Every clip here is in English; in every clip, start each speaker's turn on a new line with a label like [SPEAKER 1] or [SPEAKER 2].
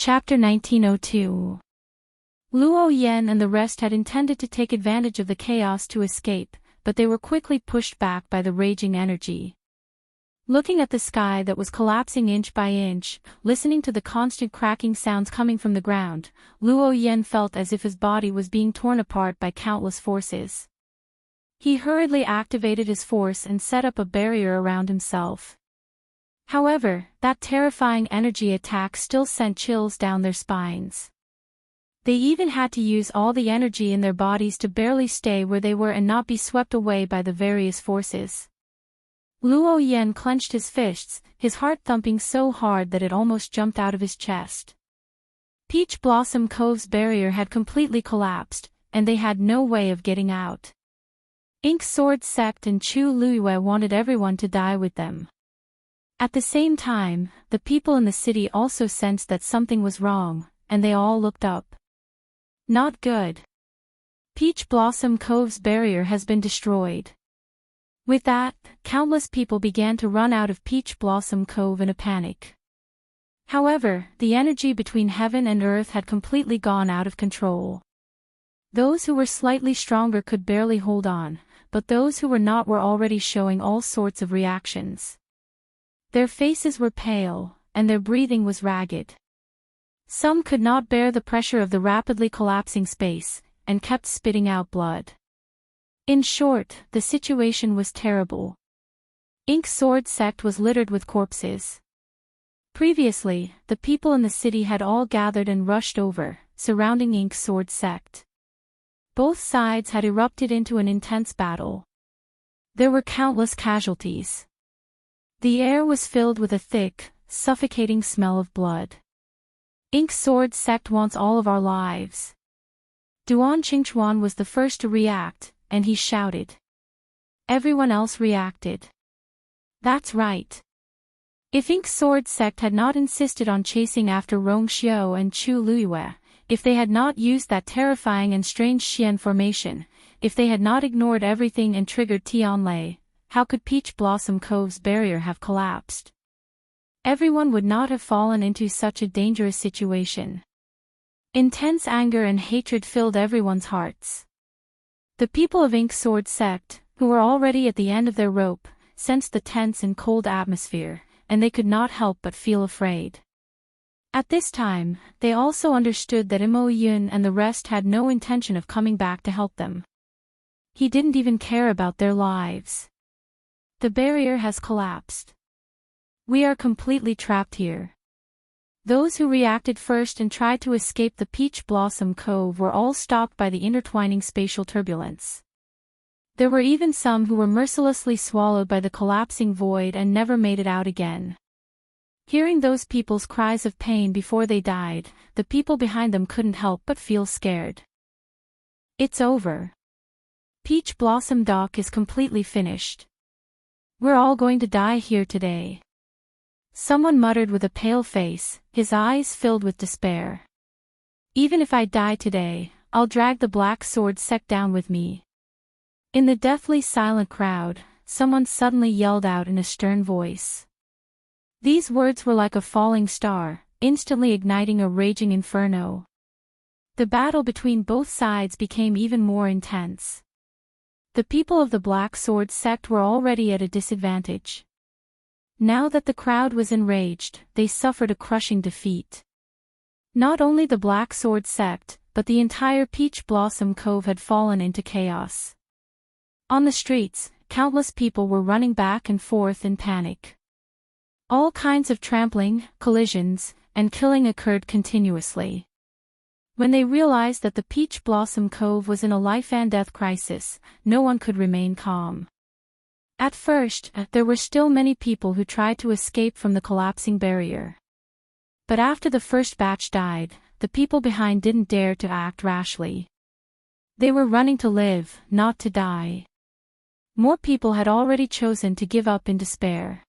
[SPEAKER 1] Chapter 1902. Luo Yan and the rest had intended to take advantage of the chaos to escape, but they were quickly pushed back by the raging energy. Looking at the sky that was collapsing inch by inch, listening to the constant cracking sounds coming from the ground, Luo Yan felt as if his body was being torn apart by countless forces. He hurriedly activated his force and set up a barrier around himself. However, that terrifying energy attack still sent chills down their spines. They even had to use all the energy in their bodies to barely stay where they were and not be swept away by the various forces. Luo Yan clenched his fists, his heart thumping so hard that it almost jumped out of his chest. Peach Blossom Cove's barrier had completely collapsed, and they had no way of getting out. Ink Sword Sect and Chu Luiyue wanted everyone to die with them. At the same time, the people in the city also sensed that something was wrong, and they all looked up. Not good. Peach Blossom Cove's barrier has been destroyed. With that, countless people began to run out of Peach Blossom Cove in a panic. However, the energy between heaven and earth had completely gone out of control. Those who were slightly stronger could barely hold on, but those who were not were already showing all sorts of reactions. Their faces were pale, and their breathing was ragged. Some could not bear the pressure of the rapidly collapsing space, and kept spitting out blood. In short, the situation was terrible. Ink Sword Sect was littered with corpses. Previously, the people in the city had all gathered and rushed over, surrounding Ink Sword Sect. Both sides had erupted into an intense battle. There were countless casualties. The air was filled with a thick, suffocating smell of blood. Ink Sword Sect wants all of our lives. Duan Qingchuan was the first to react, and he shouted. Everyone else reacted. That's right. If Ink Sword Sect had not insisted on chasing after Rong Xiao and Chu Luiyue, if they had not used that terrifying and strange Xian formation, if they had not ignored everything and triggered Tianlei, how could Peach Blossom Cove's barrier have collapsed? Everyone would not have fallen into such a dangerous situation. Intense anger and hatred filled everyone's hearts. The people of Ink Sword Sect, who were already at the end of their rope, sensed the tense and cold atmosphere, and they could not help but feel afraid. At this time, they also understood that Imo Yun and the rest had no intention of coming back to help them. He didn't even care about their lives. The barrier has collapsed. We are completely trapped here. Those who reacted first and tried to escape the Peach Blossom Cove were all stopped by the intertwining spatial turbulence. There were even some who were mercilessly swallowed by the collapsing void and never made it out again. Hearing those people's cries of pain before they died, the people behind them couldn't help but feel scared. It's over. Peach Blossom Dock is completely finished. We're all going to die here today. Someone muttered with a pale face, his eyes filled with despair. Even if I die today, I'll drag the Black Sword Sect down with me. In the deathly silent crowd, someone suddenly yelled out in a stern voice. These words were like a falling star, instantly igniting a raging inferno. The battle between both sides became even more intense. The people of the Black Sword Sect were already at a disadvantage. Now that the crowd was enraged, they suffered a crushing defeat. Not only the Black Sword Sect, but the entire Peach Blossom Cove had fallen into chaos. On the streets, countless people were running back and forth in panic. All kinds of trampling, collisions, and killing occurred continuously. When they realized that the Peach Blossom Cove was in a life-and-death crisis, no one could remain calm. At first, there were still many people who tried to escape from the collapsing barrier. But after the first batch died, the people behind didn't dare to act rashly. They were running to live, not to die. More people had already chosen to give up in despair.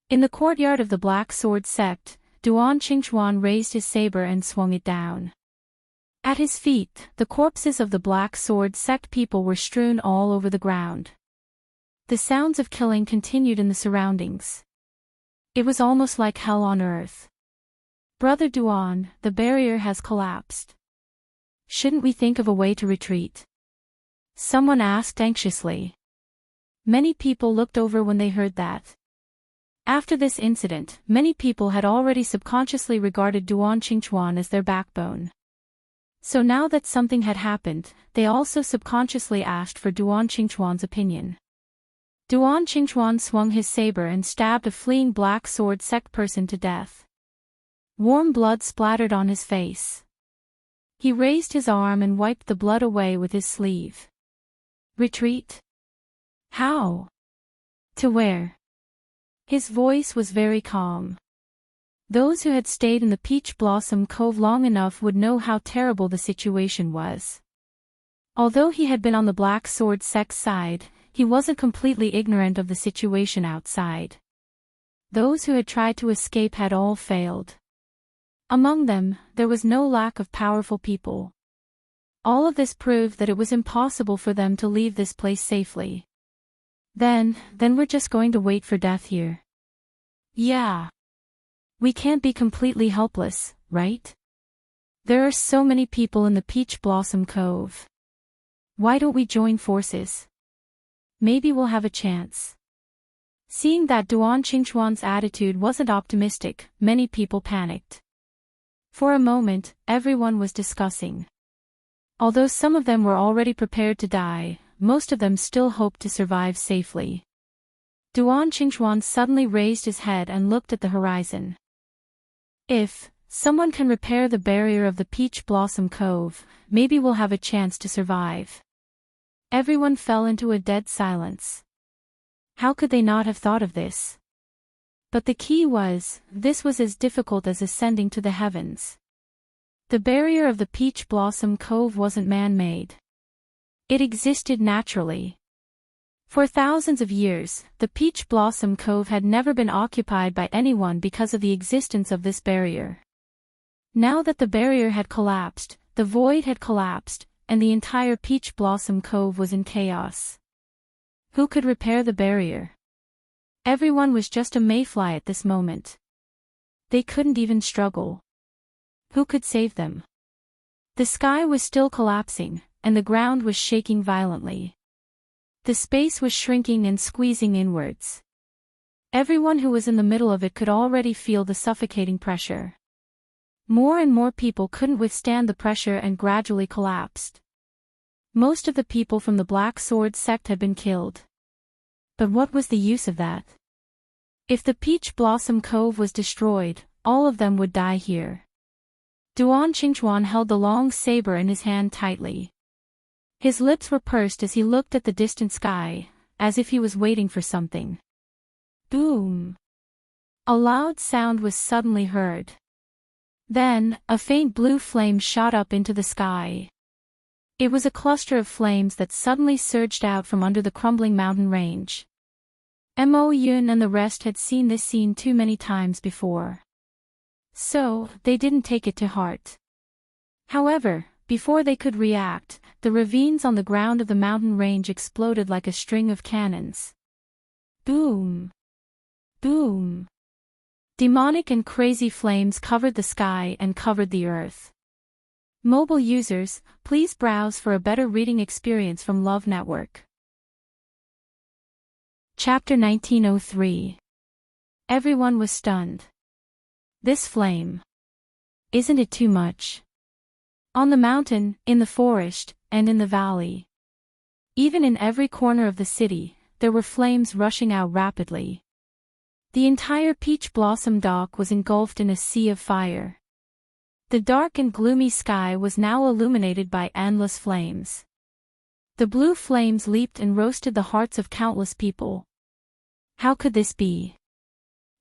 [SPEAKER 1] In the courtyard of the Black Sword Sect, Duan Qingchuan raised his saber and swung it down. At his feet, the corpses of the Black Sword Sect people were strewn all over the ground. The sounds of killing continued in the surroundings. It was almost like hell on earth. Brother Duan, the barrier has collapsed. Shouldn't we think of a way to retreat? Someone asked anxiously. Many people looked over when they heard that. After this incident, many people had already subconsciously regarded Duan Qingchuan as their backbone. So now that something had happened, they also subconsciously asked for Duan Qingchuan's opinion. Duan Qingchuan swung his saber and stabbed a fleeing black sword sect person to death. Warm blood splattered on his face. He raised his arm and wiped the blood away with his sleeve. Retreat? How? To where? His voice was very calm. Those who had stayed in the Peach Blossom Cove long enough would know how terrible the situation was. Although he had been on the Black Sword sect's side, he wasn't completely ignorant of the situation outside. Those who had tried to escape had all failed. Among them, there was no lack of powerful people. All of this proved that it was impossible for them to leave this place safely. Then we're just going to wait for death here. Yeah. We can't be completely helpless, right? There are so many people in the Peach Blossom Cove. Why don't we join forces? Maybe we'll have a chance. Seeing that Duan Qingchuan's attitude wasn't optimistic, many people panicked. For a moment, everyone was discussing. Although some of them were already prepared to die, most of them still hoped to survive safely. Duan Qingchuan suddenly raised his head and looked at the horizon. If someone can repair the barrier of the Peach Blossom Cove, maybe we'll have a chance to survive. Everyone fell into a dead silence. How could they not have thought of this? But the key was, this was as difficult as ascending to the heavens. The barrier of the Peach Blossom Cove wasn't man-made. It existed naturally. For thousands of years, the Peach Blossom Cove had never been occupied by anyone because of the existence of this barrier. Now that the barrier had collapsed, the void had collapsed, and the entire Peach Blossom Cove was in chaos. Who could repair the barrier? Everyone was just a mayfly at this moment. They couldn't even struggle. Who could save them? The sky was still collapsing, and the ground was shaking violently. The space was shrinking and squeezing inwards. Everyone who was in the middle of it could already feel the suffocating pressure. More and more people couldn't withstand the pressure and gradually collapsed. Most of the people from the Black Sword sect had been killed. But what was the use of that? If the Peach Blossom Cove was destroyed, all of them would die here. Duan Qingchuan held the long saber in his hand tightly. His lips were pursed as he looked at the distant sky, as if he was waiting for something. Boom! A loud sound was suddenly heard. Then, a faint blue flame shot up into the sky. It was a cluster of flames that suddenly surged out from under the crumbling mountain range. Mo Yun and the rest had seen this scene too many times before. So, they didn't take it to heart. However, before they could react, the ravines on the ground of the mountain range exploded like a string of cannons. Boom! Boom! Demonic and crazy flames covered the sky and covered the earth. Mobile users, please browse for a better reading experience from Love Network. Chapter 1903. Everyone was stunned. This flame. Isn't it too much? On the mountain, in the forest, and in the valley. Even in every corner of the city, there were flames rushing out rapidly. The entire Peach Blossom Dock was engulfed in a sea of fire. The dark and gloomy sky was now illuminated by endless flames. The blue flames leaped and roasted the hearts of countless people. How could this be?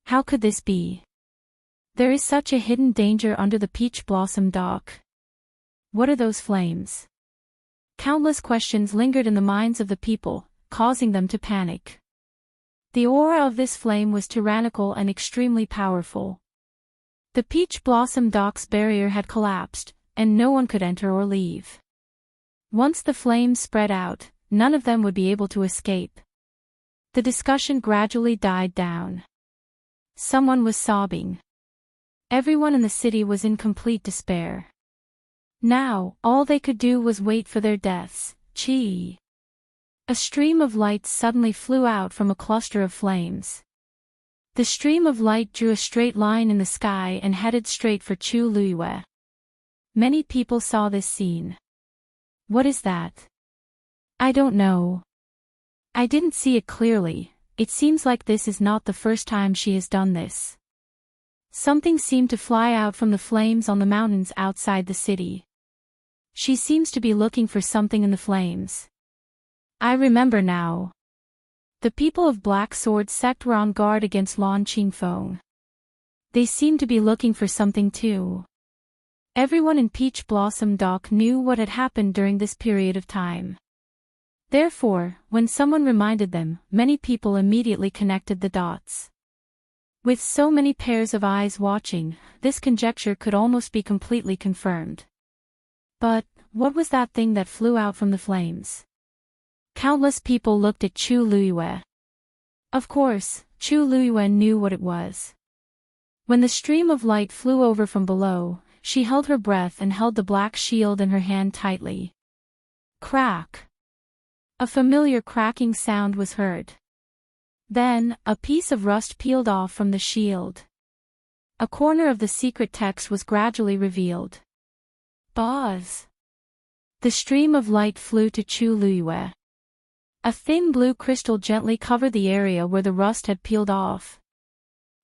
[SPEAKER 1] How could this be? There is such a hidden danger under the Peach Blossom Dock. What are those flames? Countless questions lingered in the minds of the people, causing them to panic. The aura of this flame was tyrannical and extremely powerful. The Peach Blossom Dock's barrier had collapsed, and no one could enter or leave. Once the flames spread out, none of them would be able to escape. The discussion gradually died down. Someone was sobbing. Everyone in the city was in complete despair. Now, all they could do was wait for their deaths. Chi. A stream of light suddenly flew out from a cluster of flames. The stream of light drew a straight line in the sky and headed straight for Chu Luiyue. Many people saw this scene. What is that? I don't know. I didn't see it clearly. It seems like this is not the first time she has done this. Something seemed to fly out from the flames on the mountains outside the city. She seems to be looking for something in the flames. I remember now. The people of Black Sword sect were on guard against Lan Qingfeng. They seemed to be looking for something too. Everyone in Peach Blossom Dock knew what had happened during this period of time. Therefore, when someone reminded them, many people immediately connected the dots. With so many pairs of eyes watching, this conjecture could almost be completely confirmed. But, what was that thing that flew out from the flames? Countless people looked at Chu Luiyue. Of course, Chu Luiyue knew what it was. When the stream of light flew over from below, she held her breath and held the black shield in her hand tightly. Crack! A familiar cracking sound was heard. Then, a piece of rust peeled off from the shield. A corner of the secret text was gradually revealed. Buzz! The stream of light flew to Chu Luiyue. A thin blue crystal gently covered the area where the rust had peeled off.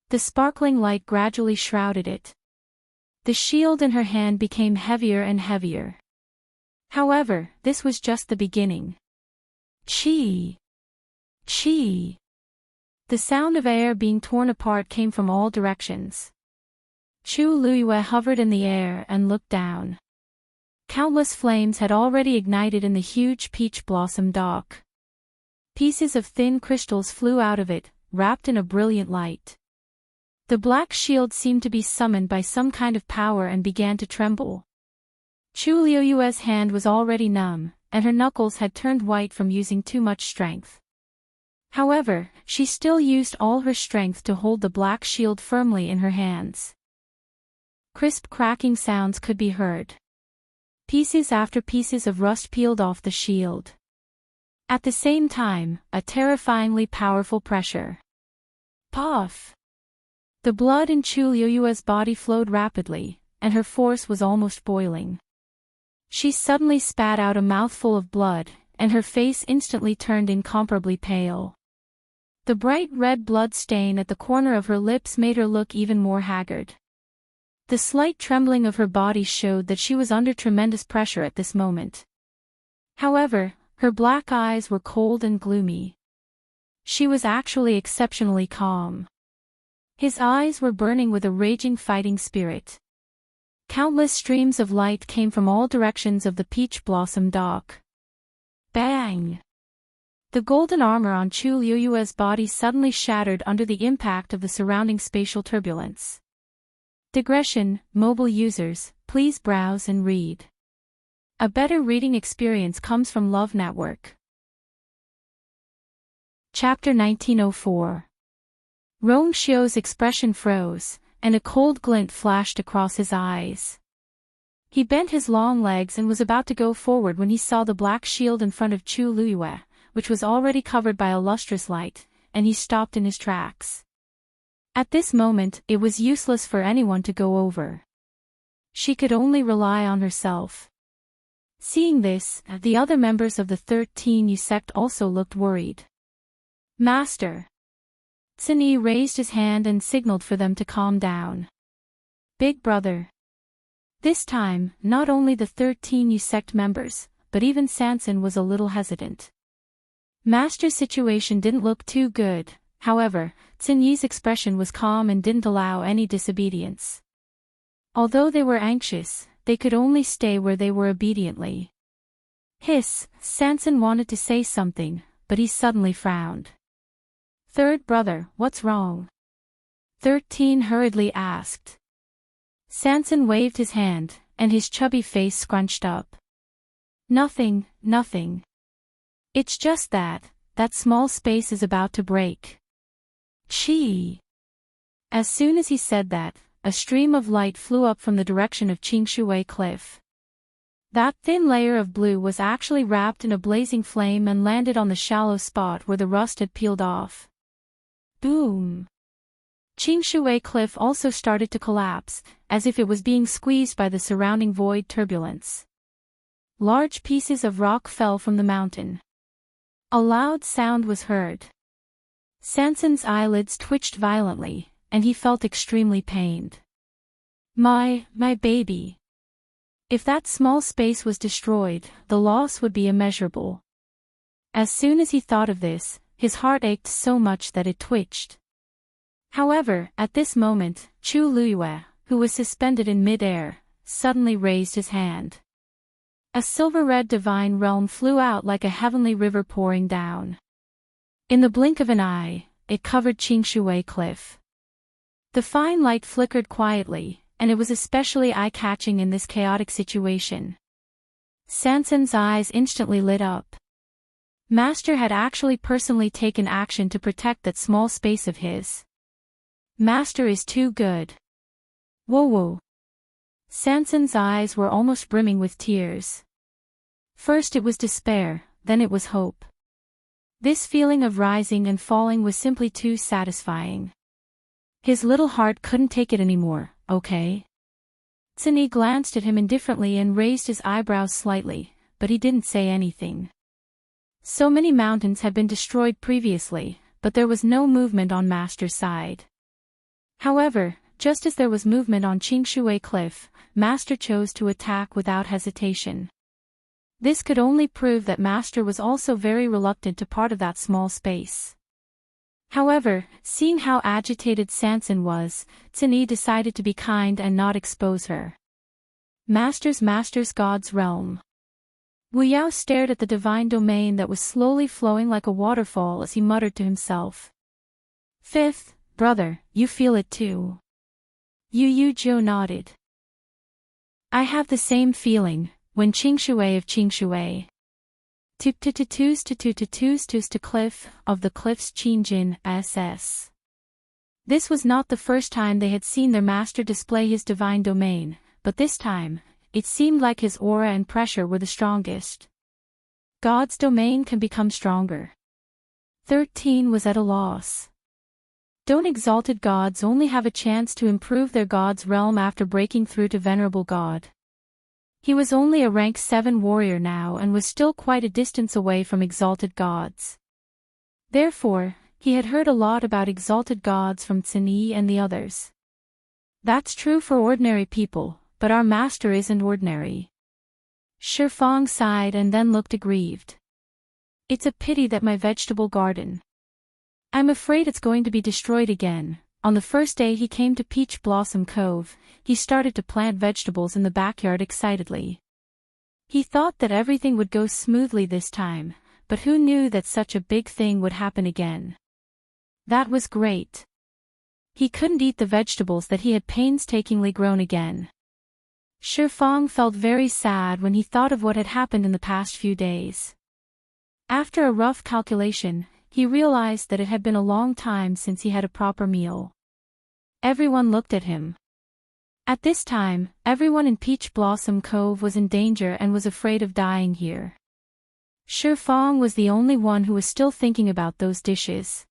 [SPEAKER 1] The sparkling light gradually shrouded it. The shield in her hand became heavier and heavier. However, this was just the beginning. Chi! Chi! The sound of air being torn apart came from all directions. Chu Luiyue hovered in the air and looked down. Countless flames had already ignited in the huge peach blossom dock. Pieces of thin crystals flew out of it, wrapped in a brilliant light. The black shield seemed to be summoned by some kind of power and began to tremble. Chu Luiyue's hand was already numb, and her knuckles had turned white from using too much strength. However, she still used all her strength to hold the black shield firmly in her hands. Crisp cracking sounds could be heard. Pieces after pieces of rust peeled off the shield. At the same time, a terrifyingly powerful pressure. Puff! The blood in Chu Luiyue's body flowed rapidly, and her force was almost boiling. She suddenly spat out a mouthful of blood, and her face instantly turned incomparably pale. The bright red blood stain at the corner of her lips made her look even more haggard. The slight trembling of her body showed that she was under tremendous pressure at this moment. However, her black eyes were cold and gloomy. She was actually exceptionally calm. His eyes were burning with a raging fighting spirit. Countless streams of light came from all directions of the peach blossom dock. Bang! The golden armor on Chu Luiyue's body suddenly shattered under the impact of the surrounding spatial turbulence. Digression, mobile users, please browse and read. A better reading experience comes from Love Network. Chapter 1904. Rong Xiu's expression froze, and a cold glint flashed across his eyes. He bent his long legs and was about to go forward when he saw the black shield in front of Chu Luiyue, which was already covered by a lustrous light, and he stopped in his tracks. At this moment, it was useless for anyone to go over. She could only rely on herself. Seeing this, the other members of the 13U sect also looked worried. Master! Tsinyi raised his hand and signaled for them to calm down. Big brother. This time, not only the 13U sect members, but even Sanson was a little hesitant. Master's situation didn't look too good, however, Tsinyi's expression was calm and didn't allow any disobedience. Although they were anxious, they could only stay where they were obediently. Hiss, Sanson wanted to say something, but he suddenly frowned. Third brother, what's wrong? 13 hurriedly asked. Sanson waved his hand, and his chubby face scrunched up. Nothing, nothing. It's just that small space is about to break. Chi! As soon as he said that, a stream of light flew up from the direction of Qingshui Cliff. That thin layer of blue was actually wrapped in a blazing flame and landed on the shallow spot where the rust had peeled off. Boom! Qingshui Cliff also started to collapse, as if it was being squeezed by the surrounding void turbulence. Large pieces of rock fell from the mountain. A loud sound was heard. Sanson's eyelids twitched violently, and he felt extremely pained. My baby. If that small space was destroyed, the loss would be immeasurable. As soon as he thought of this, his heart ached so much that it twitched. However, at this moment, Chu Luyue, who was suspended in mid-air, suddenly raised his hand. A silver-red divine realm flew out like a heavenly river pouring down. In the blink of an eye, it covered Qingshui Cliff. The fine light flickered quietly, and it was especially eye-catching in this chaotic situation. Sanson's eyes instantly lit up. Master had actually personally taken action to protect that small space of his. Master is too good. Whoa. Sanson's eyes were almost brimming with tears. First it was despair, then it was hope. This feeling of rising and falling was simply too satisfying. His little heart couldn't take it anymore, okay? Tsini glanced at him indifferently and raised his eyebrows slightly, but he didn't say anything. So many mountains had been destroyed previously, but there was no movement on Master's side. However, just as there was movement on Qingshui Cliff, Master chose to attack without hesitation. This could only prove that Master was also very reluctant to part of that small space. However, seeing how agitated Sanson was, Tsini decided to be kind and not expose her. Master's God's realm. Wu Yao stared at the divine domain that was slowly flowing like a waterfall as he muttered to himself. Fifth, brother, you feel it too. Yu Zhou nodded. I have the same feeling, when Qingshui of Qingshui. To cliff, of the cliffs Qingjin, SS. This was not the first time they had seen their master display his divine domain, but this time, it seemed like his aura and pressure were the strongest. God's domain can become stronger. 13 was at a loss. Don't exalted gods only have a chance to improve their god's realm after breaking through to venerable god? He was only a rank 7 warrior now and was still quite a distance away from exalted gods. Therefore, he had heard a lot about exalted gods from Tsini and the others. That's true for ordinary people, but our master isn't ordinary. Shifang sighed and then looked aggrieved. It's a pity that my vegetable garden. I'm afraid it's going to be destroyed again. On the first day he came to Peach Blossom Cove, he started to plant vegetables in the backyard excitedly. He thought that everything would go smoothly this time, but who knew that such a big thing would happen again? That was great. He couldn't eat the vegetables that he had painstakingly grown again. Shifang felt very sad when he thought of what had happened in the past few days. After a rough calculation, he realized that it had been a long time since he had a proper meal. Everyone looked at him. At this time, everyone in Peach Blossom Cove was in danger and was afraid of dying here. Shifang was the only one who was still thinking about those dishes.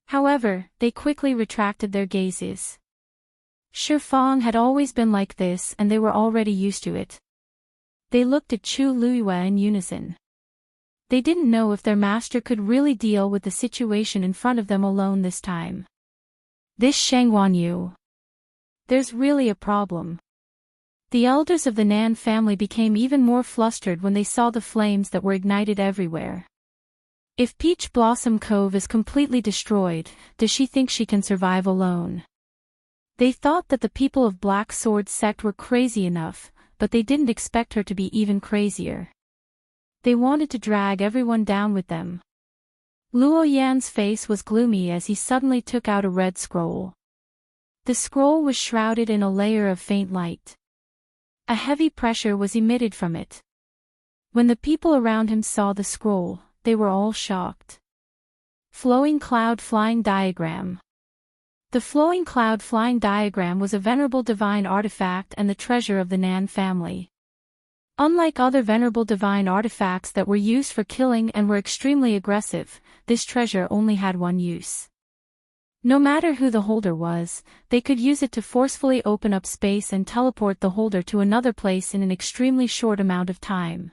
[SPEAKER 1] However, they quickly retracted their gazes. Shifang had always been like this and they were already used to it. They looked at Chu Luyue in unison. They didn't know if their master could really deal with the situation in front of them alone this time. This Shangwan Yu. There's really a problem. The elders of the Nan family became even more flustered when they saw the flames that were ignited everywhere. If Peach Blossom Cove is completely destroyed, does she think she can survive alone? They thought that the people of Black Sword sect were crazy enough, but they didn't expect her to be even crazier. They wanted to drag everyone down with them. Luo Yan's face was gloomy as he suddenly took out a red scroll. The scroll was shrouded in a layer of faint light. A heavy pressure was emitted from it. When the people around him saw the scroll, they were all shocked. Flowing cloud flying diagram. The flowing cloud flying diagram was a venerable divine artifact and the treasure of the Nan family. Unlike other venerable divine artifacts that were used for killing and were extremely aggressive, this treasure only had one use. No matter who the holder was, they could use it to forcefully open up space and teleport the holder to another place in an extremely short amount of time.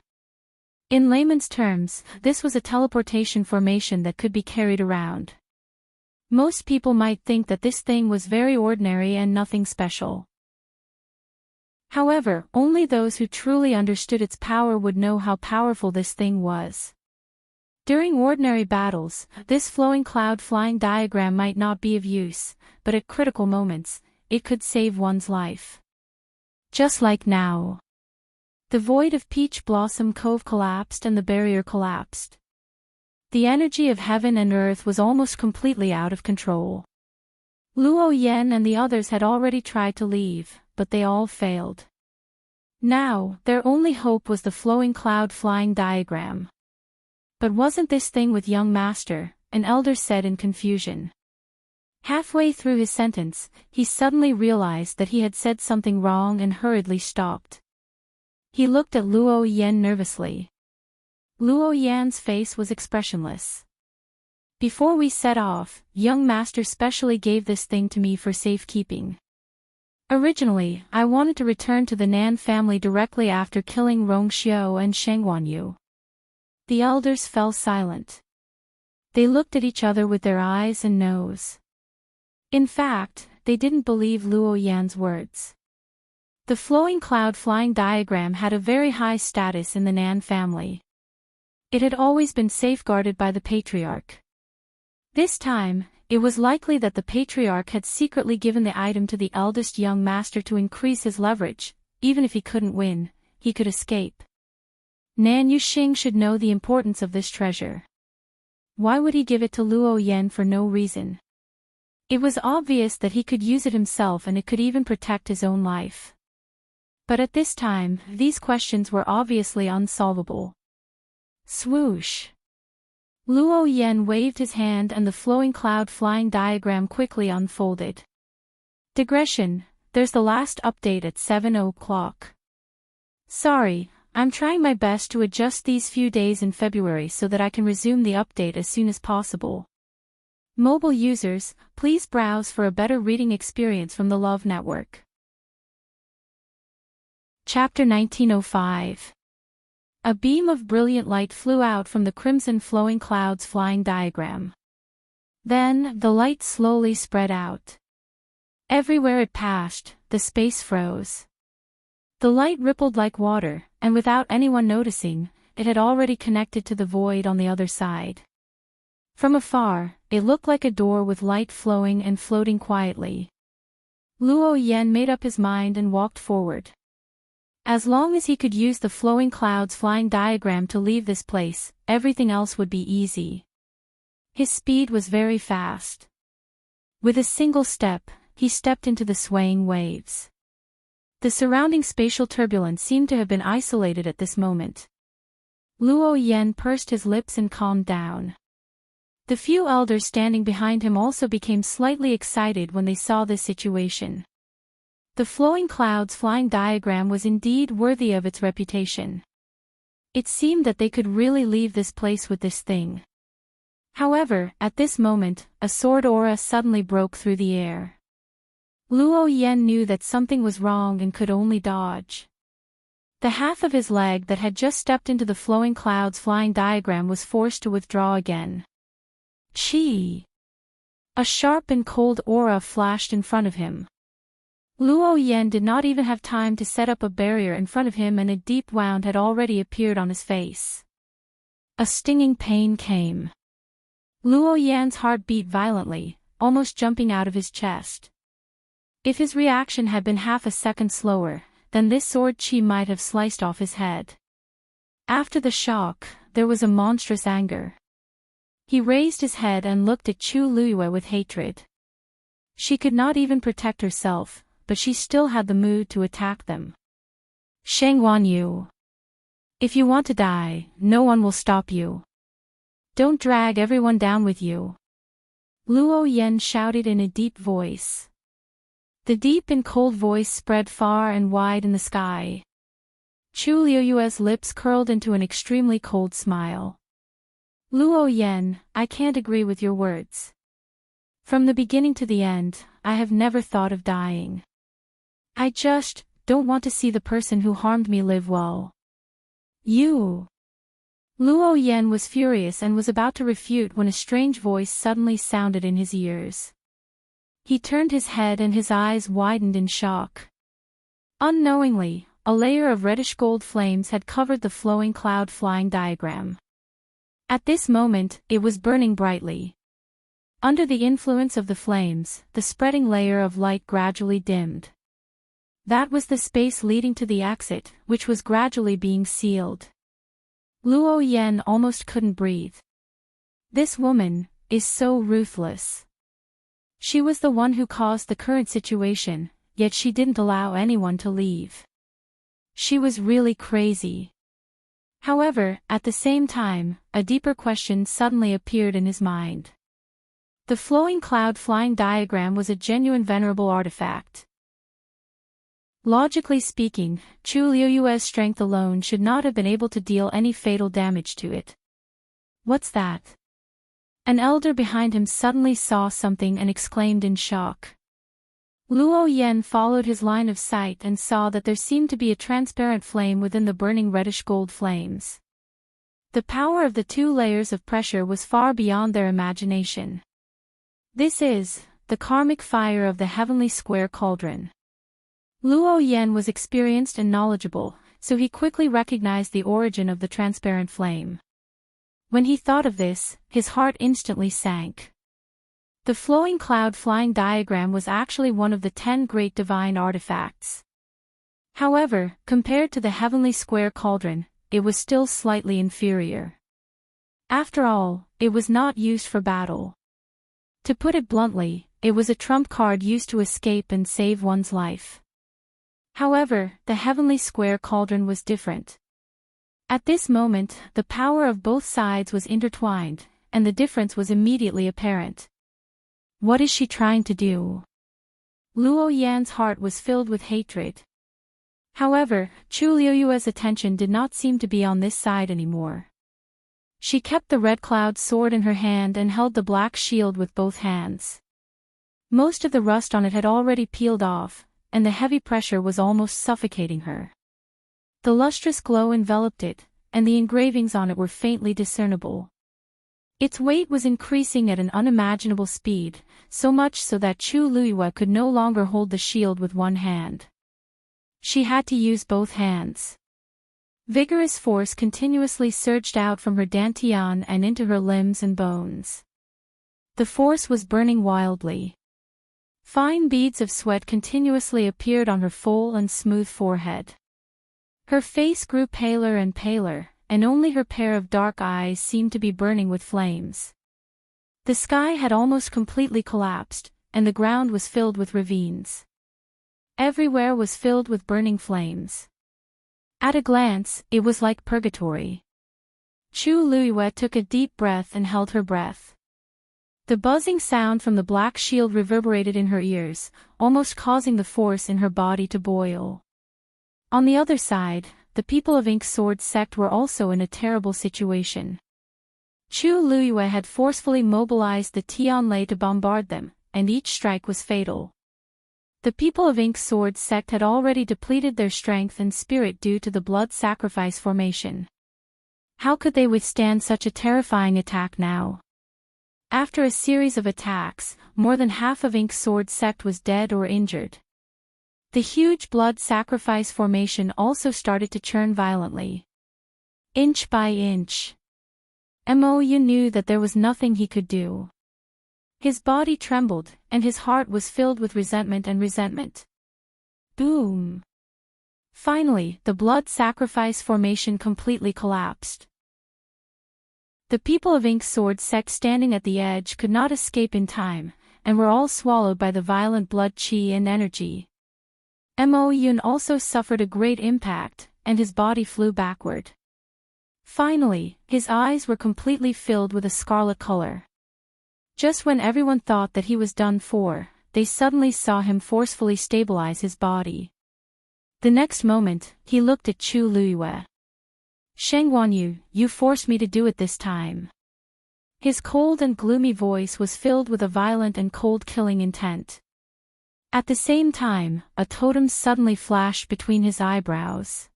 [SPEAKER 1] In layman's terms, this was a teleportation formation that could be carried around. Most people might think that this thing was very ordinary and nothing special. However, only those who truly understood its power would know how powerful this thing was. During ordinary battles, this flowing cloud flying diagram might not be of use, but at critical moments, it could save one's life. Just like now. The void of Peach Blossom Cove collapsed and the barrier collapsed. The energy of heaven and earth was almost completely out of control. Luo Yan and the others had already tried to leave, but they all failed. Now, their only hope was the flowing cloud flying diagram. But wasn't this thing with young master? An elder said in confusion. Halfway through his sentence, he suddenly realized that he had said something wrong and hurriedly stopped. He looked at Luo Yan nervously. Luo Yan's face was expressionless. Before we set off, young master specially gave this thing to me for safekeeping. Originally, I wanted to return to the Nan family directly after killing Rong Xiao and Sheng Wanyu. The elders fell silent. They looked at each other with their eyes and nose. In fact, they didn't believe Luo Yan's words. The flowing cloud flying diagram had a very high status in the Nan family. It had always been safeguarded by the patriarch. This time, it was likely that the patriarch had secretly given the item to the eldest young master to increase his leverage. Even if he couldn't win, he could escape. Nan Yuxing should know the importance of this treasure. Why would he give it to Luo Yan for no reason? It was obvious that he could use it himself and it could even protect his own life. But at this time, these questions were obviously unsolvable. Swoosh! Luo Yan waved his hand and the flowing cloud flying diagram quickly unfolded. Digression, there's the last update at 7 o'clock. Sorry, I'm trying my best to adjust these few days in February so that I can resume the update as soon as possible. Mobile users, please browse for a better reading experience from the Love Network. Chapter 1905. A beam of brilliant light flew out from the crimson flowing clouds flying diagram. Then, the light slowly spread out. Everywhere it passed, the space froze. The light rippled like water, and without anyone noticing, it had already connected to the void on the other side. From afar, it looked like a door with light flowing and floating quietly. Luo Yan made up his mind and walked forward. As long as he could use the flowing clouds flying diagram to leave this place, everything else would be easy. His speed was very fast. With a single step, he stepped into the swaying waves. The surrounding spatial turbulence seemed to have been isolated at this moment. Luo Yan pursed his lips and calmed down. The few elders standing behind him also became slightly excited when they saw this situation. The flowing clouds flying diagram was indeed worthy of its reputation. It seemed that they could really leave this place with this thing. However, at this moment, a sword aura suddenly broke through the air. Luo Yan knew that something was wrong and could only dodge. The half of his leg that had just stepped into the flowing clouds flying diagram was forced to withdraw again. Chi! A sharp and cold aura flashed in front of him. Luo Yan did not even have time to set up a barrier in front of him and a deep wound had already appeared on his face. A stinging pain came. Luo Yan's heart beat violently, almost jumping out of his chest. If his reaction had been half a second slower, then this sword chi might have sliced off his head. After the shock, there was a monstrous anger. He raised his head and looked at Chu Liyue with hatred. She could not even protect herself, but she still had the mood to attack them. Sheng Wanyu. If you want to die, no one will stop you. Don't drag everyone down with you. Luo Yan shouted in a deep voice. The deep and cold voice spread far and wide in the sky. Chu Liuyue's lips curled into an extremely cold smile. Luo Yan, I can't agree with your words. From the beginning to the end, I have never thought of dying. I just don't want to see the person who harmed me live well. You. Luo Yan was furious and was about to refute when a strange voice suddenly sounded in his ears. He turned his head and his eyes widened in shock. Unknowingly, a layer of reddish-gold flames had covered the flowing cloud flying diagram. At this moment, it was burning brightly. Under the influence of the flames, the spreading layer of light gradually dimmed. That was the space leading to the exit, which was gradually being sealed. Luo Yan almost couldn't breathe. This woman is so ruthless. She was the one who caused the current situation, yet she didn't allow anyone to leave. She was really crazy. However, at the same time, a deeper question suddenly appeared in his mind. The flowing cloud flying diagram was a genuine venerable artifact. Logically speaking, Chu Liuyue's strength alone should not have been able to deal any fatal damage to it. What's that? An elder behind him suddenly saw something and exclaimed in shock. Luo Yan followed his line of sight and saw that there seemed to be a transparent flame within the burning reddish-gold flames. The power of the two layers of pressure was far beyond their imagination. This is the karmic fire of the heavenly square cauldron. Luo Yan was experienced and knowledgeable, so he quickly recognized the origin of the transparent flame. When he thought of this, his heart instantly sank. The flowing cloud flying diagram was actually one of the 10 great divine artifacts. However, compared to the heavenly square cauldron, it was still slightly inferior. After all, it was not used for battle. To put it bluntly, it was a trump card used to escape and save one's life. However, the heavenly square cauldron was different. At this moment, the power of both sides was intertwined, and the difference was immediately apparent. What is she trying to do? Luo Yan's heart was filled with hatred. However, Chu Liuyue's attention did not seem to be on this side anymore. She kept the red cloud sword in her hand and held the black shield with both hands. Most of the rust on it had already peeled off, and the heavy pressure was almost suffocating her. The lustrous glow enveloped it, and the engravings on it were faintly discernible. Its weight was increasing at an unimaginable speed, so much so that Chu Liyue could no longer hold the shield with one hand. She had to use both hands. Vigorous force continuously surged out from her dantian and into her limbs and bones. The force was burning wildly. Fine beads of sweat continuously appeared on her full and smooth forehead. Her face grew paler and paler, and only her pair of dark eyes seemed to be burning with flames. The sky had almost completely collapsed, and the ground was filled with ravines. Everywhere was filled with burning flames. At a glance, it was like purgatory. Chu Liyue took a deep breath and held her breath. The buzzing sound from the black shield reverberated in her ears, almost causing the force in her body to boil. On the other side, the people of Ink Sword sect were also in a terrible situation. Chu Liyue had forcefully mobilized the Tianlei to bombard them, and each strike was fatal. The people of Ink Sword sect had already depleted their strength and spirit due to the blood sacrifice formation. How could they withstand such a terrifying attack now? After a series of attacks, more than half of Ink Sword sect was dead or injured. The huge blood sacrifice formation also started to churn violently. Inch by inch. Mo Yun knew that there was nothing he could do. His body trembled, and his heart was filled with resentment and resentment. Boom! Finally, the blood sacrifice formation completely collapsed. The people of Ink Sword sect standing at the edge could not escape in time, and were all swallowed by the violent blood chi and energy. Mo Yun also suffered a great impact, and his body flew backward. Finally, his eyes were completely filled with a scarlet color. Just when everyone thought that he was done for, they suddenly saw him forcefully stabilize his body. The next moment, he looked at Chu Luiyue. "Shengguanyu, you forced me to do it this time." His cold and gloomy voice was filled with a violent and cold-killing intent. At the same time, a totem suddenly flashed between his eyebrows.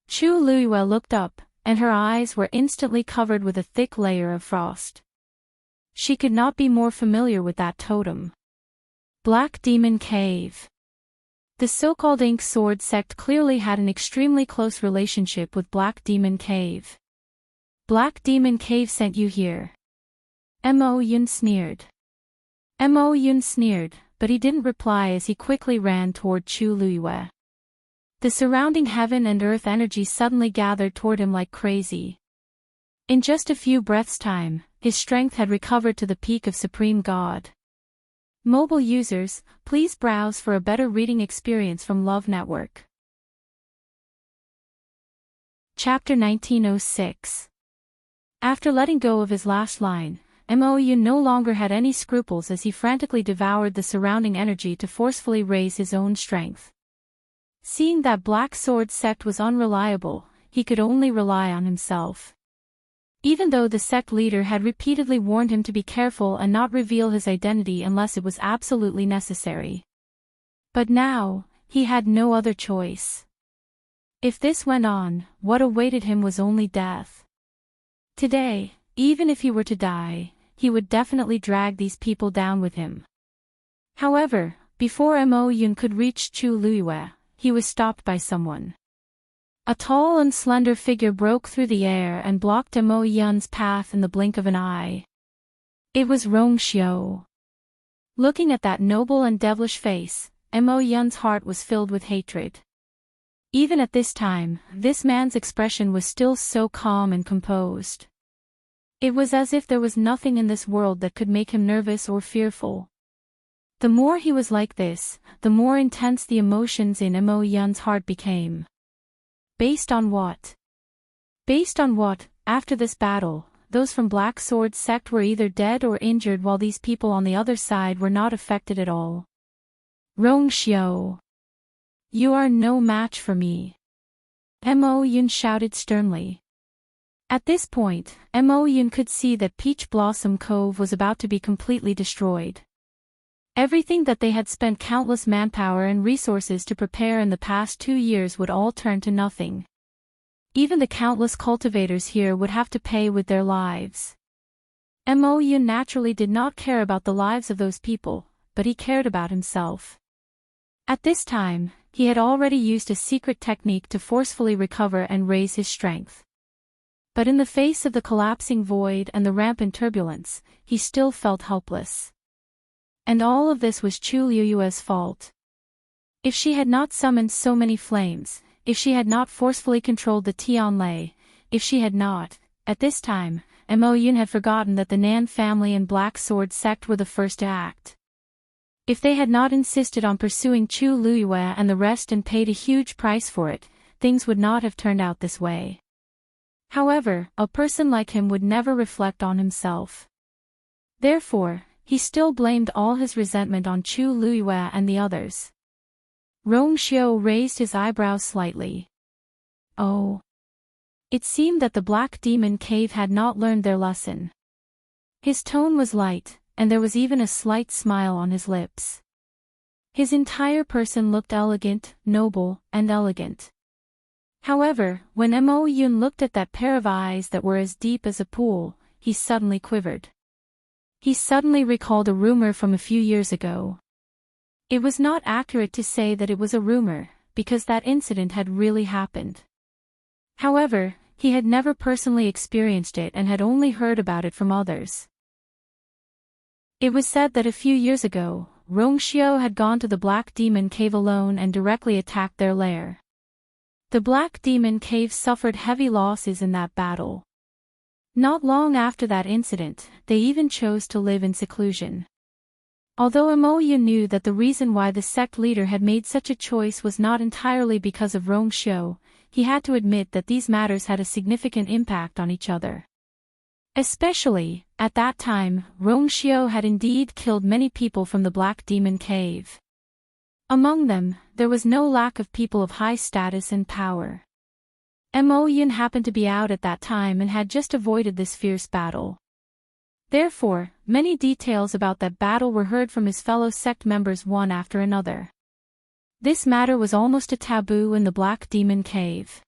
[SPEAKER 1] Chu Luiyue looked up, and her eyes were instantly covered with a thick layer of frost. She could not be more familiar with that totem. Black Demon Cave. The so-called Ink Sword sect clearly had an extremely close relationship with Black Demon Cave. "Black Demon Cave sent you here." Mo Yun sneered. Mo Yun sneered, but he didn't reply as he quickly ran toward Chu Luiyue. The surrounding heaven and earth energy suddenly gathered toward him like crazy. In just a few breaths' time, his strength had recovered to the peak of Supreme God. Mobile users, please browse for a better reading experience from Love Network. Chapter 1906. After letting go of his last line, Mo Yun no longer had any scruples as he frantically devoured the surrounding energy to forcefully raise his own strength. Seeing that Black Sword sect was unreliable, he could only rely on himself. Even though the sect leader had repeatedly warned him to be careful and not reveal his identity unless it was absolutely necessary. But now, he had no other choice. If this went on, what awaited him was only death. Today, even if he were to die, he would definitely drag these people down with him. However, before Mo Yun could reach Chu Luiyue, he was stopped by someone. A tall and slender figure broke through the air and blocked Mo Yun's path in the blink of an eye. It was Rongxiu. Looking at that noble and devilish face, Mo Yun's heart was filled with hatred. Even at this time, this man's expression was still so calm and composed. It was as if there was nothing in this world that could make him nervous or fearful. The more he was like this, the more intense the emotions in Mo Yun's heart became. Based on what? Based on what, after this battle, those from Black Sword sect were either dead or injured while these people on the other side were not affected at all. Rongxiu! You are no match for me. Mo Yun shouted sternly. At this point, Mo Yun could see that Peach Blossom Cove was about to be completely destroyed. Everything that they had spent countless manpower and resources to prepare in the past 2 years would all turn to nothing. Even the countless cultivators here would have to pay with their lives. Mo Yun naturally did not care about the lives of those people, but he cared about himself. At this time, he had already used a secret technique to forcefully recover and raise his strength. But in the face of the collapsing void and the rampant turbulence, he still felt helpless. And all of this was Chu Luiyue's fault. If she had not summoned so many flames, if she had not forcefully controlled the Tianlei, if she had not, at this time, Mo Yun had forgotten that the Nan family and Black Sword sect were the first to act. If they had not insisted on pursuing Chu Luiyue and the rest and paid a huge price for it, things would not have turned out this way. However, a person like him would never reflect on himself. Therefore, he still blamed all his resentment on Chu Luiyue and the others. Rongxiu raised his eyebrows slightly. Oh. It seemed that the Black Demon Cave had not learned their lesson. His tone was light, and there was even a slight smile on his lips. His entire person looked elegant, noble, and elegant. However, when Mo Yun looked at that pair of eyes that were as deep as a pool, he suddenly quivered. He suddenly recalled a rumor from a few years ago. It was not accurate to say that it was a rumor, because that incident had really happened. However, he had never personally experienced it and had only heard about it from others. It was said that a few years ago, Rongxiu had gone to the Black Demon Cave alone and directly attacked their lair. The Black Demon Cave suffered heavy losses in that battle. Not long after that incident, they even chose to live in seclusion. Although Mo Yun knew that the reason why the sect leader had made such a choice was not entirely because of Rongxiu, he had to admit that these matters had a significant impact on each other. Especially, at that time, Rongxiu had indeed killed many people from the Black Demon Cave. Among them, there was no lack of people of high status and power. Mo Yun happened to be out at that time and had just avoided this fierce battle. Therefore, many details about that battle were heard from his fellow sect members one after another. This matter was almost a taboo in the Black Demon Cave.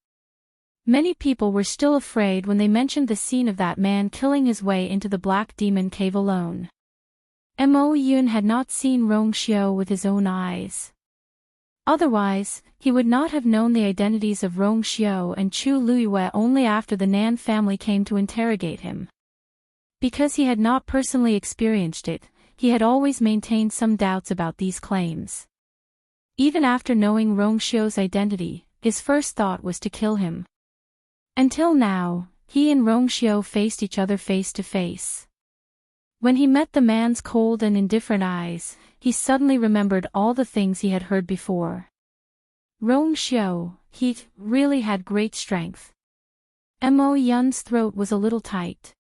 [SPEAKER 1] Many people were still afraid when they mentioned the scene of that man killing his way into the Black Demon Cave alone. Mo Yun had not seen Rongxiu with his own eyes. Otherwise, he would not have known the identities of Rongxiu and Chu Luiyue only after the Nan family came to interrogate him. Because he had not personally experienced it, he had always maintained some doubts about these claims. Even after knowing Rongxiu's identity, his first thought was to kill him. Until now, he and Rongxiu faced each other face to face. When he met the man's cold and indifferent eyes, he suddenly remembered all the things he had heard before. Rongxiu, he really had great strength. Mo Yun's throat was a little tight.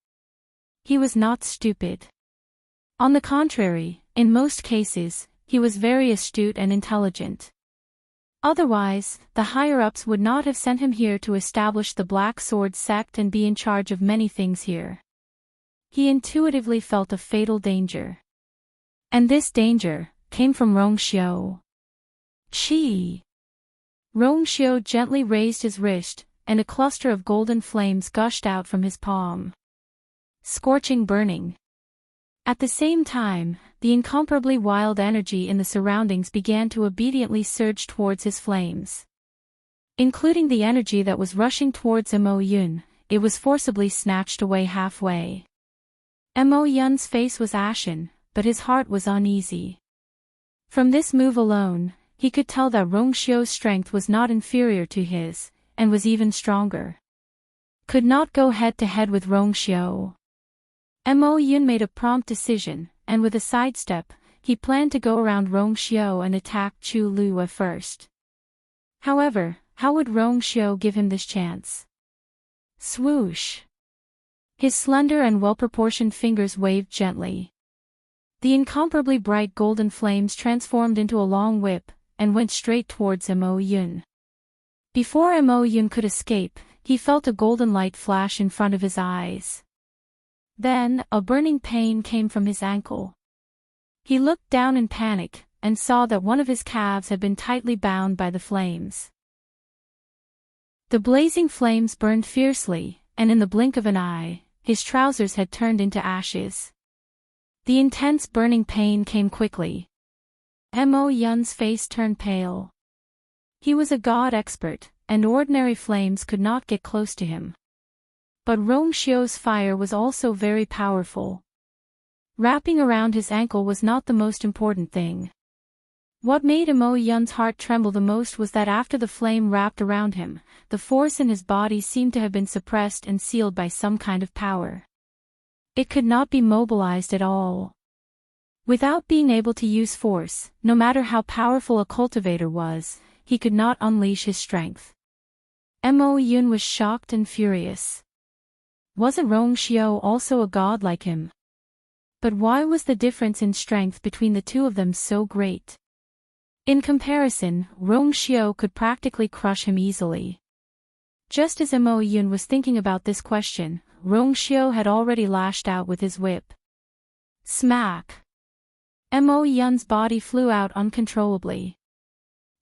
[SPEAKER 1] He was not stupid. On the contrary, in most cases, he was very astute and intelligent. Otherwise, the higher-ups would not have sent him here to establish the Black Sword sect and be in charge of many things here. He intuitively felt a fatal danger. And this danger came from Rongxiu. Chi! Rongxiu gently raised his wrist, and a cluster of golden flames gushed out from his palm. Scorching, burning. At the same time, the incomparably wild energy in the surroundings began to obediently surge towards his flames. Including the energy that was rushing towards Mo Yun, it was forcibly snatched away halfway. Mo Yun's face was ashen, but his heart was uneasy. From this move alone, he could tell that Rongxiu's strength was not inferior to his, and was even stronger. Could not go head-to-head with Rongxiu. Mo Yun made a prompt decision, and with a sidestep, he planned to go around Rongxiu and attack Chu Luiyue first. However, how would Rongxiu give him this chance? Swoosh! His slender and well-proportioned fingers waved gently. The incomparably bright golden flames transformed into a long whip, and went straight towards Mo Yun. Before Mo Yun could escape, he felt a golden light flash in front of his eyes. Then, a burning pain came from his ankle. He looked down in panic, and saw that one of his calves had been tightly bound by the flames. The blazing flames burned fiercely, and in the blink of an eye, his trousers had turned into ashes. The intense burning pain came quickly. Mo Yun's face turned pale. He was a god expert, and ordinary flames could not get close to him. But Rongxiu's fire was also very powerful. Wrapping around his ankle was not the most important thing. What made Mo Yun's heart tremble the most was that after the flame wrapped around him, the force in his body seemed to have been suppressed and sealed by some kind of power. It could not be mobilized at all. Without being able to use force, no matter how powerful a cultivator was, he could not unleash his strength. Mo Yun was shocked and furious. Wasn't Rongxiu also a god like him? But why was the difference in strength between the two of them so great? In comparison, Rongxiu could practically crush him easily. Just as Mo Yun was thinking about this question, Rongxiu had already lashed out with his whip. Smack! Mo Yun's body flew out uncontrollably.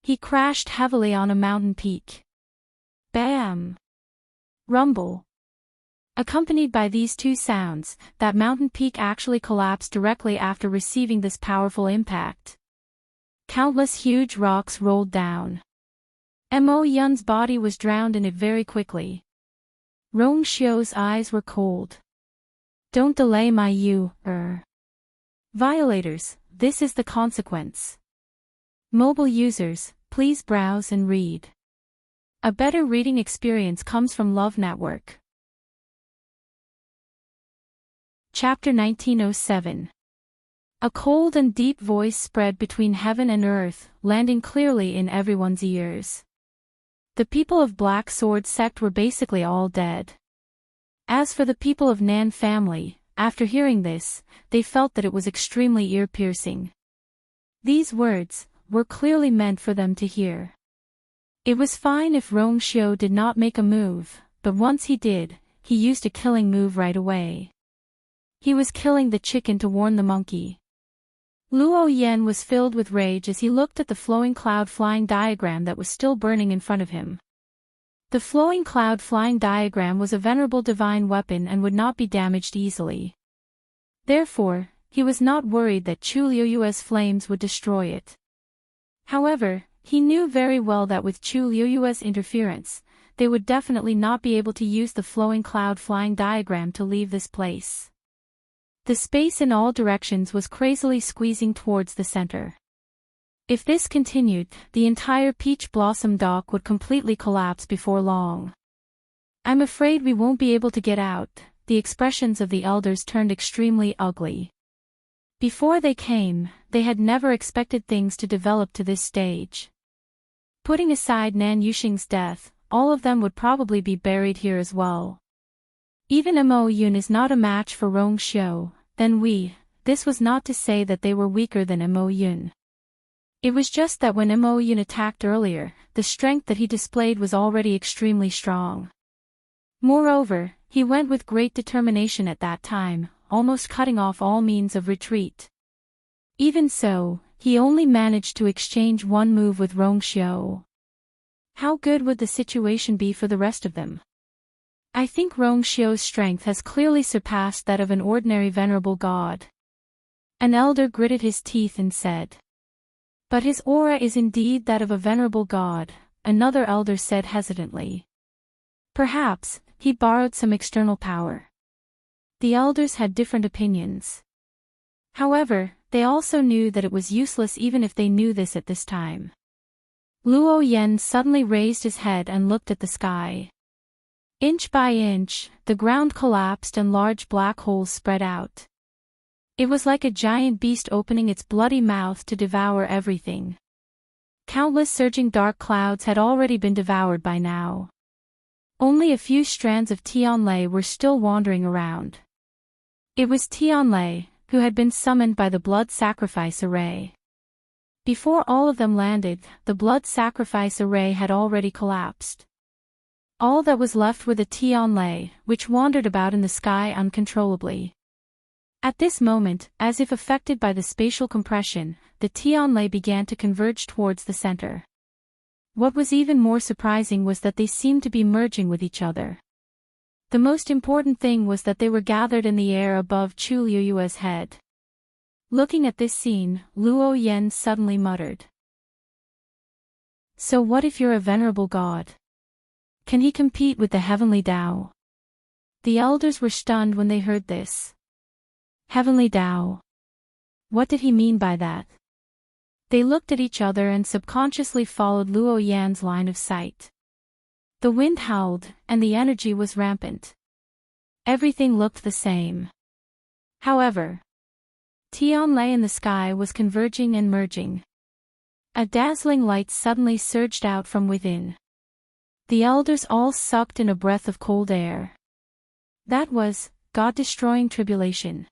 [SPEAKER 1] He crashed heavily on a mountain peak. Bam! Rumble! Accompanied by these two sounds, that mountain peak actually collapsed directly after receiving this powerful impact. Countless huge rocks rolled down. Mo Yun's body was drowned in it very quickly. Rongxiu's eyes were cold. Don't delay my Violators, this is the consequence. Mobile users, please browse and read. A better reading experience comes from Love Network. Chapter 1907. A cold and deep voice spread between heaven and earth, landing clearly in everyone's ears. The people of Black Sword sect were basically all dead. As for the people of Nan family, after hearing this, they felt that it was extremely ear-piercing. These words were clearly meant for them to hear. It was fine if Rongxiu did not make a move, but once he did, he used a killing move right away. He was killing the chicken to warn the monkey. Luo Yan was filled with rage as he looked at the flowing cloud flying diagram that was still burning in front of him. The flowing cloud flying diagram was a venerable divine weapon and would not be damaged easily. Therefore, he was not worried that Chu Liuyue's flames would destroy it. However, he knew very well that with Chu Liuyue's interference, they would definitely not be able to use the flowing cloud flying diagram to leave this place. The space in all directions was crazily squeezing towards the center. If this continued, the entire Peach Blossom Dock would completely collapse before long. "I'm afraid we won't be able to get out." The expressions of the elders turned extremely ugly. Before they came, they had never expected things to develop to this stage. Putting aside Nan Yuxing's death, all of them would probably be buried here as well. Even Mo Yun is not a match for Rongxiu. This was not to say that they were weaker than Mo Yun. It was just that when Mo Yun attacked earlier, the strength that he displayed was already extremely strong. Moreover, he went with great determination at that time, almost cutting off all means of retreat. Even so, he only managed to exchange one move with Rongxiu. How good would the situation be for the rest of them? I think Rongxiu's strength has clearly surpassed that of an ordinary venerable god. An elder gritted his teeth and said. But his aura is indeed that of a venerable god, another elder said hesitantly. Perhaps, he borrowed some external power. The elders had different opinions. However, they also knew that it was useless even if they knew this at this time. Luo Yan suddenly raised his head and looked at the sky. Inch by inch, the ground collapsed and large black holes spread out. It was like a giant beast opening its bloody mouth to devour everything. Countless surging dark clouds had already been devoured by now. Only a few strands of Tianlei were still wandering around. It was Tianlei, who had been summoned by the blood sacrifice array. Before all of them landed, the blood sacrifice array had already collapsed. All that was left were the Tianlei, which wandered about in the sky uncontrollably. At this moment, as if affected by the spatial compression, the Tianlei began to converge towards the center. What was even more surprising was that they seemed to be merging with each other. The most important thing was that they were gathered in the air above Chu Liuyue's head. Looking at this scene, Luo Yan suddenly muttered. So what if you're a venerable god? Can he compete with the heavenly Tao? The elders were stunned when they heard this. Heavenly Tao. What did he mean by that? They looked at each other and subconsciously followed Luo Yan's line of sight. The wind howled, and the energy was rampant. Everything looked the same. However, Tianlei in the sky was converging and merging. A dazzling light suddenly surged out from within. The elders all sucked in a breath of cold air. That was God-destroying tribulation.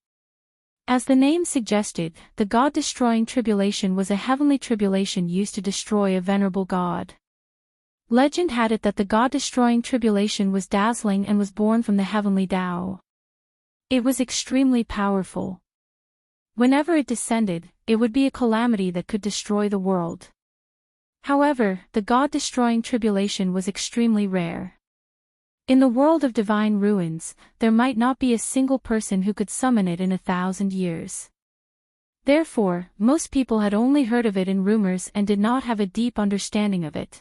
[SPEAKER 1] As the name suggested, the God-destroying tribulation was a heavenly tribulation used to destroy a venerable god. Legend had it that the God-destroying tribulation was dazzling and was born from the heavenly Tao. It was extremely powerful. Whenever it descended, it would be a calamity that could destroy the world. However, the God-destroying tribulation was extremely rare. In the world of divine ruins, there might not be a single person who could summon it in 1,000 years. Therefore, most people had only heard of it in rumors and did not have a deep understanding of it.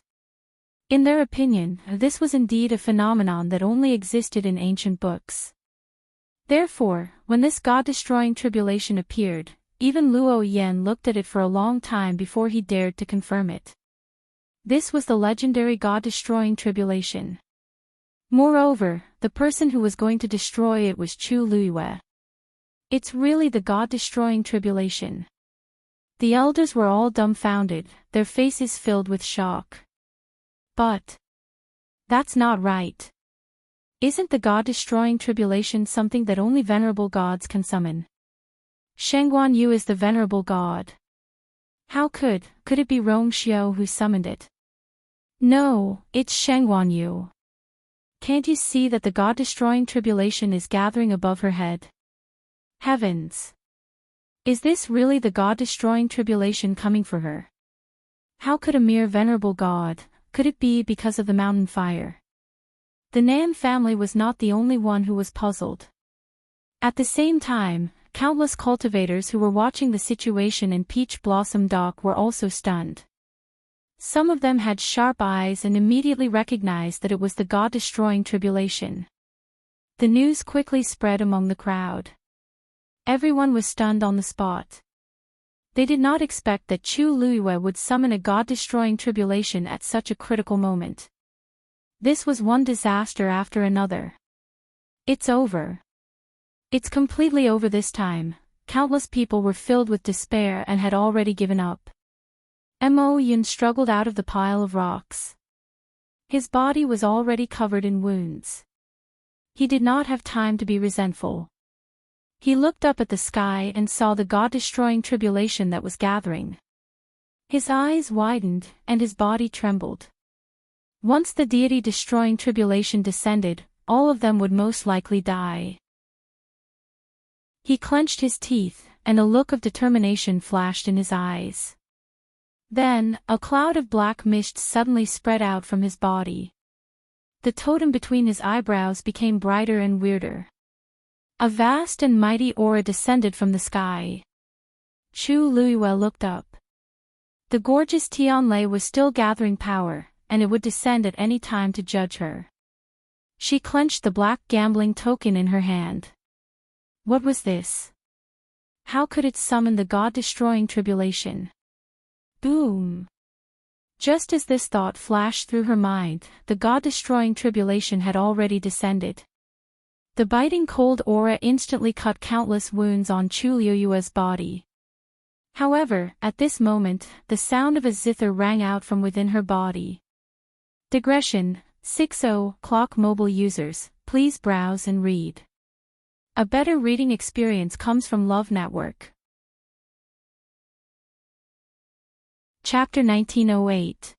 [SPEAKER 1] In their opinion, this was indeed a phenomenon that only existed in ancient books. Therefore, when this God-destroying tribulation appeared, even Luo Yan looked at it for a long time before he dared to confirm it. This was the legendary God-destroying tribulation. Moreover, the person who was going to destroy it was Chu Liuyue. It's really the God-destroying tribulation. The elders were all dumbfounded, their faces filled with shock. But that's not right. Isn't the god-destroying tribulation something that only venerable gods can summon? Shengguan Yu is the venerable god. How could it be Rong Xiao who summoned it? No, it's Shengguan Yu. Can't you see that the god-destroying tribulation is gathering above her head? Heavens! Is this really the god-destroying tribulation coming for her? How could a mere venerable god, could it be because of the mountain fire? The Nan family was not the only one who was puzzled. At the same time, countless cultivators who were watching the situation in Peach Blossom Dock were also stunned. Some of them had sharp eyes and immediately recognized that it was the god-destroying tribulation. The news quickly spread among the crowd. Everyone was stunned on the spot. They did not expect that Chu Luiyue would summon a god-destroying tribulation at such a critical moment. This was one disaster after another. It's over. It's completely over this time. Countless people were filled with despair and had already given up. Mo Yun struggled out of the pile of rocks. His body was already covered in wounds. He did not have time to be resentful. He looked up at the sky and saw the god-destroying tribulation that was gathering. His eyes widened, and his body trembled. Once the deity-destroying tribulation descended, all of them would most likely die. He clenched his teeth, and a look of determination flashed in his eyes. Then, a cloud of black mist suddenly spread out from his body. The totem between his eyebrows became brighter and weirder. A vast and mighty aura descended from the sky. Chu Luiyue looked up. The gorgeous Tianlei was still gathering power, and it would descend at any time to judge her. She clenched the black gambling token in her hand. What was this? How could it summon the god-destroying tribulation? Boom! Just as this thought flashed through her mind, the god-destroying tribulation had already descended. The biting cold aura instantly cut countless wounds on Chu Luiyue's body. However, at this moment, the sound of a zither rang out from within her body. Digression, 6.0 Clock mobile users, please browse and read. A better reading experience comes from Love Network. Chapter 1908.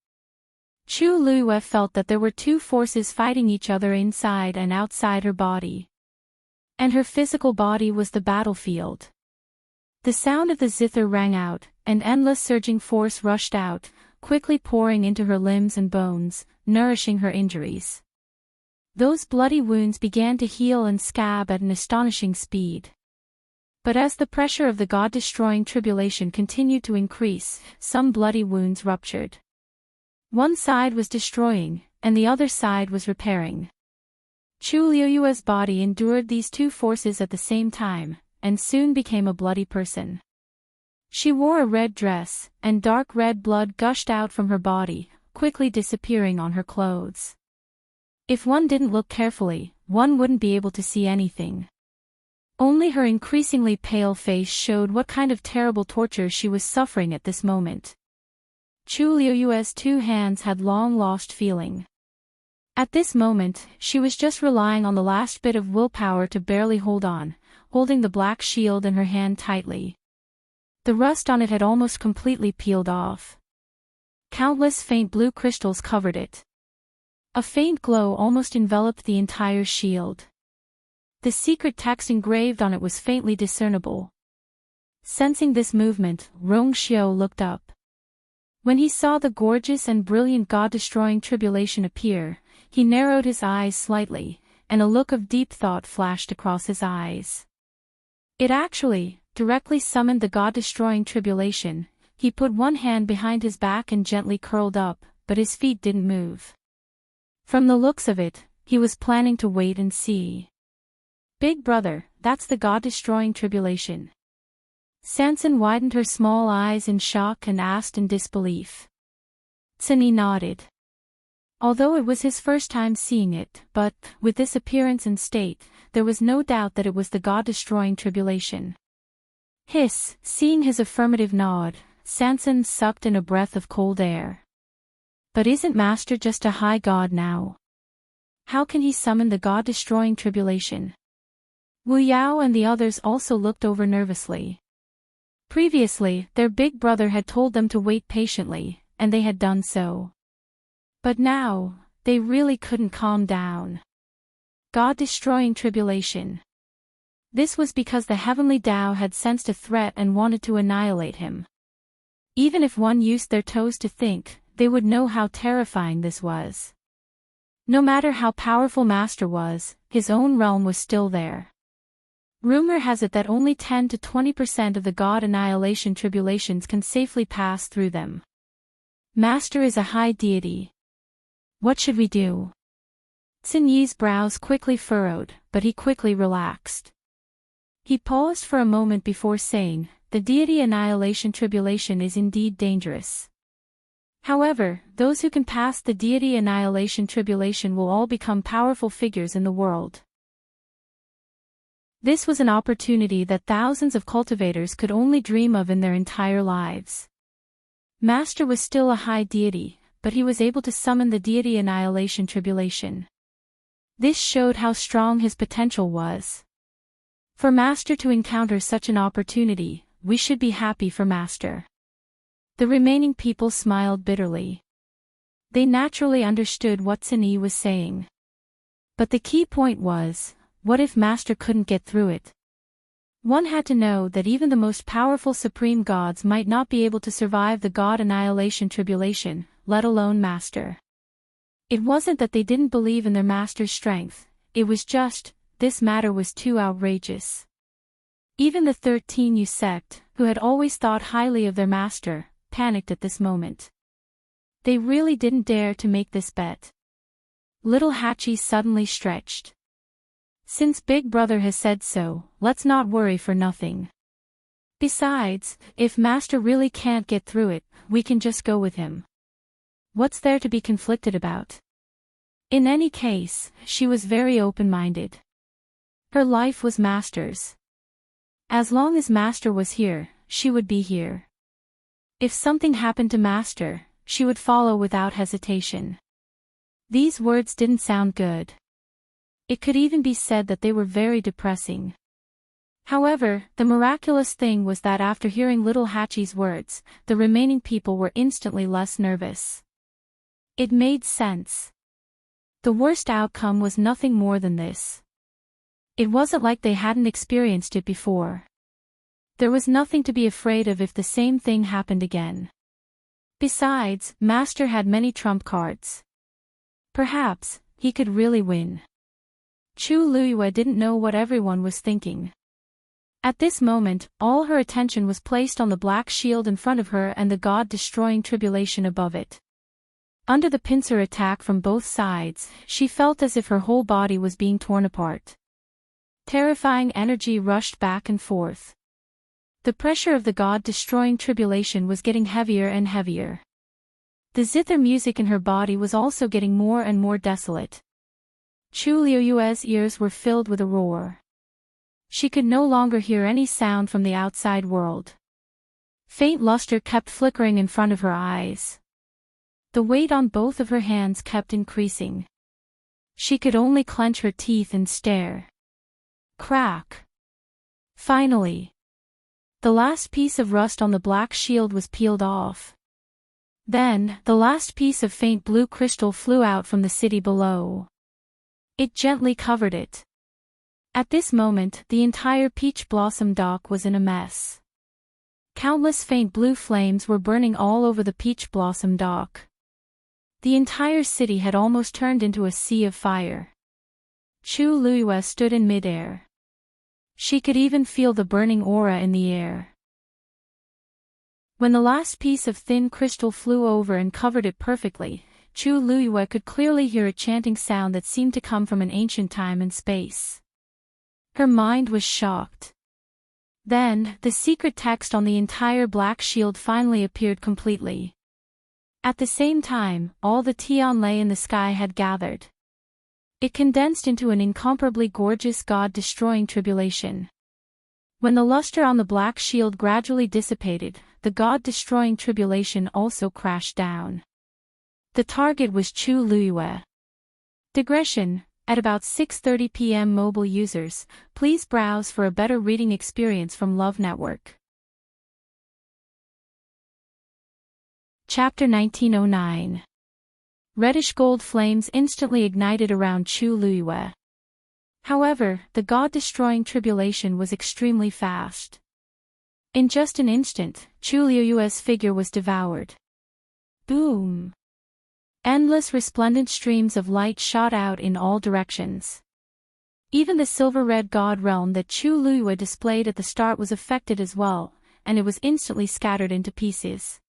[SPEAKER 1] Chu Luiyue felt that there were two forces fighting each other inside and outside her body. And her physical body was the battlefield. The sound of the zither rang out, and endless surging force rushed out, quickly pouring into her limbs and bones, nourishing her injuries. Those bloody wounds began to heal and scab at an astonishing speed. But as the pressure of the god-destroying tribulation continued to increase, some bloody wounds ruptured. One side was destroying, and the other side was repairing. Chu Luiyue's body endured these two forces at the same time, and soon became a bloody person. She wore a red dress, and dark red blood gushed out from her body, quickly disappearing on her clothes. If one didn't look carefully, one wouldn't be able to see anything. Only her increasingly pale face showed what kind of terrible torture she was suffering at this moment. Chu Luiyue's two hands had long lost feeling. At this moment, she was just relying on the last bit of willpower to barely hold on, holding the black shield in her hand tightly. The rust on it had almost completely peeled off. Countless faint blue crystals covered it. A faint glow almost enveloped the entire shield. The secret text engraved on it was faintly discernible. Sensing this movement, Rong Xiao looked up. When he saw the gorgeous and brilliant god-destroying tribulation appear, he narrowed his eyes slightly, and a look of deep thought flashed across his eyes. It actually, directly summoned the god-destroying tribulation. He put one hand behind his back and gently curled up, but his feet didn't move. From the looks of it, he was planning to wait and see. Big brother, that's the god-destroying tribulation. Sansan widened her small eyes in shock and asked in disbelief. Tsuni nodded. Although it was his first time seeing it, but, with this appearance and state, there was no doubt that it was the god-destroying tribulation. Hiss, seeing his affirmative nod, Sansan sucked in a breath of cold air. But isn't Master just a high god now? How can he summon the god-destroying tribulation? Wu Yao and the others also looked over nervously. Previously, their big brother had told them to wait patiently, and they had done so. But now, they really couldn't calm down. God-destroying tribulation. This was because the heavenly Tao had sensed a threat and wanted to annihilate him. Even if one used their toes to think, they would know how terrifying this was. No matter how powerful Master was, his own realm was still there. Rumor has it that only 10 to 20% of the God annihilation tribulations can safely pass through them. Master is a high deity. What should we do? Xin Yi's brows quickly furrowed, but he quickly relaxed. He paused for a moment before saying, the deity annihilation tribulation is indeed dangerous. However, those who can pass the deity annihilation tribulation will all become powerful figures in the world. This was an opportunity that thousands of cultivators could only dream of in their entire lives. Master was still a high deity, but he was able to summon the deity annihilation tribulation. This showed how strong his potential was. For Master to encounter such an opportunity, we should be happy for Master. The remaining people smiled bitterly. They naturally understood what Xin Yi was saying. But the key point was, what if Master couldn't get through it? One had to know that even the most powerful supreme gods might not be able to survive the God annihilation tribulation, let alone Master. It wasn't that they didn't believe in their Master's strength, it was just, this matter was too outrageous. Even the 13U sect, who had always thought highly of their Master, panicked at this moment. They really didn't dare to make this bet. Little Hachi suddenly stretched. Since Big Brother has said so, let's not worry for nothing. Besides, if Master really can't get through it, we can just go with him. What's there to be conflicted about? In any case, she was very open-minded. Her life was Master's. As long as Master was here, she would be here. If something happened to Master, she would follow without hesitation. These words didn't sound good. It could even be said that they were very depressing. However, the miraculous thing was that after hearing little Hachi's words, the remaining people were instantly less nervous. It made sense. The worst outcome was nothing more than this. It wasn't like they hadn't experienced it before. There was nothing to be afraid of if the same thing happened again. Besides, Master had many trump cards. Perhaps, he could really win. Chu Luyue didn't know what everyone was thinking. At this moment, all her attention was placed on the black shield in front of her and the God-destroying tribulation above it. Under the pincer attack from both sides, she felt as if her whole body was being torn apart. Terrifying energy rushed back and forth. The pressure of the God-destroying tribulation was getting heavier and heavier. The zither music in her body was also getting more and more desolate. Chu Liuyue's ears were filled with a roar. She could no longer hear any sound from the outside world. Faint luster kept flickering in front of her eyes. The weight on both of her hands kept increasing. She could only clench her teeth and stare. Crack. Finally. The last piece of rust on the black shield was peeled off. Then, the last piece of faint blue crystal flew out from the city below. It gently covered it. At this moment, the entire Peach Blossom Dock was in a mess. Countless faint blue flames were burning all over the Peach Blossom Dock. The entire city had almost turned into a sea of fire. Chu Luyue stood in midair. She could even feel the burning aura in the air. When the last piece of thin crystal flew over and covered it perfectly, Chu Luyue could clearly hear a chanting sound that seemed to come from an ancient time and space. Her mind was shocked. Then, the secret text on the entire black shield finally appeared completely. At the same time, all the Tianlei in the sky had gathered. It condensed into an incomparably gorgeous God-destroying tribulation. When the luster on the black shield gradually dissipated, the God-destroying tribulation also crashed down. The target was Chu Luyue. Digression: at about 6:30 p.m. mobile users, please browse for a better reading experience from Love Network. Chapter 1909. Reddish-gold flames instantly ignited around Chu Luiyue. However, the god-destroying tribulation was extremely fast. In just an instant, Chu Luiyue's figure was devoured. Boom! Endless resplendent streams of light shot out in all directions. Even the silver-red god realm that Chu Luiyue displayed at the start was affected as well, and it was instantly scattered into pieces.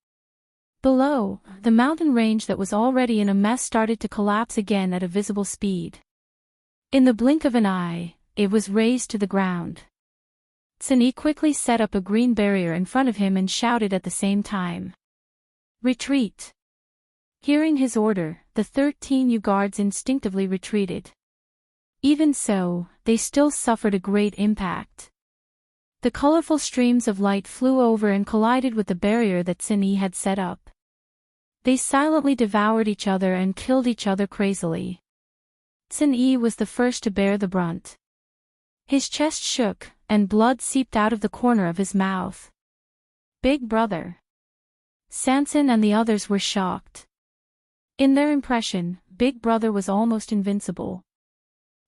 [SPEAKER 1] Below, the mountain range that was already in a mess started to collapse again at a visible speed. In the blink of an eye, it was razed to the ground. Sun quickly set up a green barrier in front of him and shouted at the same time. Retreat! Hearing his order, the 13 Yu guards instinctively retreated. Even so, they still suffered a great impact. The colorful streams of light flew over and collided with the barrier that Sun had set up. They silently devoured each other and killed each other crazily. Sun was the first to bear the brunt. His chest shook, and blood seeped out of the corner of his mouth. Big brother. Sanson and the others were shocked. In their impression, Big Brother was almost invincible.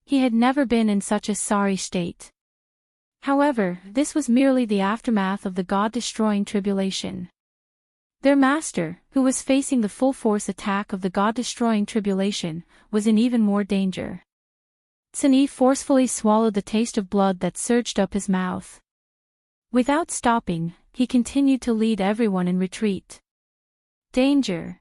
[SPEAKER 1] He had never been in such a sorry state. However, this was merely the aftermath of the god-destroying tribulation. Their master, who was facing the full-force attack of the god-destroying tribulation, was in even more danger. Sun forcefully swallowed the taste of blood that surged up his mouth. Without stopping, he continued to lead everyone in retreat. Danger!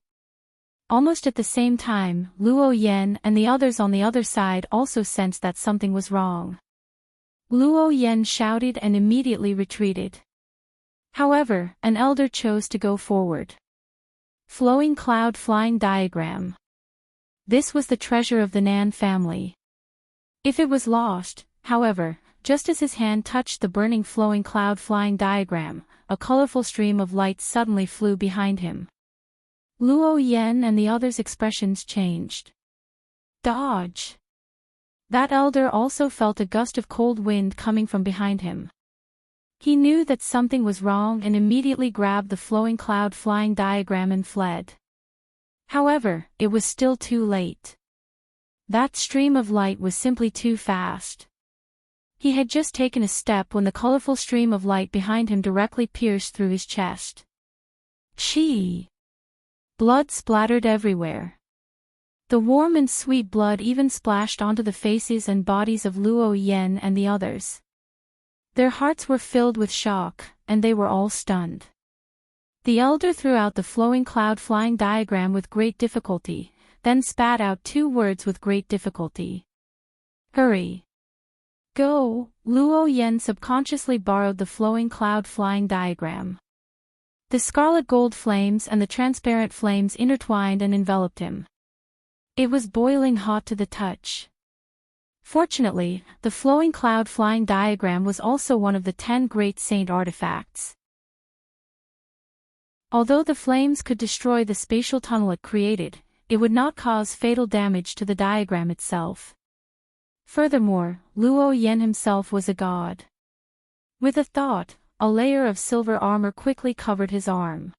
[SPEAKER 1] Almost at the same time, Luo Yan and the others on the other side also sensed that something was wrong. Luo Yan shouted and immediately retreated. However, an elder chose to go forward. Flowing cloud flying diagram. This was the treasure of the Nan family. If it was lost, however, just as his hand touched the burning flowing cloud flying diagram, a colorful stream of light suddenly flew behind him. Luo Yan and the others' expressions changed. Dodge! That elder also felt a gust of cold wind coming from behind him. He knew that something was wrong and immediately grabbed the flowing cloud flying diagram and fled. However, it was still too late. That stream of light was simply too fast. He had just taken a step when the colorful stream of light behind him directly pierced through his chest. Chi! Blood splattered everywhere. The warm and sweet blood even splashed onto the faces and bodies of Luo Yan and the others. Their hearts were filled with shock, and they were all stunned. The elder threw out the flowing cloud flying diagram with great difficulty, then spat out 2 words with great difficulty. Hurry! Go! Luo Yan subconsciously borrowed the flowing cloud flying diagram. The scarlet gold flames and the transparent flames intertwined and enveloped him. It was boiling hot to the touch. Fortunately, the flowing cloud flying diagram was also one of the 10 great saint artifacts. Although the flames could destroy the spatial tunnel it created, it would not cause fatal damage to the diagram itself. Furthermore, Luo Yan himself was a god. With a thought, a layer of silver armor quickly covered his arm.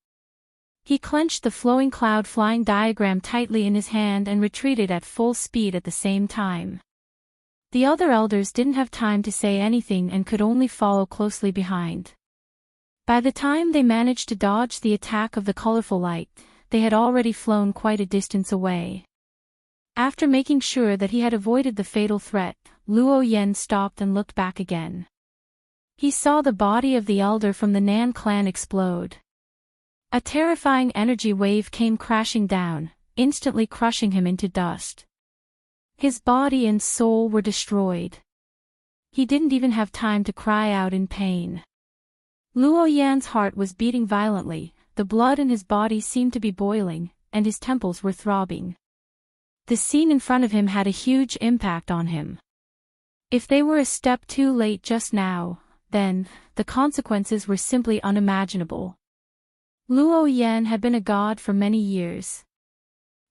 [SPEAKER 1] He clenched the flowing cloud flying diagram tightly in his hand and retreated at full speed at the same time. The other elders didn't have time to say anything and could only follow closely behind. By the time they managed to dodge the attack of the colorful light, they had already flown quite a distance away. After making sure that he had avoided the fatal threat, Luo Yan stopped and looked back again. He saw the body of the elder from the Nan clan explode. A terrifying energy wave came crashing down, instantly crushing him into dust. His body and soul were destroyed. He didn't even have time to cry out in pain. Luo Yan's heart was beating violently, the blood in his body seemed to be boiling, and his temples were throbbing. The scene in front of him had a huge impact on him. If they were a step too late just now, then, the consequences were simply unimaginable. Luo Yan had been a god for many years.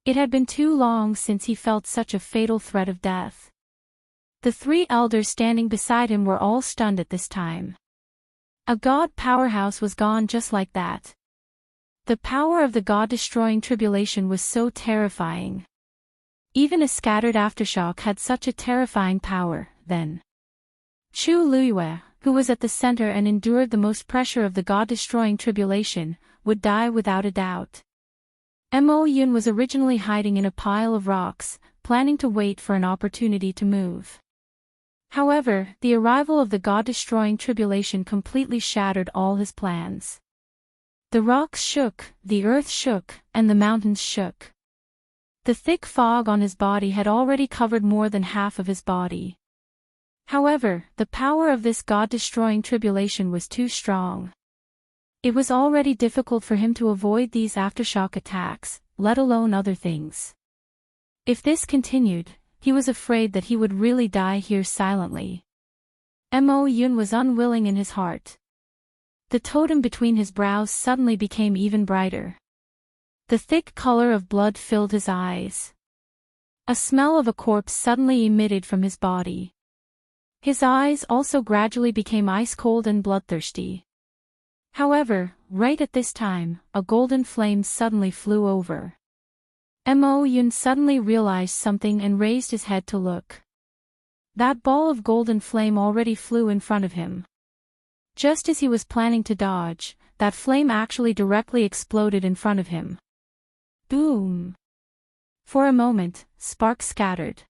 [SPEAKER 1] It had been too long since he felt such a fatal threat of death. The three elders standing beside him were all stunned at this time. A god powerhouse was gone just like that. The power of the god-destroying tribulation was so terrifying. Even a scattered aftershock had such a terrifying power, then. Chu Luiyue, who was at the center and endured the most pressure of the god-destroying tribulation, would die without a doubt. Mo Yun was originally hiding in a pile of rocks, planning to wait for an opportunity to move. However, the arrival of the god-destroying tribulation completely shattered all his plans. The rocks shook, the earth shook, and the mountains shook. The thick fog on his body had already covered more than half of his body. However, the power of this god-destroying tribulation was too strong. It was already difficult for him to avoid these aftershock attacks, let alone other things. If this continued, he was afraid that he would really die here silently. Mo Yun was unwilling in his heart. The totem between his brows suddenly became even brighter. The thick color of blood filled his eyes. A smell of a corpse suddenly emitted from his body. His eyes also gradually became ice-cold and bloodthirsty. However, right at this time, a golden flame suddenly flew over. Mo Yun suddenly realized something and raised his head to look. That ball of golden flame already flew in front of him. Just as he was planning to dodge, that flame actually directly exploded in front of him. Boom! For a moment, sparks scattered.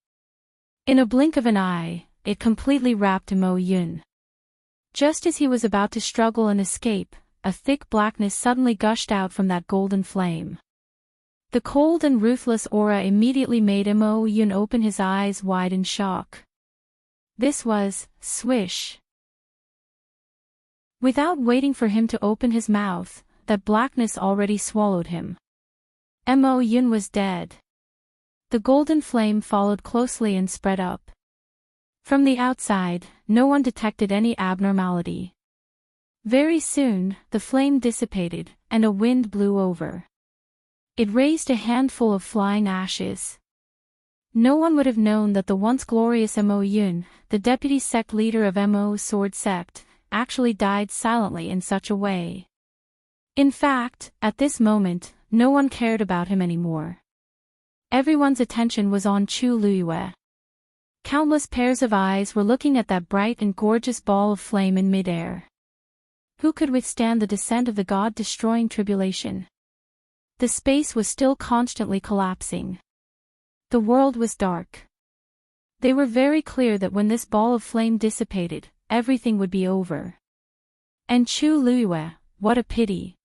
[SPEAKER 1] In a blink of an eye, it completely wrapped Mo Yun. Just as he was about to struggle and escape, a thick blackness suddenly gushed out from that golden flame. The cold and ruthless aura immediately made Mo Yun open his eyes wide in shock. This was, swish. Without waiting for him to open his mouth, that blackness already swallowed him. Mo Yun was dead. The golden flame followed closely and spread up. From the outside, no one detected any abnormality. Very soon, the flame dissipated, and a wind blew over. It raised a handful of flying ashes. No one would have known that the once glorious Mo Yun, the deputy sect leader of Mo's sword sect, actually died silently in such a way. In fact, at this moment, no one cared about him anymore. Everyone's attention was on Chu Luiyue. Countless pairs of eyes were looking at that bright and gorgeous ball of flame in midair. Who could withstand the descent of the god-destroying tribulation? The space was still constantly collapsing. The world was dark. They were very clear that when this ball of flame dissipated, everything would be over. And Chu Luiyue, what a pity.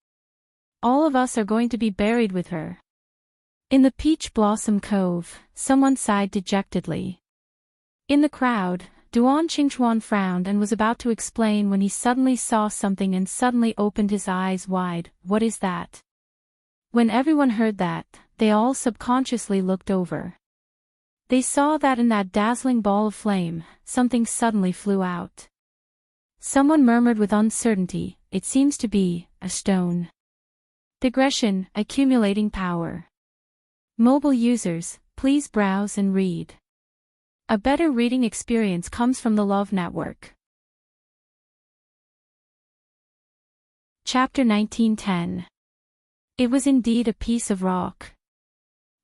[SPEAKER 1] All of us are going to be buried with her. In the Peach Blossom Cove, someone sighed dejectedly. In the crowd, Duan Qingchuan frowned and was about to explain when he suddenly saw something and suddenly opened his eyes wide. What is that? When everyone heard that, they all subconsciously looked over. They saw that in that dazzling ball of flame, something suddenly flew out. Someone murmured with uncertainty, it seems to be a stone. Digression, accumulating power. Mobile users, please browse and read. A better reading experience comes from the Love Network. Chapter 1910. It was indeed a piece of rock.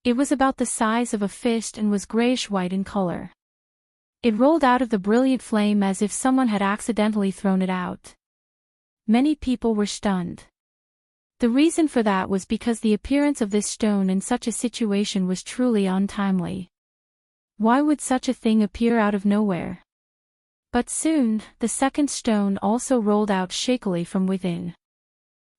[SPEAKER 1] It was about the size of a fist and was grayish-white in color. It rolled out of the brilliant flame as if someone had accidentally thrown it out. Many people were stunned. The reason for that was because the appearance of this stone in such a situation was truly untimely. Why would such a thing appear out of nowhere? But soon, the second stone also rolled out shakily from within.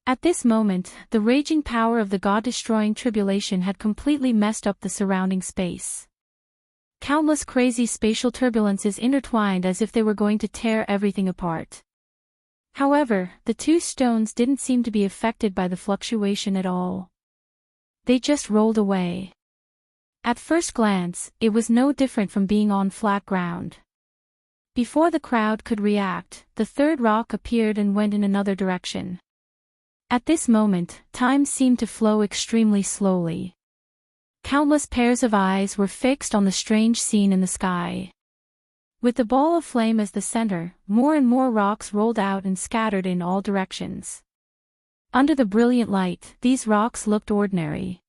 [SPEAKER 1] At this moment, the raging power of the god-destroying tribulation had completely messed up the surrounding space. Countless crazy spatial turbulences intertwined as if they were going to tear everything apart. However, the two stones didn't seem to be affected by the fluctuation at all. They just rolled away. At first glance, it was no different from being on flat ground. Before the crowd could react, the third rock appeared and went in another direction. At this moment, time seemed to flow extremely slowly. Countless pairs of eyes were fixed on the strange scene in the sky. With the ball of flame as the center, more and more rocks rolled out and scattered in all directions. Under the brilliant light, these rocks looked ordinary.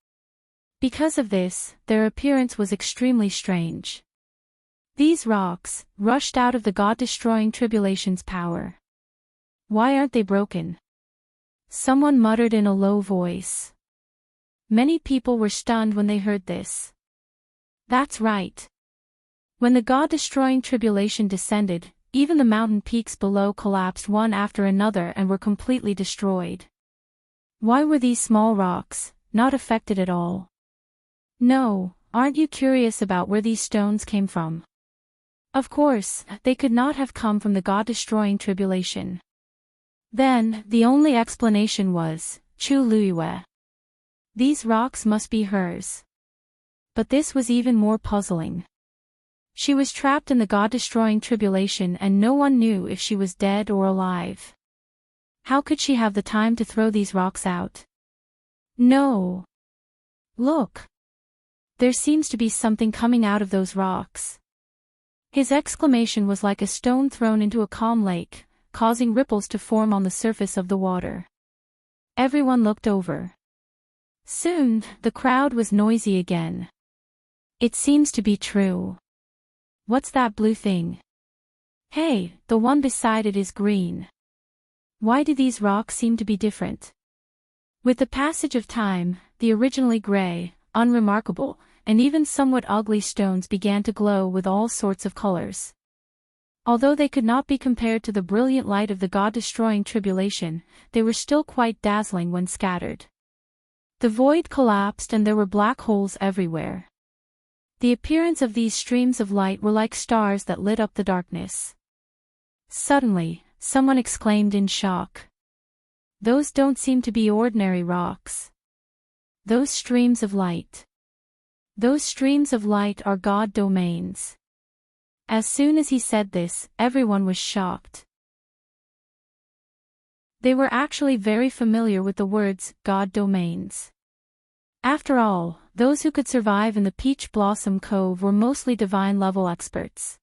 [SPEAKER 1] Because of this, their appearance was extremely strange. These rocks, rushed out of the God-destroying tribulation's power. Why aren't they broken? Someone muttered in a low voice. Many people were stunned when they heard this. That's right. When the God-destroying tribulation descended, even the mountain peaks below collapsed one after another and were completely destroyed. Why were these small rocks not affected at all? No, aren't you curious about where these stones came from? Of course, they could not have come from the God-destroying tribulation. Then, the only explanation was, Chu Luiyue. These rocks must be hers. But this was even more puzzling. She was trapped in the God-destroying tribulation and no one knew if she was dead or alive. How could she have the time to throw these rocks out? No. Look. There seems to be something coming out of those rocks. His exclamation was like a stone thrown into a calm lake, causing ripples to form on the surface of the water. Everyone looked over. Soon, the crowd was noisy again. It seems to be true. What's that blue thing? Hey, the one beside it is green. Why do these rocks seem to be different? With the passage of time, the originally gray, unremarkable, and even somewhat ugly stones began to glow with all sorts of colors. Although they could not be compared to the brilliant light of the God-destroying tribulation, they were still quite dazzling when scattered. The void collapsed and there were black holes everywhere. The appearance of these streams of light were like stars that lit up the darkness. Suddenly, someone exclaimed in shock. Those don't seem to be ordinary rocks. Those streams of light. Those streams of light are God domains. As soon as he said this, everyone was shocked. They were actually very familiar with the words, God domains. After all, those who could survive in the Peach Blossom Cove were mostly divine-level experts.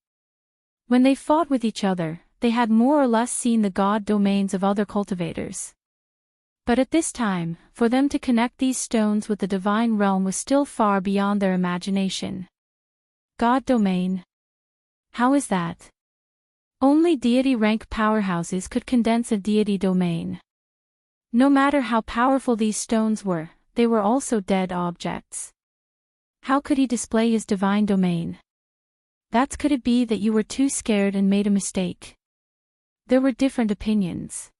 [SPEAKER 1] When they fought with each other, they had more or less seen the God domains of other cultivators. But at this time, for them to connect these stones with the divine realm was still far beyond their imagination. God domain? How is that? Only deity-rank powerhouses could condense a deity domain. No matter how powerful these stones were, they were also dead objects. How could he display his divine domain? Could it be that you were too scared and made a mistake? There were different opinions.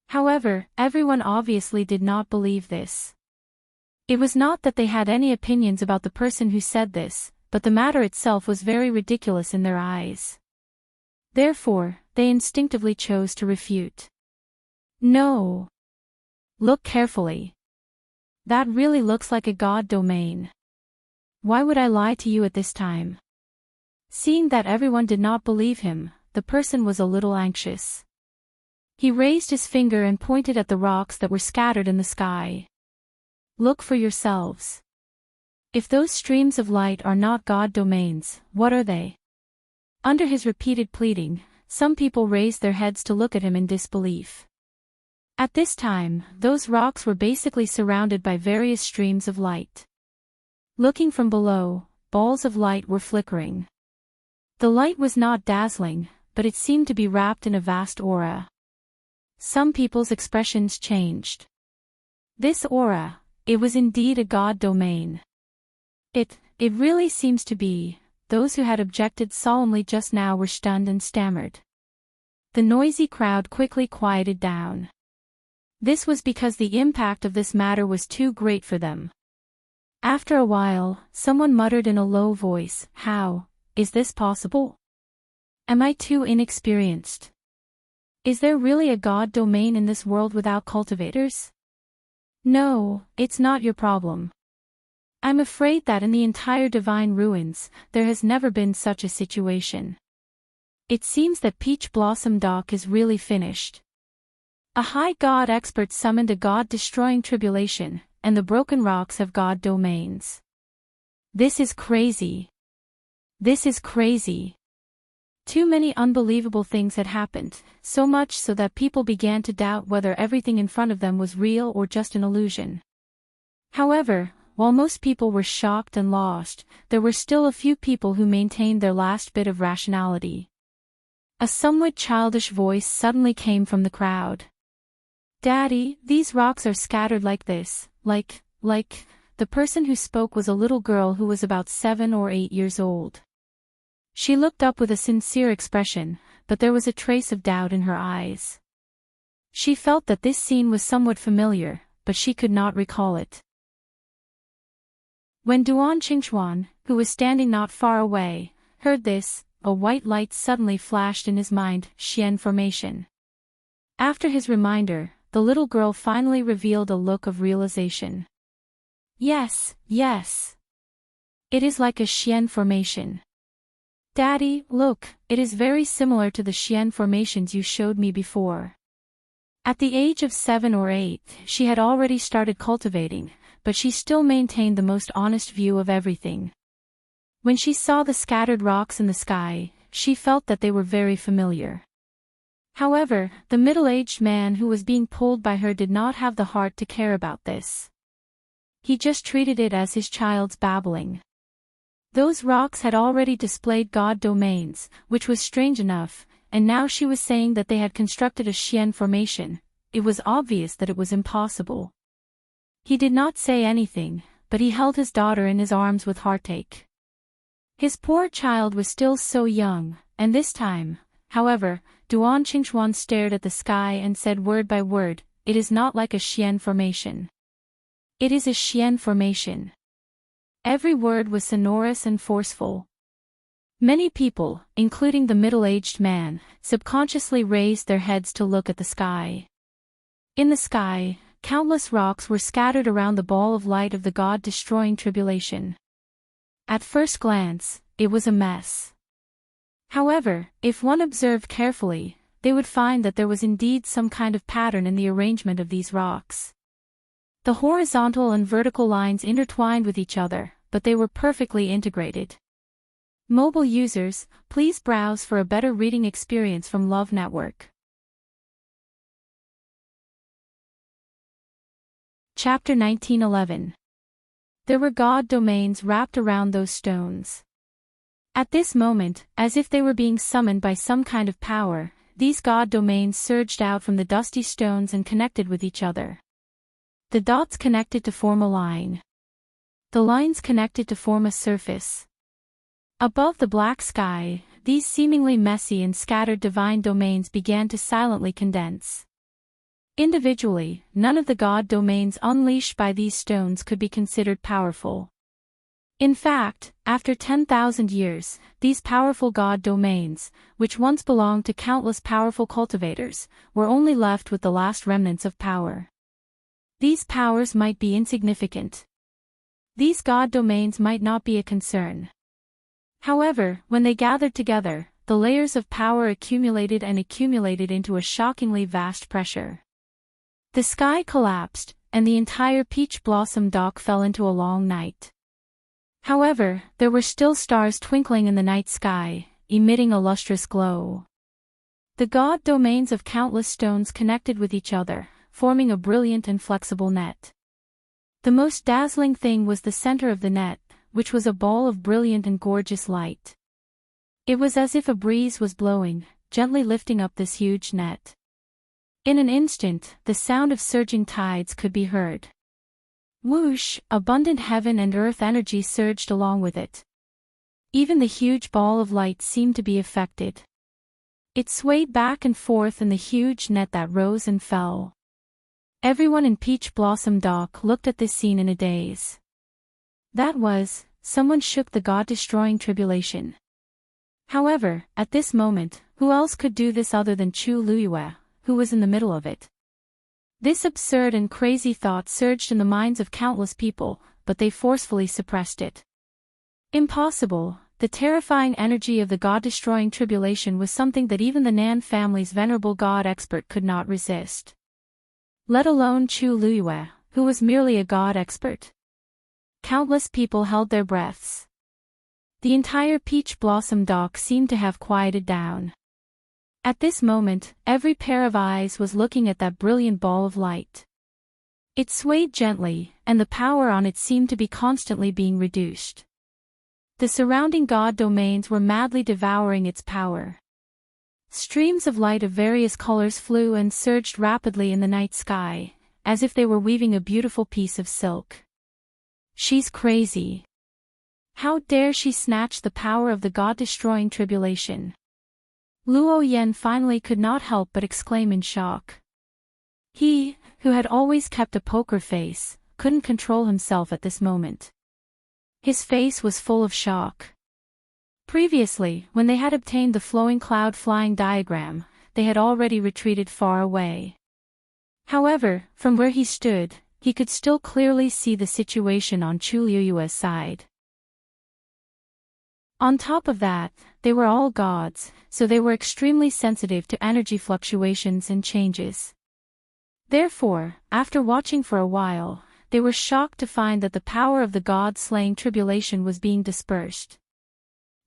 [SPEAKER 1] However, everyone obviously did not believe this. It was not that they had any opinions about the person who said this, but the matter itself was very ridiculous in their eyes. Therefore, they instinctively chose to refute. No. Look carefully. That really looks like a God domain. Why would I lie to you at this time? Seeing that everyone did not believe him, the person was a little anxious. He raised his finger and pointed at the rocks that were scattered in the sky. Look for yourselves. If those streams of light are not God domains, what are they? Under his repeated pleading, some people raised their heads to look at him in disbelief. At this time, those rocks were basically surrounded by various streams of light. Looking from below, balls of light were flickering. The light was not dazzling, but it seemed to be wrapped in a vast aura. Some people's expressions changed. This aura, it was indeed a God domain. It really seems to be. Those who had objected solemnly just now were stunned and stammered. The noisy crowd quickly quieted down. This was because the impact of this matter was too great for them. After a while, someone muttered in a low voice, "How is this possible? Am I too inexperienced? Is there really a God domain in this world without cultivators? No, it's not your problem. I'm afraid that in the entire divine ruins, there has never been such a situation. It seems that Peach Blossom Dock is really finished. A high God expert summoned a God-destroying tribulation, and the broken rocks have God domains. This is crazy. This is crazy. Too many unbelievable things had happened, so much so that people began to doubt whether everything in front of them was real or just an illusion. However, while most people were shocked and lost, there were still a few people who maintained their last bit of rationality. A somewhat childish voice suddenly came from the crowd. "Daddy, these rocks are scattered like this, like. The person who spoke was a little girl who was about 7 or 8 years old. She looked up with a sincere expression, but there was a trace of doubt in her eyes. She felt that this scene was somewhat familiar, but she could not recall it. When Duan Qingchuan, who was standing not far away, heard this, a white light suddenly flashed in his mind, Xian formation. After his reminder, the little girl finally revealed a look of realization. Yes. It is like a Xian formation. Daddy, look, it is very similar to the Xian formations you showed me before. At the age of 7 or 8, she had already started cultivating, but she still maintained the most honest view of everything. When she saw the scattered rocks in the sky, she felt that they were very familiar. However, the middle-aged man who was being pulled by her did not have the heart to care about this. He just treated it as his child's babbling. Those rocks had already displayed God domains, which was strange enough, and now she was saying that they had constructed a Xian formation. It was obvious that it was impossible. He did not say anything, but he held his daughter in his arms with heartache. His poor child was still so young, and this time, however, Duan Qingchuan stared at the sky and said word by word, "It is not like a Xian formation. It is a Xian formation." Every word was sonorous and forceful. Many people, including the middle-aged man, subconsciously raised their heads to look at the sky. In the sky, countless rocks were scattered around the ball of light of the God-destroying tribulation. At first glance, it was a mess. However, if one observed carefully, they would find that there was indeed some kind of pattern in the arrangement of these rocks. The horizontal and vertical lines intertwined with each other, but they were perfectly integrated. Mobile users, please browse for a better reading experience from Love Network. Chapter 1911. There were God domains wrapped around those stones. At this moment, as if they were being summoned by some kind of power, these God domains surged out from the dusty stones and connected with each other. The dots connected to form a line. The lines connected to form a surface. Above the black sky, these seemingly messy and scattered divine domains began to silently condense. Individually, none of the God domains unleashed by these stones could be considered powerful. In fact, after 10,000 years, these powerful God domains, which once belonged to countless powerful cultivators, were only left with the last remnants of power. These powers might be insignificant. These God domains might not be a concern. However, when they gathered together, the layers of power accumulated into a shockingly vast pressure. The sky collapsed, and the entire peach blossom dock fell into a long night. However, there were still stars twinkling in the night sky, emitting a lustrous glow. The God domains of countless stones connected with each other, forming a brilliant and flexible net. The most dazzling thing was the center of the net, which was a ball of brilliant and gorgeous light. It was as if a breeze was blowing, gently lifting up this huge net. In an instant, the sound of surging tides could be heard. Whoosh, abundant heaven and earth energy surged along with it. Even the huge ball of light seemed to be affected. It swayed back and forth in the huge net that rose and fell. Everyone in Peach Blossom Dock looked at this scene in a daze. That was, someone shook the God-destroying tribulation. However, at this moment, who else could do this other than Chu Luyue, who was in the middle of it? This absurd and crazy thought surged in the minds of countless people, but they forcefully suppressed it. Impossible. The terrifying energy of the God-destroying tribulation was something that even the Nan family's venerable God expert could not resist. Let alone Chu Luyue, who was merely a God expert. Countless people held their breaths. The entire Peach Blossom dock seemed to have quieted down. At this moment, every pair of eyes was looking at that brilliant ball of light. It swayed gently, and the power on it seemed to be constantly being reduced. The surrounding god domains were madly devouring its power. Streams of light of various colors flew and surged rapidly in the night sky, as if they were weaving a beautiful piece of silk. She's crazy. How dare she snatch the power of the god-destroying tribulation? Luo Yan finally could not help but exclaim in shock. He, who had always kept a poker face, couldn't control himself at this moment. His face was full of shock. Previously, when they had obtained the flowing cloud flying diagram, they had already retreated far away. However, from where he stood, he could still clearly see the situation on Chu Liyue's side. On top of that, they were all gods, so they were extremely sensitive to energy fluctuations and changes. Therefore, after watching for a while, they were shocked to find that the power of the god-slaying tribulation was being dispersed.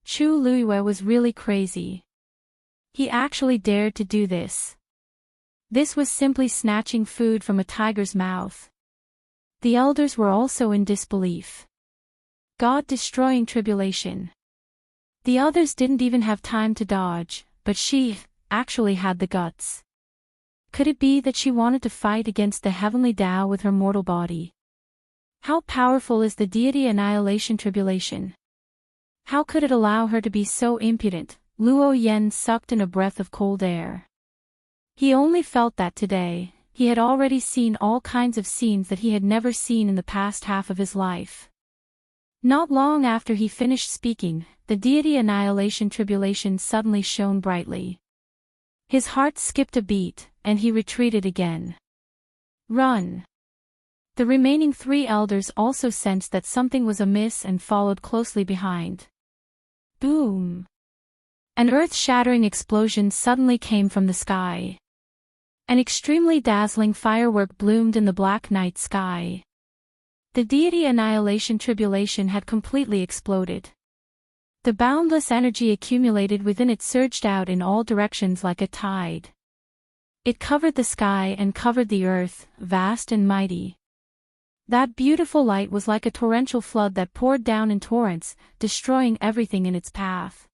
[SPEAKER 1] Chu Liyue was really crazy. He actually dared to do this. This was simply snatching food from a tiger's mouth. The elders were also in disbelief. God-destroying tribulation. The others didn't even have time to dodge, but she actually had the guts. Could it be that she wanted to fight against the heavenly Tao with her mortal body? How powerful is the deity annihilation tribulation? How could it allow her to be so impudent? Luo Yan sucked in a breath of cold air. He only felt that today, he had already seen all kinds of scenes that he had never seen in the past half of his life. Not long after he finished speaking, the deity annihilation tribulation suddenly shone brightly. His heart skipped a beat, and he retreated again. Run! The remaining 3 elders also sensed that something was amiss and followed closely behind. Boom! An earth-shattering explosion suddenly came from the sky. An extremely dazzling firework bloomed in the black night sky. The deity annihilation tribulation had completely exploded. The boundless energy accumulated within it surged out in all directions like a tide. It covered the sky and covered the earth, vast and mighty. That beautiful light was like a torrential flood that poured down in torrents, destroying everything in its path.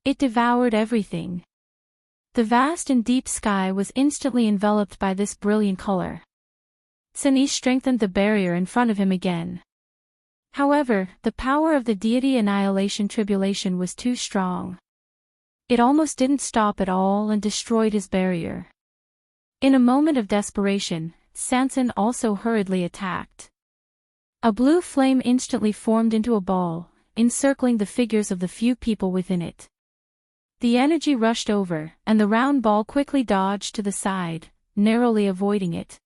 [SPEAKER 1] It devoured everything. The vast and deep sky was instantly enveloped by this brilliant color. Sunny strengthened the barrier in front of him again. However, the power of the deity annihilation tribulation was too strong. It almost didn't stop at all and destroyed his barrier. In a moment of desperation, Sanson also hurriedly attacked. A blue flame instantly formed into a ball, encircling the figures of the few people within it. The energy rushed over, and the round ball quickly dodged to the side, narrowly avoiding it.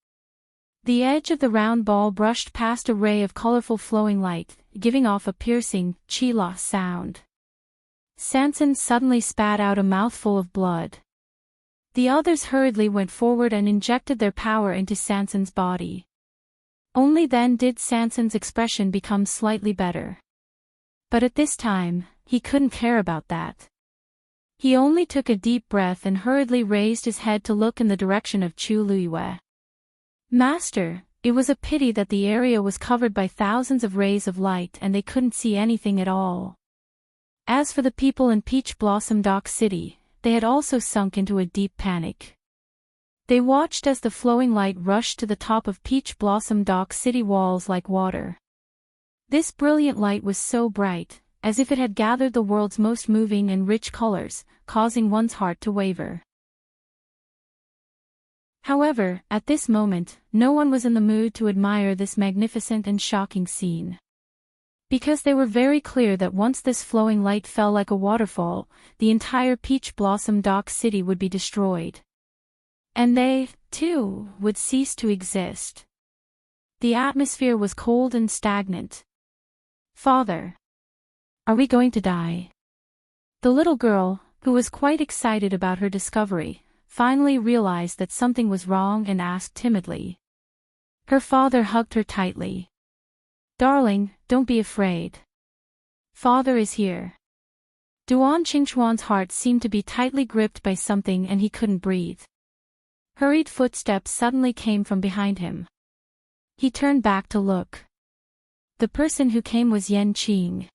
[SPEAKER 1] The edge of the round ball brushed past a ray of colorful flowing light, giving off a piercing, chi-la sound. Sanson suddenly spat out a mouthful of blood. The others hurriedly went forward and injected their power into Sanson's body. Only then did Sanson's expression become slightly better. But at this time, he couldn't care about that. He only took a deep breath and hurriedly raised his head to look in the direction of Chu Liyue. Master, it was a pity that the area was covered by thousands of rays of light and they couldn't see anything at all. As for the people in Peach Blossom Dock City, they had also sunk into a deep panic. They watched as the flowing light rushed to the top of Peach Blossom Dock City walls like water. This brilliant light was so bright, as if it had gathered the world's most moving and rich colors, causing one's heart to waver. However, at this moment, no one was in the mood to admire this magnificent and shocking scene. Because they were very clear that once this flowing light fell like a waterfall, the entire Peach Blossom Dock City would be destroyed. And they, too, would cease to exist. The atmosphere was cold and stagnant. Father, are we going to die? The little girl, who was quite excited about her discovery, finally realized that something was wrong and asked timidly. Her father hugged her tightly. Darling, don't be afraid. Father is here. Duan Qingchuan's heart seemed to be tightly gripped by something and he couldn't breathe. Hurried footsteps suddenly came from behind him. He turned back to look. The person who came was Yan Qing.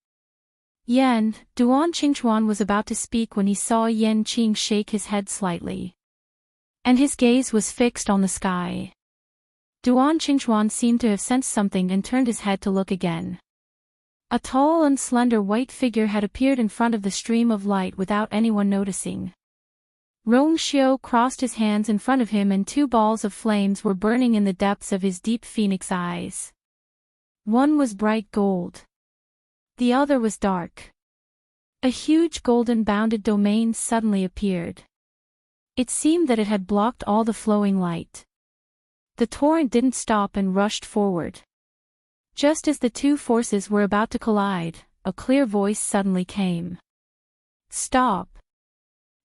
[SPEAKER 1] Duan Qingchuan was about to speak when he saw Yan Qing shake his head slightly. And his gaze was fixed on the sky. Duan Qingchuan seemed to have sensed something and turned his head to look again. A tall and slender white figure had appeared in front of the stream of light without anyone noticing. Rong Xiu crossed his hands in front of him and two balls of flames were burning in the depths of his deep phoenix eyes. One was bright gold. The other was dark. A huge golden bounded domain suddenly appeared. It seemed that it had blocked all the flowing light. The torrent didn't stop and rushed forward. Just as the two forces were about to collide, a clear voice suddenly came. Stop!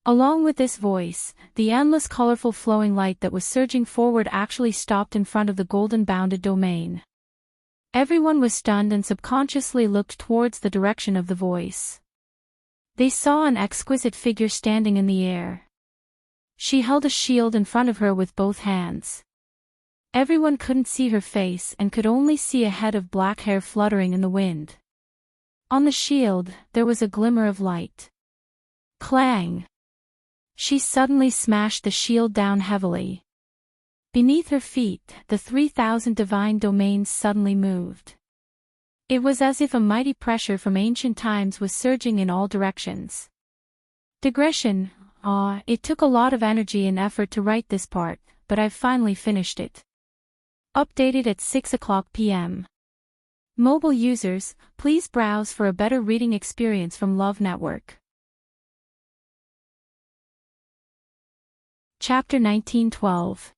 [SPEAKER 1] Along with this voice, the endless colorful flowing light that was surging forward actually stopped in front of the golden bounded domain. Everyone was stunned and subconsciously looked towards the direction of the voice. They saw an exquisite figure standing in the air. She held a shield in front of her with both hands. Everyone couldn't see her face and could only see a head of black hair fluttering in the wind. On the shield, there was a glimmer of light. Clang! She suddenly smashed the shield down heavily. Beneath her feet, the 3,000 divine domains suddenly moved. It was as if a mighty pressure from ancient times was surging in all directions. Digression. It took a lot of energy and effort to write this part, but I've finally finished it. Updated at 6:00 p.m. Mobile users, please browse for a better reading experience from Love Network. Chapter 19:12.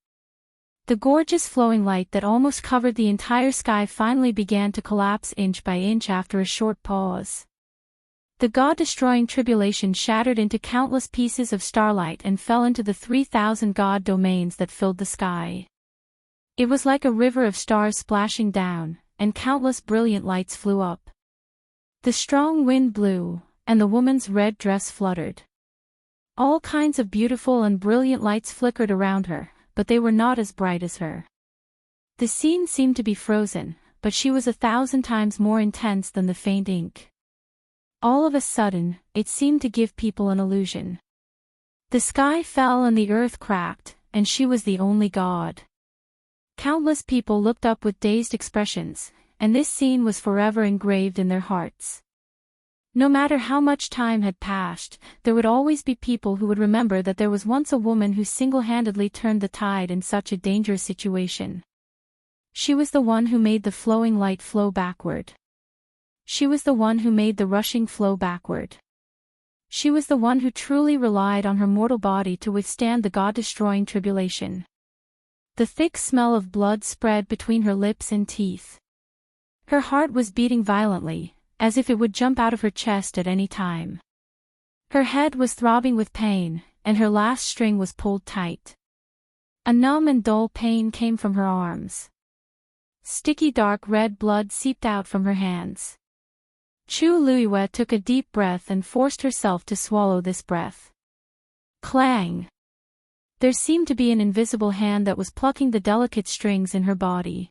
[SPEAKER 1] The gorgeous flowing light that almost covered the entire sky finally began to collapse inch by inch after a short pause. The God-destroying tribulation shattered into countless pieces of starlight and fell into the 3,000 God domains that filled the sky. It was like a river of stars splashing down, and countless brilliant lights flew up. The strong wind blew, and the woman's red dress fluttered. All kinds of beautiful and brilliant lights flickered around her, but they were not as bright as her. The scene seemed to be frozen, but she was 1,000 times more intense than the faint ink. All of a sudden, it seemed to give people an illusion. The sky fell and the earth cracked, and she was the only god. Countless people looked up with dazed expressions, and this scene was forever engraved in their hearts. No matter how much time had passed, there would always be people who would remember that there was once a woman who single-handedly turned the tide in such a dangerous situation. She was the one who made the flowing light flow backward. She was the one who made the rushing flow backward. She was the one who truly relied on her mortal body to withstand the God-destroying tribulation. The thick smell of blood spread between her lips and teeth. Her heart was beating violently, as if it would jump out of her chest at any time. Her head was throbbing with pain, and her last string was pulled tight. A numb and dull pain came from her arms. Sticky dark red blood seeped out from her hands. Chu Luiyue took a deep breath and forced herself to swallow this breath. Clang! There seemed to be an invisible hand that was plucking the delicate strings in her body.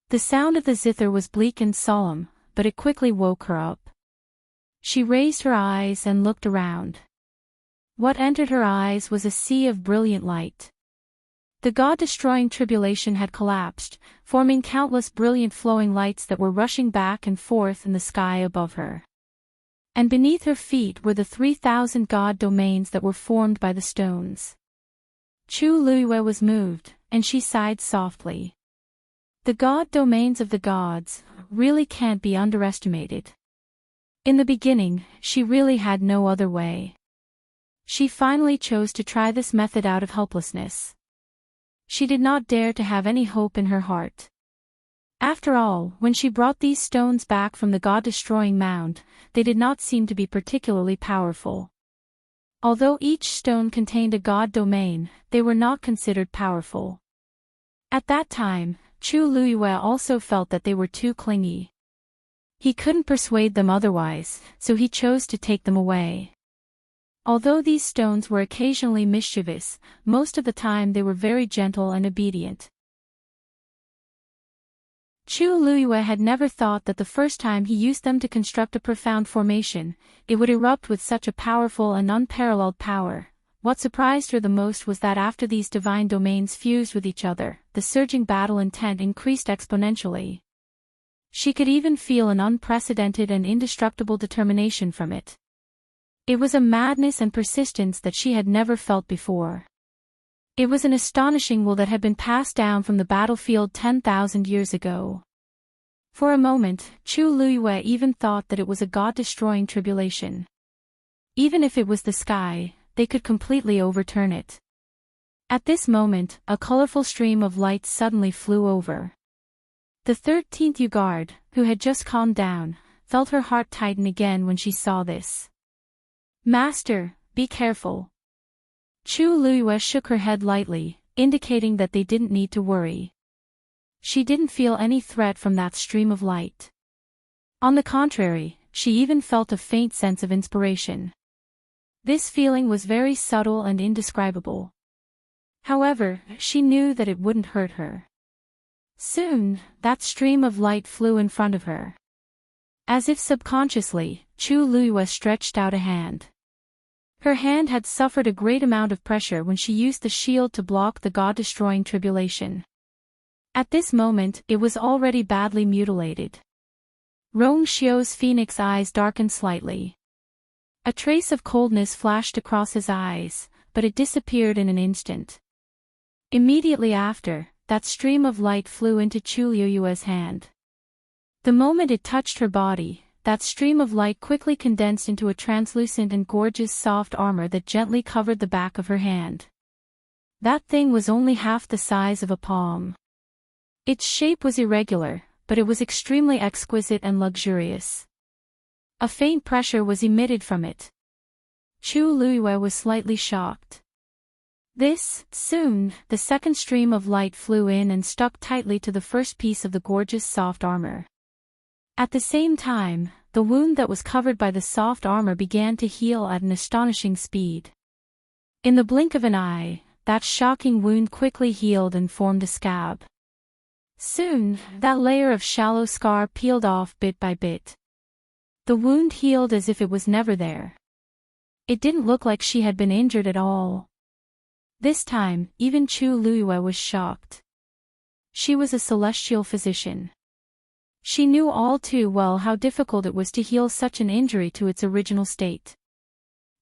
[SPEAKER 1] The sound of the zither was bleak and solemn, but it quickly woke her up. She raised her eyes and looked around. What entered her eyes was a sea of brilliant light. The God-destroying tribulation had collapsed, forming countless brilliant flowing lights that were rushing back and forth in the sky above her. And beneath her feet were the 3,000 God domains that were formed by the stones. Chu Luiyue was moved, and she sighed softly. The God domains of the gods really can't be underestimated. In the beginning, she really had no other way. She finally chose to try this method out of helplessness. She did not dare to have any hope in her heart. After all, when she brought these stones back from the God-destroying mound, they did not seem to be particularly powerful. Although each stone contained a God domain, they were not considered powerful. At that time, Chu Luiyue also felt that they were too clingy. He couldn't persuade them otherwise, so he chose to take them away. Although these stones were occasionally mischievous, most of the time they were very gentle and obedient. Chu Luiyue had never thought that the first time he used them to construct a profound formation, it would erupt with such a powerful and unparalleled power. What surprised her the most was that after these divine domains fused with each other, the surging battle intent increased exponentially. She could even feel an unprecedented and indestructible determination from it. It was a madness and persistence that she had never felt before. It was an astonishing will that had been passed down from the battlefield 10,000 years ago. For a moment, Chu Luiyue even thought that it was a god-destroying tribulation. Even if it was the sky, they could completely overturn it. At this moment, a colorful stream of light suddenly flew over. The 13th Guard, who had just calmed down, felt her heart tighten again when she saw this. "Master, be careful." Chu Luiyue shook her head lightly, indicating that they didn't need to worry. She didn't feel any threat from that stream of light. On the contrary, she even felt a faint sense of inspiration. This feeling was very subtle and indescribable. However, she knew that it wouldn't hurt her. Soon, that stream of light flew in front of her. As if subconsciously, Chu Luiyue stretched out a hand. Her hand had suffered a great amount of pressure when she used the shield to block the god-destroying tribulation. At this moment, it was already badly mutilated. Rong Xiu's phoenix eyes darkened slightly. A trace of coldness flashed across his eyes, but it disappeared in an instant. Immediately after, that stream of light flew into Chu Luiyue's hand. The moment it touched her body, that stream of light quickly condensed into a translucent and gorgeous soft armor that gently covered the back of her hand. That thing was only half the size of a palm. Its shape was irregular, but it was extremely exquisite and luxurious. A faint pressure was emitted from it. Chu Luiyue was slightly shocked. Soon, the second stream of light flew in and stuck tightly to the first piece of the gorgeous soft armor. At the same time, the wound that was covered by the soft armor began to heal at an astonishing speed. In the blink of an eye, that shocking wound quickly healed and formed a scab. Soon, that layer of shallow scar peeled off bit by bit. The wound healed as if it was never there. It didn't look like she had been injured at all. This time, even Chu Luiyue was shocked. She was a celestial physician. She knew all too well how difficult it was to heal such an injury to its original state.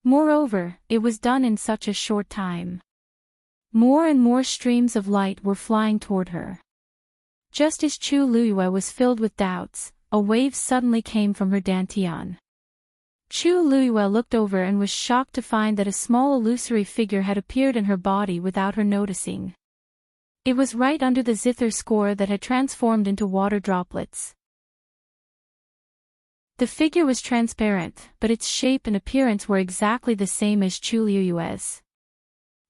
[SPEAKER 1] Moreover, it was done in such a short time. More and more streams of light were flying toward her. Just as Chu Luiyue was filled with doubts, a wave suddenly came from her dantian. Chu Luiyue looked over and was shocked to find that a small illusory figure had appeared in her body without her noticing. It was right under the zither score that had transformed into water droplets. The figure was transparent, but its shape and appearance were exactly the same as Chu Luiyue's.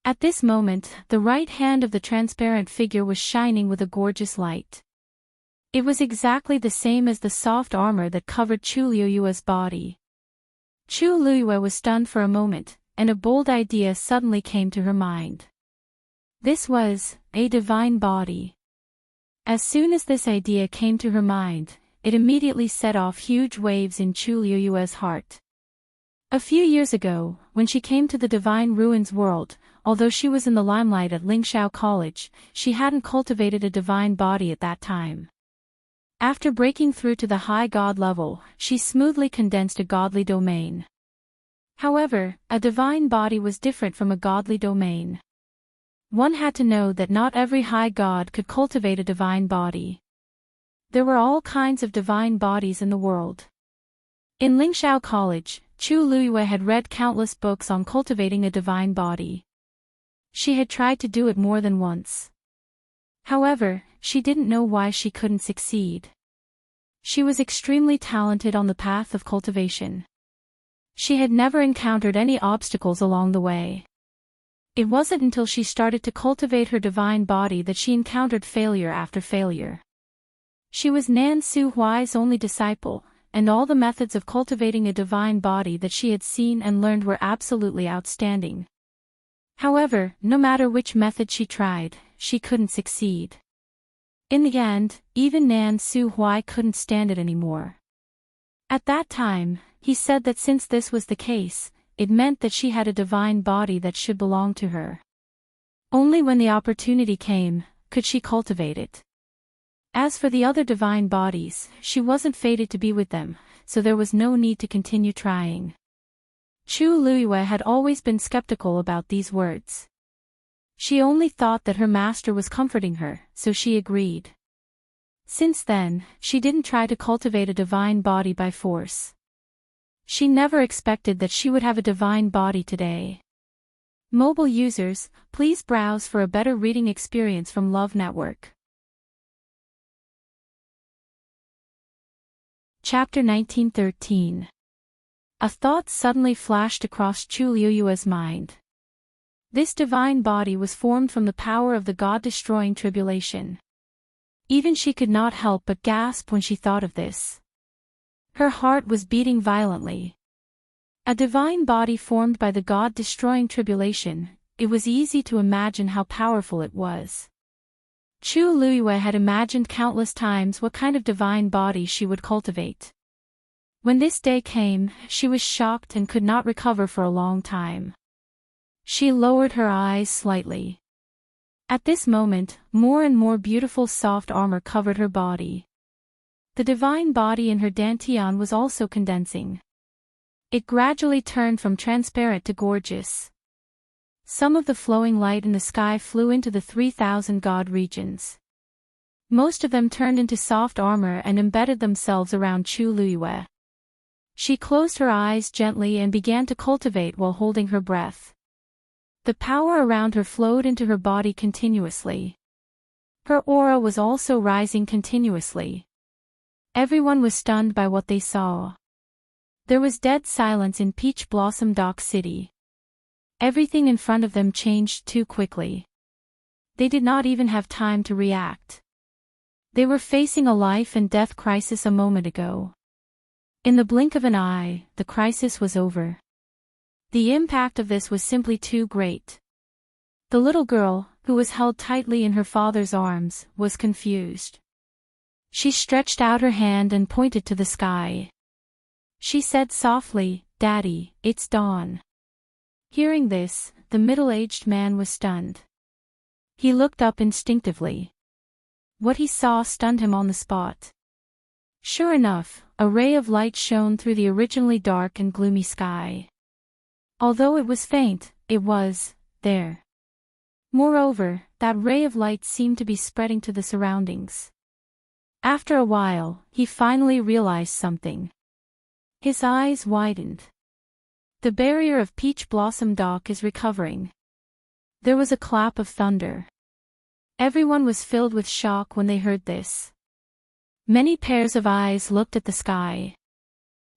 [SPEAKER 1] At this moment, the right hand of the transparent figure was shining with a gorgeous light. It was exactly the same as the soft armor that covered Chu Luiyue's body. Chu Luiyue was stunned for a moment, and a bold idea suddenly came to her mind. This was a divine body. As soon as this idea came to her mind, it immediately set off huge waves in Chu Luiyue's heart. A few years ago, when she came to the Divine Ruins world, although she was in the limelight at Lingxiao College, she hadn't cultivated a divine body at that time. After breaking through to the high god level, she smoothly condensed a godly domain. However, a divine body was different from a godly domain. One had to know that not every high god could cultivate a divine body. There were all kinds of divine bodies in the world. In Lingxiao College, Chu Luiyue had read countless books on cultivating a divine body. She had tried to do it more than once. However, she didn't know why she couldn't succeed. She was extremely talented on the path of cultivation. She had never encountered any obstacles along the way. It wasn't until she started to cultivate her divine body that she encountered failure after failure. She was Nan Su Huai's only disciple, and all the methods of cultivating a divine body that she had seen and learned were absolutely outstanding. However, no matter which method she tried, she couldn't succeed. In the end, even Nan Su Huai couldn't stand it anymore. At that time, he said that since this was the case, it meant that she had a divine body that should belong to her. Only when the opportunity came, could she cultivate it. As for the other divine bodies, she wasn't fated to be with them, so there was no need to continue trying. Chu Luiyue had always been skeptical about these words. She only thought that her master was comforting her, so she agreed. Since then, she didn't try to cultivate a divine body by force. She never expected that she would have a divine body today. Mobile users, please browse for a better reading experience from Love Network. Chapter 1913. A thought suddenly flashed across Chu Luiyue's mind. This divine body was formed from the power of the God-destroying tribulation. Even she could not help but gasp when she thought of this. Her heart was beating violently. A divine body formed by the God-destroying tribulation, it was easy to imagine how powerful it was. Chu Luiyue had imagined countless times what kind of divine body she would cultivate. When this day came, she was shocked and could not recover for a long time. She lowered her eyes slightly. At this moment, more and more beautiful soft armor covered her body. The divine body in her dantian was also condensing. It gradually turned from transparent to gorgeous. Some of the flowing light in the sky flew into the 3,000 god regions. Most of them turned into soft armor and embedded themselves around Chu Luiyue. She closed her eyes gently and began to cultivate while holding her breath. The power around her flowed into her body continuously. Her aura was also rising continuously. Everyone was stunned by what they saw. There was dead silence in Peach Blossom Dock City. Everything in front of them changed too quickly. They did not even have time to react. They were facing a life and death crisis a moment ago. In the blink of an eye, the crisis was over. The impact of this was simply too great. The little girl, who was held tightly in her father's arms, was confused. She stretched out her hand and pointed to the sky. She said softly, "Daddy, it's dawn." Hearing this, the middle-aged man was stunned. He looked up instinctively. What he saw stunned him on the spot. Sure enough, a ray of light shone through the originally dark and gloomy sky. Although it was faint, it was there. Moreover, that ray of light seemed to be spreading to the surroundings. After a while, he finally realized something. His eyes widened. The barrier of Peach Blossom Dock is recovering. There was a clap of thunder. Everyone was filled with shock when they heard this. Many pairs of eyes looked at the sky.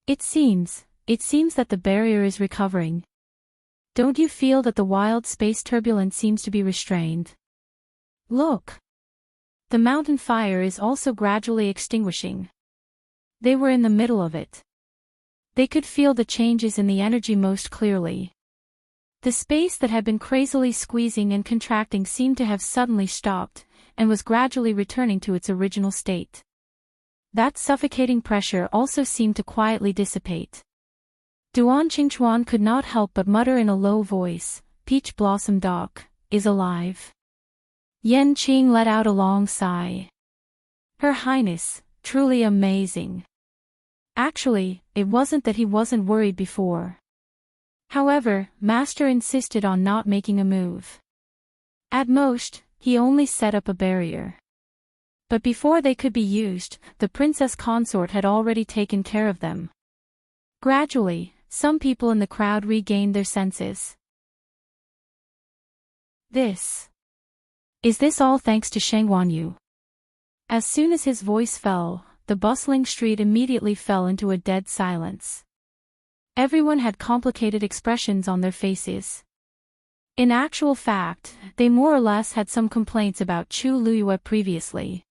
[SPEAKER 1] It seems that the barrier is recovering. Don't you feel that the wild space turbulence seems to be restrained? Look! The mountain fire is also gradually extinguishing. They were in the middle of it. They could feel the changes in the energy most clearly. The space that had been crazily squeezing and contracting seemed to have suddenly stopped, and was gradually returning to its original state. That suffocating pressure also seemed to quietly dissipate. Duan Qingchuan could not help but mutter in a low voice, "Peach Blossom Dock is alive." Yan Qing let out a long sigh. Her Highness, truly amazing. Actually, it wasn't that he wasn't worried before. However, Master insisted on not making a move. At most, he only set up a barrier. But before they could be used, the princess consort had already taken care of them. Gradually, some people in the crowd regained their senses. Is this all thanks to Sheng Wanyu? As soon as his voice fell, the bustling street immediately fell into a dead silence. Everyone had complicated expressions on their faces. In actual fact, they more or less had some complaints about Chu Luyue previously.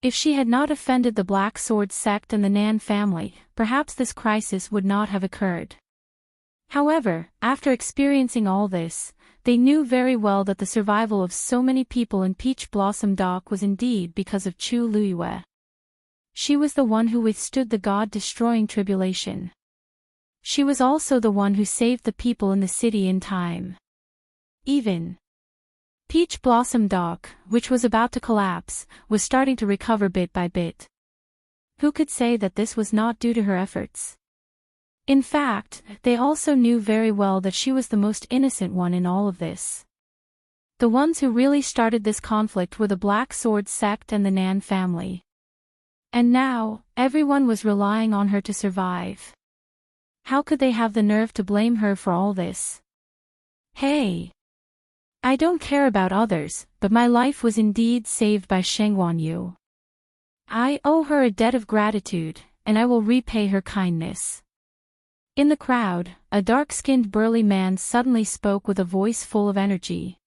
[SPEAKER 1] If she had not offended the Black Sword sect and the Nan family, perhaps this crisis would not have occurred. However, after experiencing all this, they knew very well that the survival of so many people in Peach Blossom Dock was indeed because of Chu Luyue. She was the one who withstood the god-destroying tribulation. She was also the one who saved the people in the city in time. Even Peach Blossom Dock, which was about to collapse, was starting to recover bit by bit. Who could say that this was not due to her efforts? In fact, they also knew very well that she was the most innocent one in all of this. The ones who really started this conflict were the Black Sword sect and the Nan family. And now, everyone was relying on her to survive. How could they have the nerve to blame her for all this? Hey! I don't care about others, but my life was indeed saved by Shengwan Yu. I owe her a debt of gratitude, and I will repay her kindness. In the crowd, a dark-skinned burly man suddenly spoke with a voice full of energy.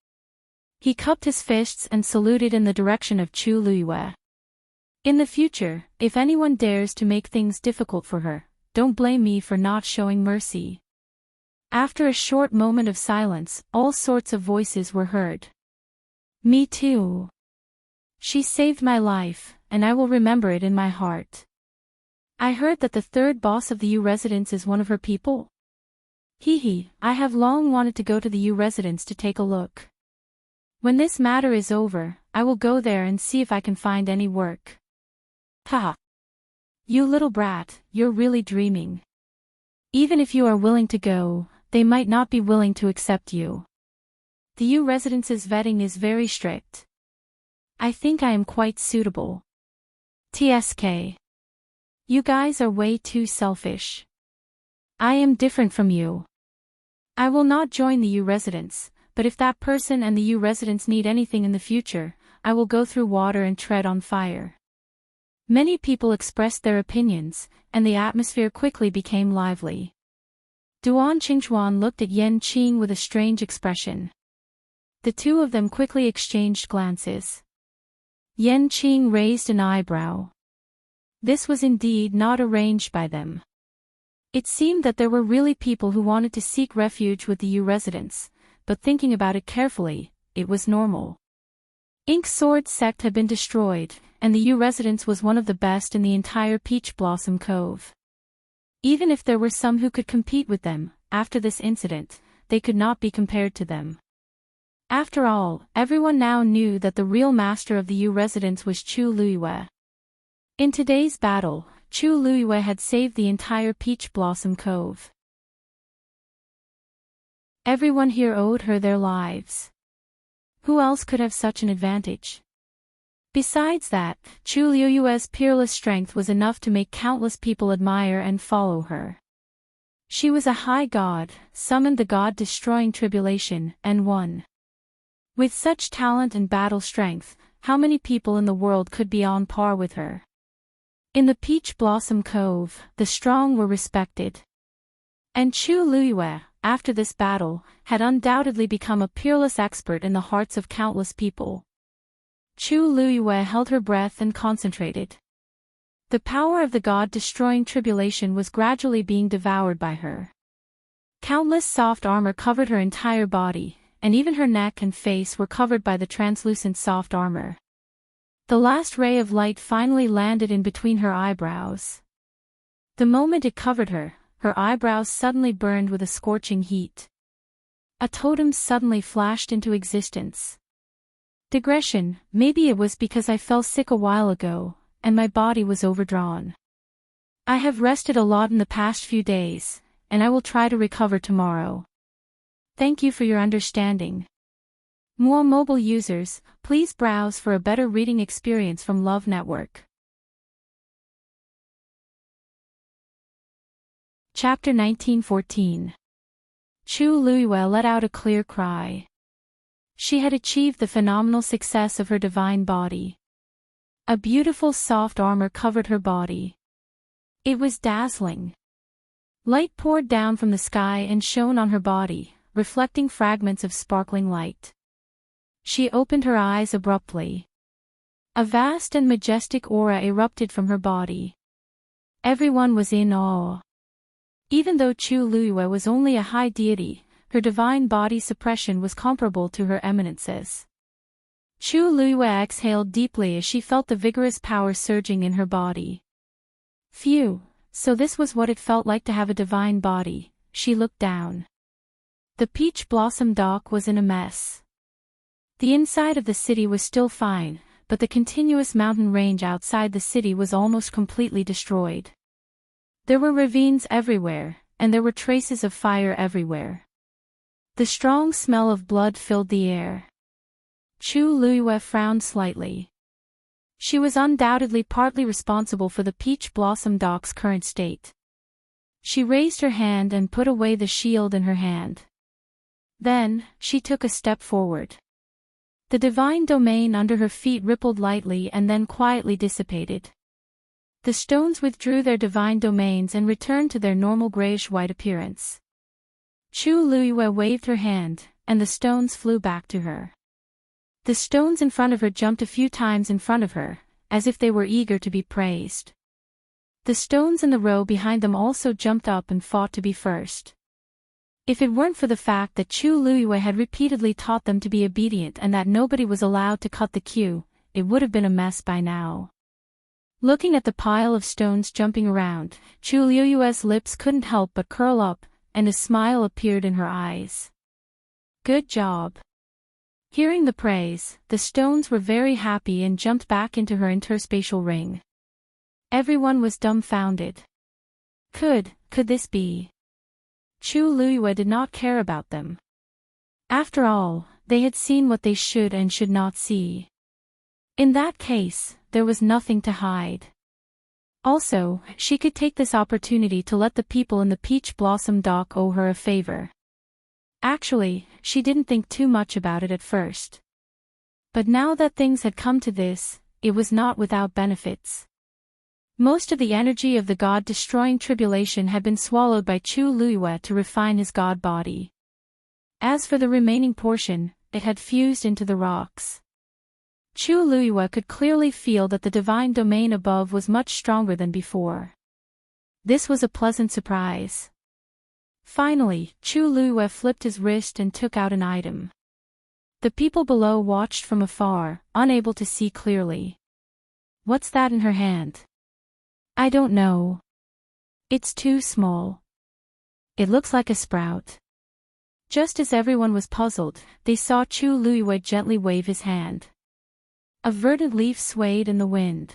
[SPEAKER 1] He cupped his fists and saluted in the direction of Chu Luyue. In the future, if anyone dares to make things difficult for her, don't blame me for not showing mercy. After a short moment of silence, all sorts of voices were heard. Me too. She saved my life, and I will remember it in my heart. I heard that the third boss of the U residence is one of her people. I have long wanted to go to the U residence to take a look. When this matter is over, I will go there and see if I can find any work. Ha! You little brat, you're really dreaming. Even if you are willing to go, they might not be willing to accept you. The U residence's vetting is very strict. I think I am quite suitable. TSK. You guys are way too selfish. I am different from you. I will not join the U residence, but if that person and the U residence need anything in the future, I will go through water and tread on fire. Many people expressed their opinions, and the atmosphere quickly became lively. Duan Qingchuan looked at Yan Qing with a strange expression. The two of them quickly exchanged glances. Yan Qing raised an eyebrow. This was indeed not arranged by them. It seemed that there were really people who wanted to seek refuge with the U residence, but thinking about it carefully, it was normal. Ink Sword sect had been destroyed, and the U residence was one of the best in the entire Peach Blossom Cove. Even if there were some who could compete with them, after this incident, they could not be compared to them. After all, everyone now knew that the real master of the U residence was Chu Luyue. In today's battle, Chu Luyue had saved the entire Peach Blossom Cove. Everyone here owed her their lives. Who else could have such an advantage? Besides that, Chu Luyue's peerless strength was enough to make countless people admire and follow her. She was a high god, summoned the god-destroying tribulation, and won. With such talent and battle strength, how many people in the world could be on par with her? In the Peach Blossom Cove, the strong were respected. And Chu Luyue, after this battle, had undoubtedly become a peerless expert in the hearts of countless people. Chu Luyue held her breath and concentrated. The power of the god-destroying tribulation was gradually being devoured by her. Countless soft armor covered her entire body, and even her neck and face were covered by the translucent soft armor. The last ray of light finally landed in between her eyebrows. The moment it covered her, her eyebrows suddenly burned with a scorching heat. A totem suddenly flashed into existence. Digression, maybe it was because I fell sick a while ago, and my body was overdrawn. I have rested a lot in the past few days, and I will try to recover tomorrow. Thank you for your understanding. More mobile users, please browse for a better reading experience from Love Network. Chapter 1914. Chu Luyue let out a clear cry. She had achieved the phenomenal success of her divine body. A beautiful soft armor covered her body. It was dazzling. Light poured down from the sky and shone on her body, reflecting fragments of sparkling light. She opened her eyes abruptly. A vast and majestic aura erupted from her body. Everyone was in awe. Even though Chu Luiyue was only a high deity, her divine body suppression was comparable to her eminence's. Chu Luiyue exhaled deeply as she felt the vigorous power surging in her body. Phew, so this was what it felt like to have a divine body. She looked down. The Peach Blossom Dock was in a mess. The inside of the city was still fine, but the continuous mountain range outside the city was almost completely destroyed. There were ravines everywhere, and there were traces of fire everywhere. The strong smell of blood filled the air. Chu Luiyue frowned slightly. She was undoubtedly partly responsible for the Peach Blossom Dock's current state. She raised her hand and put away the shield in her hand. Then, she took a step forward. The divine domain under her feet rippled lightly and then quietly dissipated. The stones withdrew their divine domains and returned to their normal grayish-white appearance. Chu Luiyue waved her hand, and the stones flew back to her. The stones in front of her jumped a few times in front of her, as if they were eager to be praised. The stones in the row behind them also jumped up and fought to be first. If it weren't for the fact that Chu Luiyue had repeatedly taught them to be obedient and that nobody was allowed to cut the queue, it would have been a mess by now. Looking at the pile of stones jumping around, Chu Luiyue's lips couldn't help but curl up, and a smile appeared in her eyes. Good job. Hearing the praise, the stones were very happy and jumped back into her interspatial ring. Everyone was dumbfounded. Could this be? Chu Luiyue did not care about them. After all, they had seen what they should and should not see. In that case, there was nothing to hide. Also, she could take this opportunity to let the people in the Peach Blossom Dock owe her a favor. Actually, she didn't think too much about it at first. But now that things had come to this, it was not without benefits. Most of the energy of the god-destroying tribulation had been swallowed by Chu Luiyue to refine his god body. As for the remaining portion, it had fused into the rocks. Chu Luiyue could clearly feel that the divine domain above was much stronger than before. This was a pleasant surprise. Finally, Chu Luiyue flipped his wrist and took out an item. The people below watched from afar, unable to see clearly. What's that in her hand? I don't know. It's too small. It looks like a sprout. Just as everyone was puzzled, they saw Chu Luiyue gently wave his hand. A verdant leaf swayed in the wind.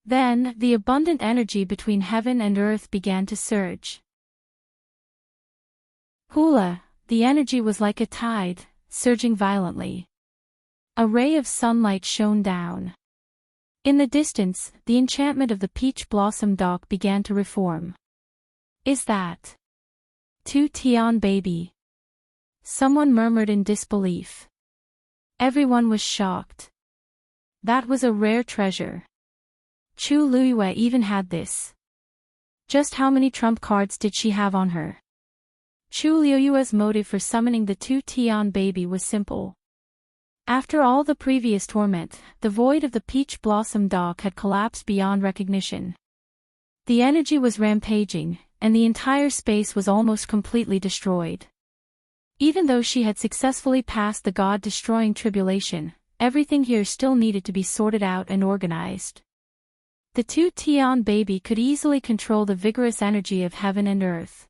[SPEAKER 1] Then, the abundant energy between heaven and earth began to surge. Hula, the energy was like a tide, surging violently. A ray of sunlight shone down. In the distance, the enchantment of the Peach Blossom Dock began to reform. Is that Tu Tian baby? Someone murmured in disbelief. Everyone was shocked. That was a rare treasure. Chu Luiyue even had this. Just how many trump cards did she have on her? Chu Luiyue's motive for summoning the Tu Tian baby was simple. After all the previous torment, the void of the Peach Blossom Dock had collapsed beyond recognition. The energy was rampaging, and the entire space was almost completely destroyed. Even though she had successfully passed the god-destroying tribulation, everything here still needed to be sorted out and organized. The Tu Tian baby could easily control the vigorous energy of heaven and earth.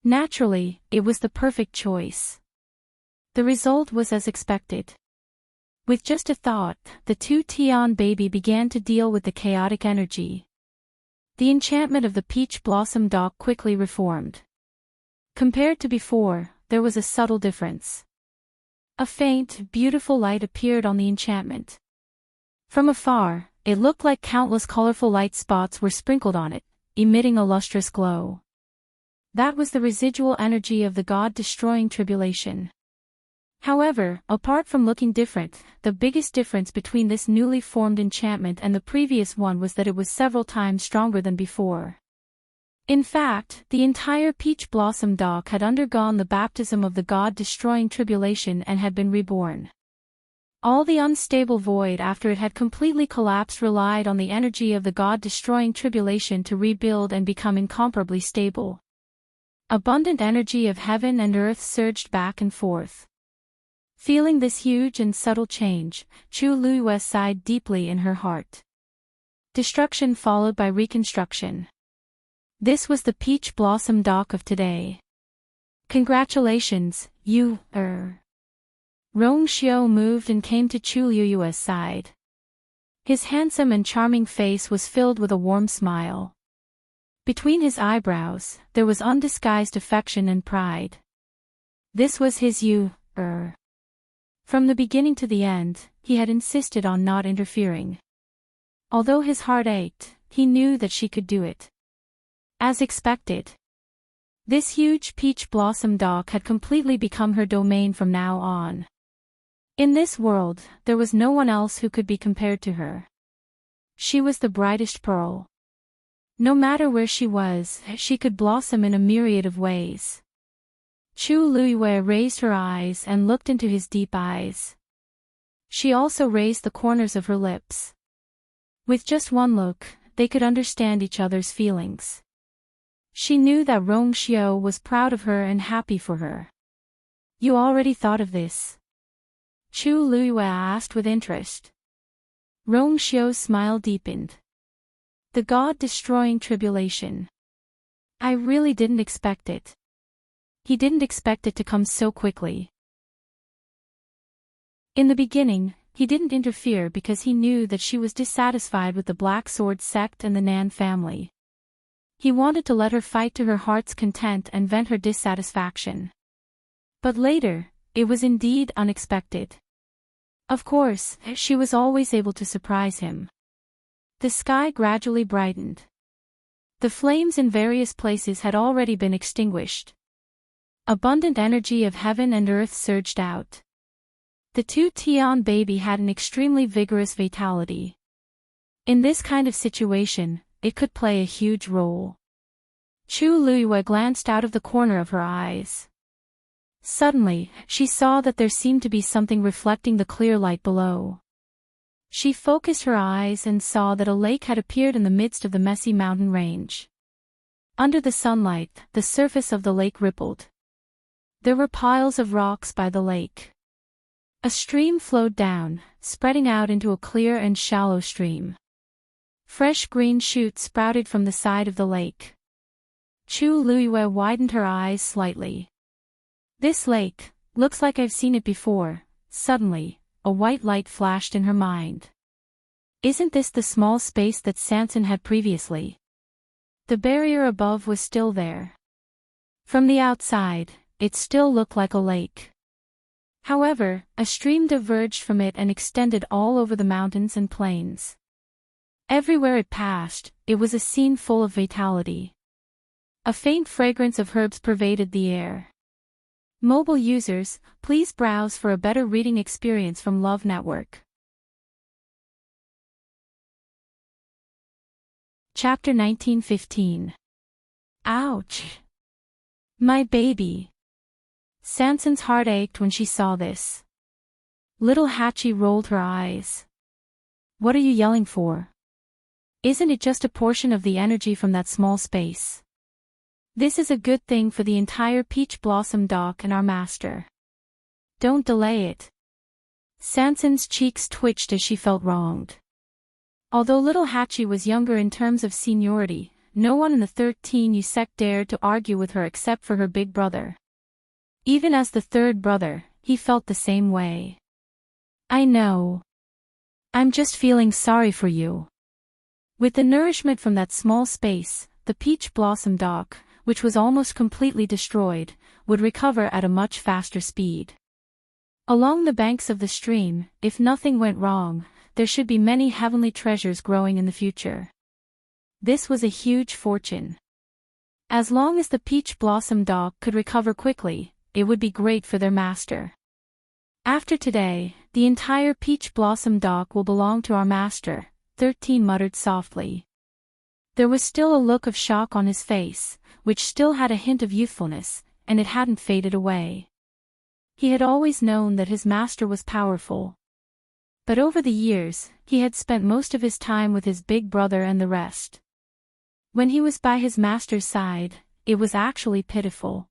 [SPEAKER 1] Naturally, it was the perfect choice. The result was as expected. With just a thought, the Tu Tian baby began to deal with the chaotic energy. The enchantment of the Peach Blossom Dock quickly reformed. Compared to before, there was a subtle difference. A faint, beautiful light appeared on the enchantment. From afar, it looked like countless colorful light spots were sprinkled on it, emitting a lustrous glow. That was the residual energy of the god-destroying tribulation. However, apart from looking different, the biggest difference between this newly formed enchantment and the previous one was that it was several times stronger than before. In fact, the entire peach blossom dock had undergone the baptism of the god-destroying tribulation and had been reborn. All the unstable void after it had completely collapsed relied on the energy of the god-destroying tribulation to rebuild and become incomparably stable. Abundant energy of heaven and earth surged back and forth. Feeling this huge and subtle change, Chu Liyue sighed deeply in her heart. Destruction followed by reconstruction. This was the peach blossom dock of today. Congratulations, you, Rong Xiao moved and came to Chu Liyue's side. His handsome and charming face was filled with a warm smile. Between his eyebrows, there was undisguised affection and pride. This was his From the beginning to the end, he had insisted on not interfering. Although his heart ached, he knew that she could do it. As expected, this huge peach blossom dock had completely become her domain from now on. In this world, there was no one else who could be compared to her. She was the brightest pearl. No matter where she was, she could blossom in a myriad of ways. Chu Liyue raised her eyes and looked into his deep eyes. She also raised the corners of her lips. With just one look, they could understand each other's feelings. She knew that Rong Xiao was proud of her and happy for her. You already thought of this? Chu Liyue asked with interest. Rong Xiao's smile deepened. The god-destroying tribulation. I really didn't expect it. He didn't expect it to come so quickly. In the beginning, he didn't interfere because he knew that she was dissatisfied with the Black Sword sect and the Nan family. He wanted to let her fight to her heart's content and vent her dissatisfaction. But later, it was indeed unexpected. Of course, she was always able to surprise him. The sky gradually brightened. The flames in various places had already been extinguished. Abundant energy of heaven and earth surged out. The two Tian baby had an extremely vigorous vitality. In this kind of situation, it could play a huge role. Chu Liyue glanced out of the corner of her eyes. Suddenly, she saw that there seemed to be something reflecting the clear light below. She focused her eyes and saw that a lake had appeared in the midst of the messy mountain range. Under the sunlight, the surface of the lake rippled. There were piles of rocks by the lake. A stream flowed down, spreading out into a clear and shallow stream. Fresh green shoots sprouted from the side of the lake. Chu Liyue widened her eyes slightly. This lake, looks like I've seen it before. Suddenly, a white light flashed in her mind. Isn't this the small space that Sanson had previously? The barrier above was still there. From the outside, it still looked like a lake. However, a stream diverged from it and extended all over the mountains and plains. Everywhere it passed, it was a scene full of vitality. A faint fragrance of herbs pervaded the air. Mobile users, please browse for a better reading experience from Love Network. Chapter 1915. Ouch! My baby! Sanson's heart ached when she saw this. Little Hachi rolled her eyes. What are you yelling for? Isn't it just a portion of the energy from that small space? This is a good thing for the entire Peach Blossom Dock and our master. Don't delay it. Sanson's cheeks twitched as she felt wronged. Although little Hachi was younger in terms of seniority, no one in the 13U sect dared to argue with her except for her big brother. Even as the third brother, he felt the same way. I know. I'm just feeling sorry for you. With the nourishment from that small space, the Peach Blossom Dock, which was almost completely destroyed, would recover at a much faster speed. Along the banks of the stream, if nothing went wrong, there should be many heavenly treasures growing in the future. This was a huge fortune. As long as the Peach Blossom Dock could recover quickly, it would be great for their master. After today, the entire Peach Blossom Dock will belong to our master, 13 muttered softly. There was still a look of shock on his face, which still had a hint of youthfulness, and it hadn't faded away. He had always known that his master was powerful. But over the years, he had spent most of his time with his big brother and the rest. When he was by his master's side, it was actually pitiful.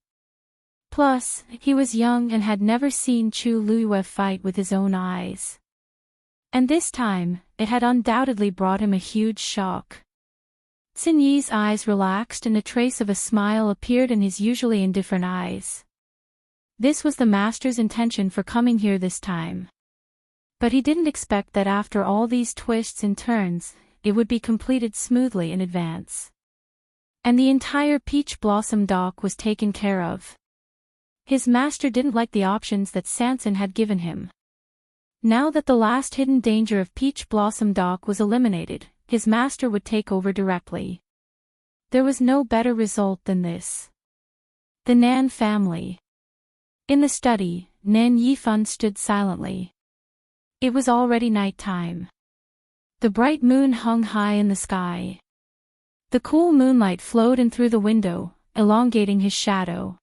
[SPEAKER 1] Plus, he was young and had never seen Chu Luiyue fight with his own eyes. And this time, it had undoubtedly brought him a huge shock. Xin Yi's eyes relaxed and a trace of a smile appeared in his usually indifferent eyes. This was the master's intention for coming here this time. But he didn't expect that after all these twists and turns, it would be completed smoothly in advance. And the entire Peach Blossom dock was taken care of. His master didn't like the options that Sanson had given him. Now that the last hidden danger of Peach Blossom dock was eliminated, his master would take over directly. There was no better result than this. The Nan family. In the study, Nan Yifan stood silently. It was already night time. The bright moon hung high in the sky. The cool moonlight flowed in through the window, elongating his shadow.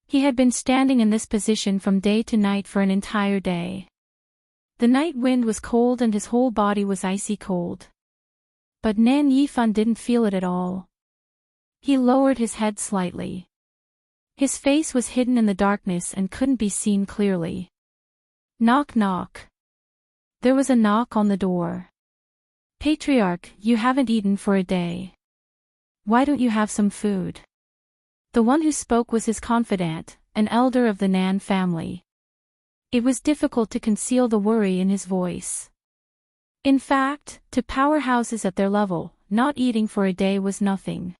[SPEAKER 1] He had been standing in this position from day to night for an entire day. The night wind was cold and his whole body was icy cold. But Nan Yifan didn't feel it at all. He lowered his head slightly. His face was hidden in the darkness and couldn't be seen clearly. Knock knock. There was a knock on the door. Patriarch, you haven't eaten for a day. Why don't you have some food? The one who spoke was his confidant, an elder of the Nan family. It was difficult to conceal the worry in his voice. In fact, to powerhouses at their level, not eating for a day was nothing.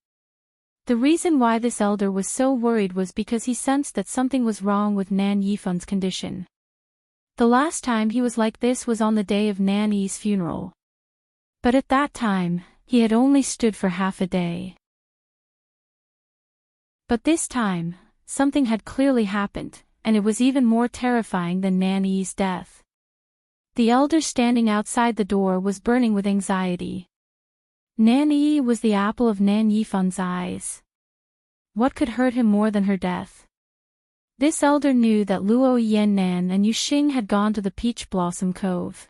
[SPEAKER 1] The reason why this elder was so worried was because he sensed that something was wrong with Nan Yifan's condition. The last time he was like this was on the day of Nan Yi's funeral. But at that time, he had only stood for half a day. But this time, something had clearly happened, and it was even more terrifying than Nan Yi's death. The elder standing outside the door was burning with anxiety. Nan Yi was the apple of Nan Yifan's eyes. What could hurt him more than her death? This elder knew that Luo Yannan and Yu Xing had gone to the Peach Blossom Cove.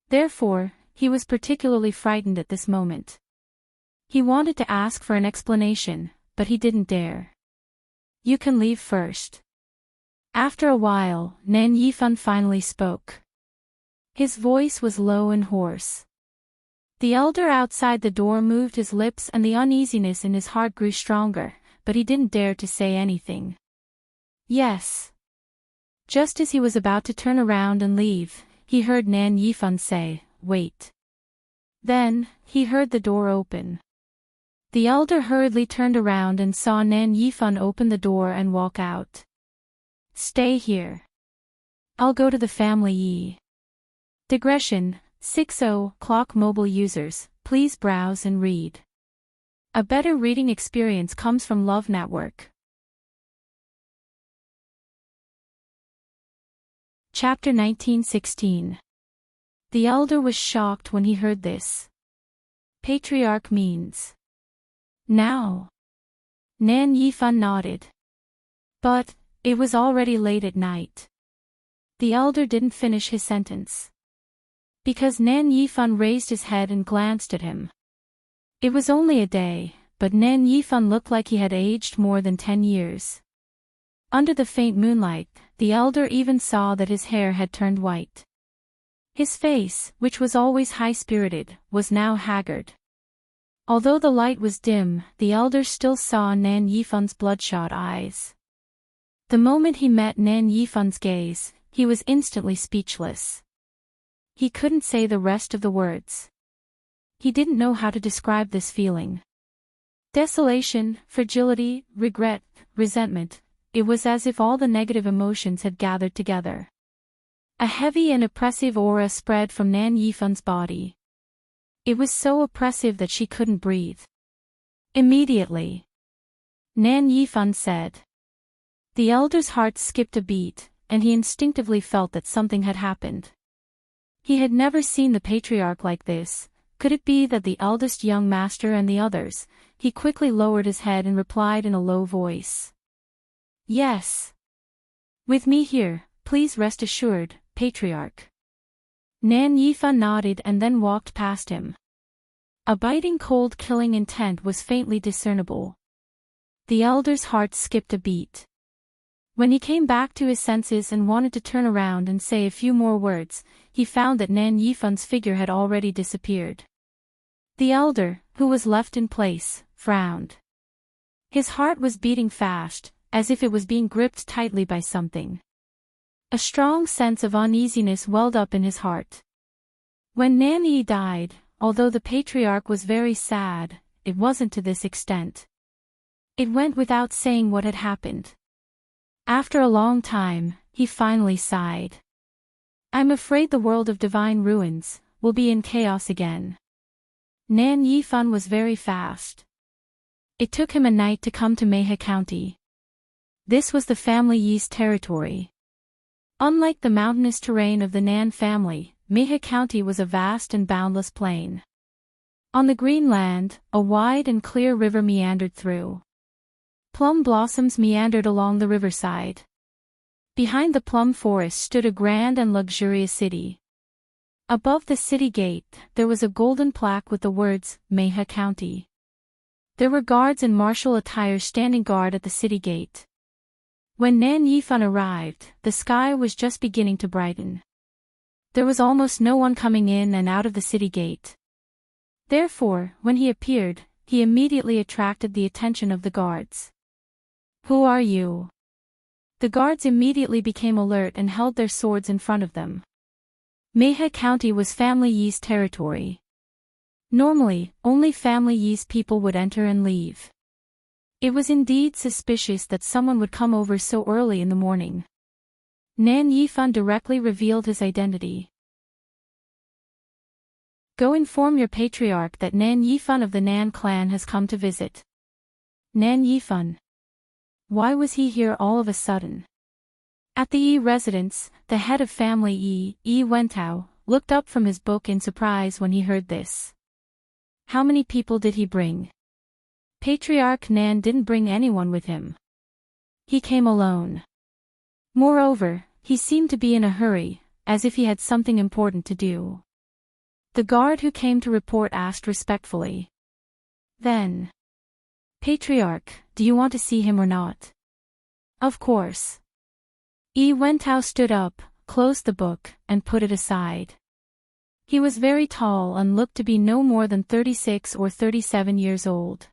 [SPEAKER 1] Therefore, he was particularly frightened at this moment. He wanted to ask for an explanation, but he didn't dare. You can leave first. After a while, Nan Yifan finally spoke. His voice was low and hoarse. The elder outside the door moved his lips and the uneasiness in his heart grew stronger, but he didn't dare to say anything. Yes. Just as he was about to turn around and leave, he heard Nan Yifan say, "Wait." Then, he heard the door open. The elder hurriedly turned around and saw Nan Yifan open the door and walk out. Stay here. I'll go to the family Yi. Digression, 60 Clock mobile users, please browse and read. A better reading experience comes from Love Network. Chapter 1916. The elder was shocked when he heard this. Patriarch means. Now. Nan Yifan nodded. But, it was already late at night. The elder didn't finish his sentence. Because Nan Yifan raised his head and glanced at him. It was only a day, but Nan Yifan looked like he had aged more than 10 years. Under the faint moonlight, the elder even saw that his hair had turned white. His face, which was always high-spirited, was now haggard. Although the light was dim, the elder still saw Nan Yifan's bloodshot eyes. The moment he met Nan Yifan's gaze, he was instantly speechless. He couldn't say the rest of the words. He didn't know how to describe this feeling. Desolation, fragility, regret, resentment, it was as if all the negative emotions had gathered together. A heavy and oppressive aura spread from Nan Yifan's body. It was so oppressive that she couldn't breathe. Immediately, Nan Yifan said. The elder's heart skipped a beat, and he instinctively felt that something had happened. He had never seen the patriarch like this, Could it be that the eldest young master and the others? He quickly lowered his head and replied in a low voice. Yes. With me here, please rest assured, Patriarch. Nan Yifan nodded and then walked past him. A biting cold killing intent was faintly discernible. The elder's heart skipped a beat. When he came back to his senses and wanted to turn around and say a few more words, he found that Nan Yifan's figure had already disappeared. The elder, who was left in place, frowned. His heart was beating fast, as if it was being gripped tightly by something. A strong sense of uneasiness welled up in his heart. When Nan Yi died, although the patriarch was very sad, it wasn't to this extent. It went without saying what had happened. After a long time, he finally sighed. I'm afraid the world of divine ruins will be in chaos again. Nan Yifan was very fast. It took him a night to come to Meha County. This was the family Yi's territory. Unlike the mountainous terrain of the Nan family, Meha County was a vast and boundless plain. On the green land, a wide and clear river meandered through. Plum blossoms meandered along the riverside. Behind the plum forest stood a grand and luxurious city. Above the city gate, there was a golden plaque with the words, Meha County. There were guards in martial attire standing guard at the city gate. When Nan Yifan arrived, the sky was just beginning to brighten. There was almost no one coming in and out of the city gate. Therefore, when he appeared, he immediately attracted the attention of the guards. Who are you? The guards immediately became alert and held their swords in front of them. Meha County was Family Yi's territory. Normally, only Family Yi's people would enter and leave. It was indeed suspicious that someone would come over so early in the morning. Nan Yifan directly revealed his identity. Go inform your patriarch that Nan Yifan of the Nan clan has come to visit. Nan Yifan. Why was he here all of a sudden? At the Yi residence, the head of family Yi Wentao, looked up from his book in surprise when he heard this. How many people did he bring? Patriarch Nan didn't bring anyone with him. He came alone. Moreover, he seemed to be in a hurry, as if he had something important to do. The guard who came to report asked respectfully. Then, Patriarch, do you want to see him or not? Of course. Yi Wentao stood up, closed the book, and put it aside. He was very tall and looked to be no more than 36 or 37 years old.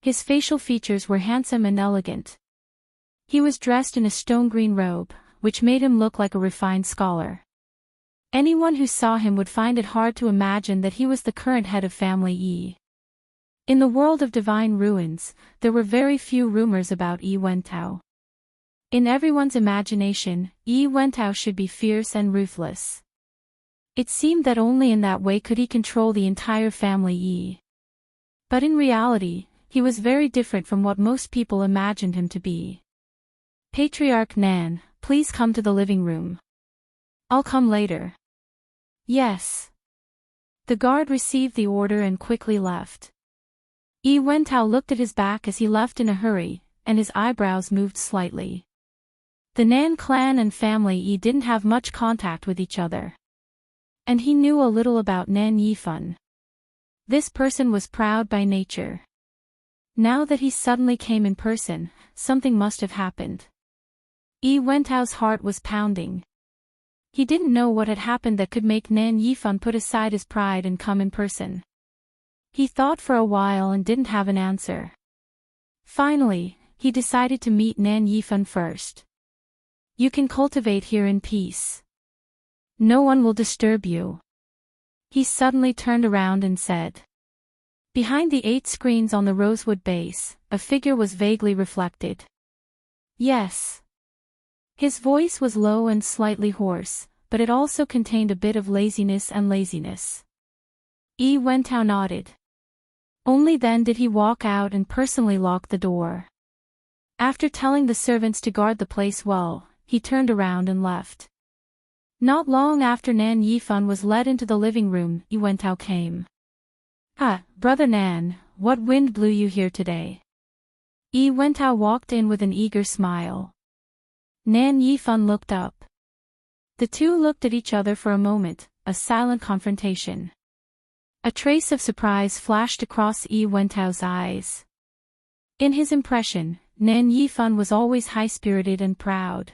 [SPEAKER 1] His facial features were handsome and elegant. He was dressed in a stone-green robe, which made him look like a refined scholar. Anyone who saw him would find it hard to imagine that he was the current head of family Yi. In the world of divine ruins, there were very few rumors about Yi Wentao. In everyone's imagination, Yi Wentao should be fierce and ruthless. It seemed that only in that way could he control the entire family Yi. But in reality, he was very different from what most people imagined him to be. Patriarch Nan, please come to the living room. I'll come later. Yes. The guard received the order and quickly left. Yi Wentao looked at his back as he left in a hurry, and his eyebrows moved slightly. The Nan clan and family Yi didn't have much contact with each other. And he knew a little about Nan Yifan. This person was proud by nature. Now that he suddenly came in person, something must have happened. Yi Wentao's heart was pounding. He didn't know what had happened that could make Nan Yifan put aside his pride and come in person. He thought for a while and didn't have an answer. Finally, he decided to meet Nan Yifan first. You can cultivate here in peace. No one will disturb you. He suddenly turned around and said. Behind the 8 screens on the rosewood base, a figure was vaguely reflected. Yes. His voice was low and slightly hoarse, but it also contained a bit of laziness. Yi Wentao nodded. Only then did he walk out and personally lock the door. After telling the servants to guard the place well, he turned around and left. Not long after Nan Yifan was led into the living room, Yi Wentao came. "Ah, Brother Nan, what wind blew you here today?" Yi Wentao walked in with an eager smile. Nan Yifan looked up. The two looked at each other for a moment, a silent confrontation. A trace of surprise flashed across Yi Wentao's eyes. In his impression, Nan Yifan was always high-spirited and proud.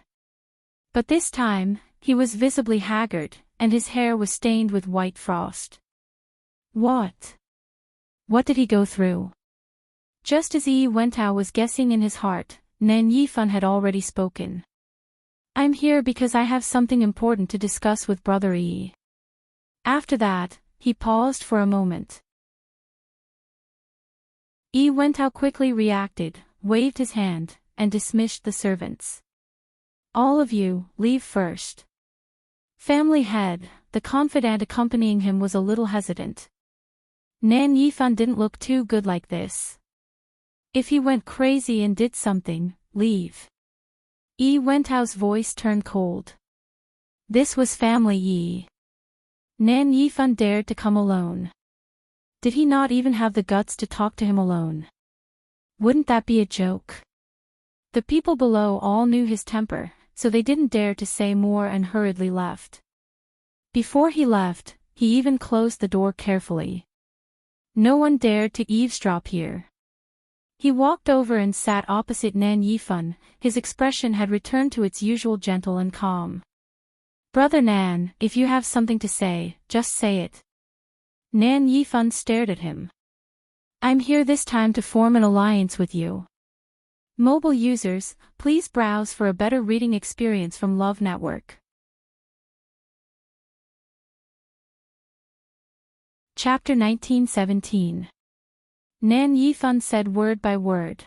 [SPEAKER 1] But this time, he was visibly haggard, and his hair was stained with white frost. What? What did he go through? Just as Yi Wentao was guessing in his heart, Nan Yifan had already spoken. "I'm here because I have something important to discuss with Brother Yi." After that, he paused for a moment. Yi Wentao quickly reacted, waved his hand, and dismissed the servants. "All of you, leave first." Family head, the confidant accompanying him, was a little hesitant. Nan Yifan didn't look too good like this. If he went crazy and did something, leave. Yi Wentao's voice turned cold. This was Family Yi. Nan Yifan dared to come alone. Did he not even have the guts to talk to him alone? Wouldn't that be a joke? The people below all knew his temper, so they didn't dare to say more and hurriedly left. Before he left, he even closed the door carefully. No one dared to eavesdrop here. He walked over and sat opposite Nan Yifan. His expression had returned to its usual gentle and calm. "Brother Nan, if you have something to say, just say it." Nan Yifan stared at him. "I'm here this time to form an alliance with you." Mobile users, please browse for a better reading experience from Love Network. Chapter 1917. Nan Yifan said word by word.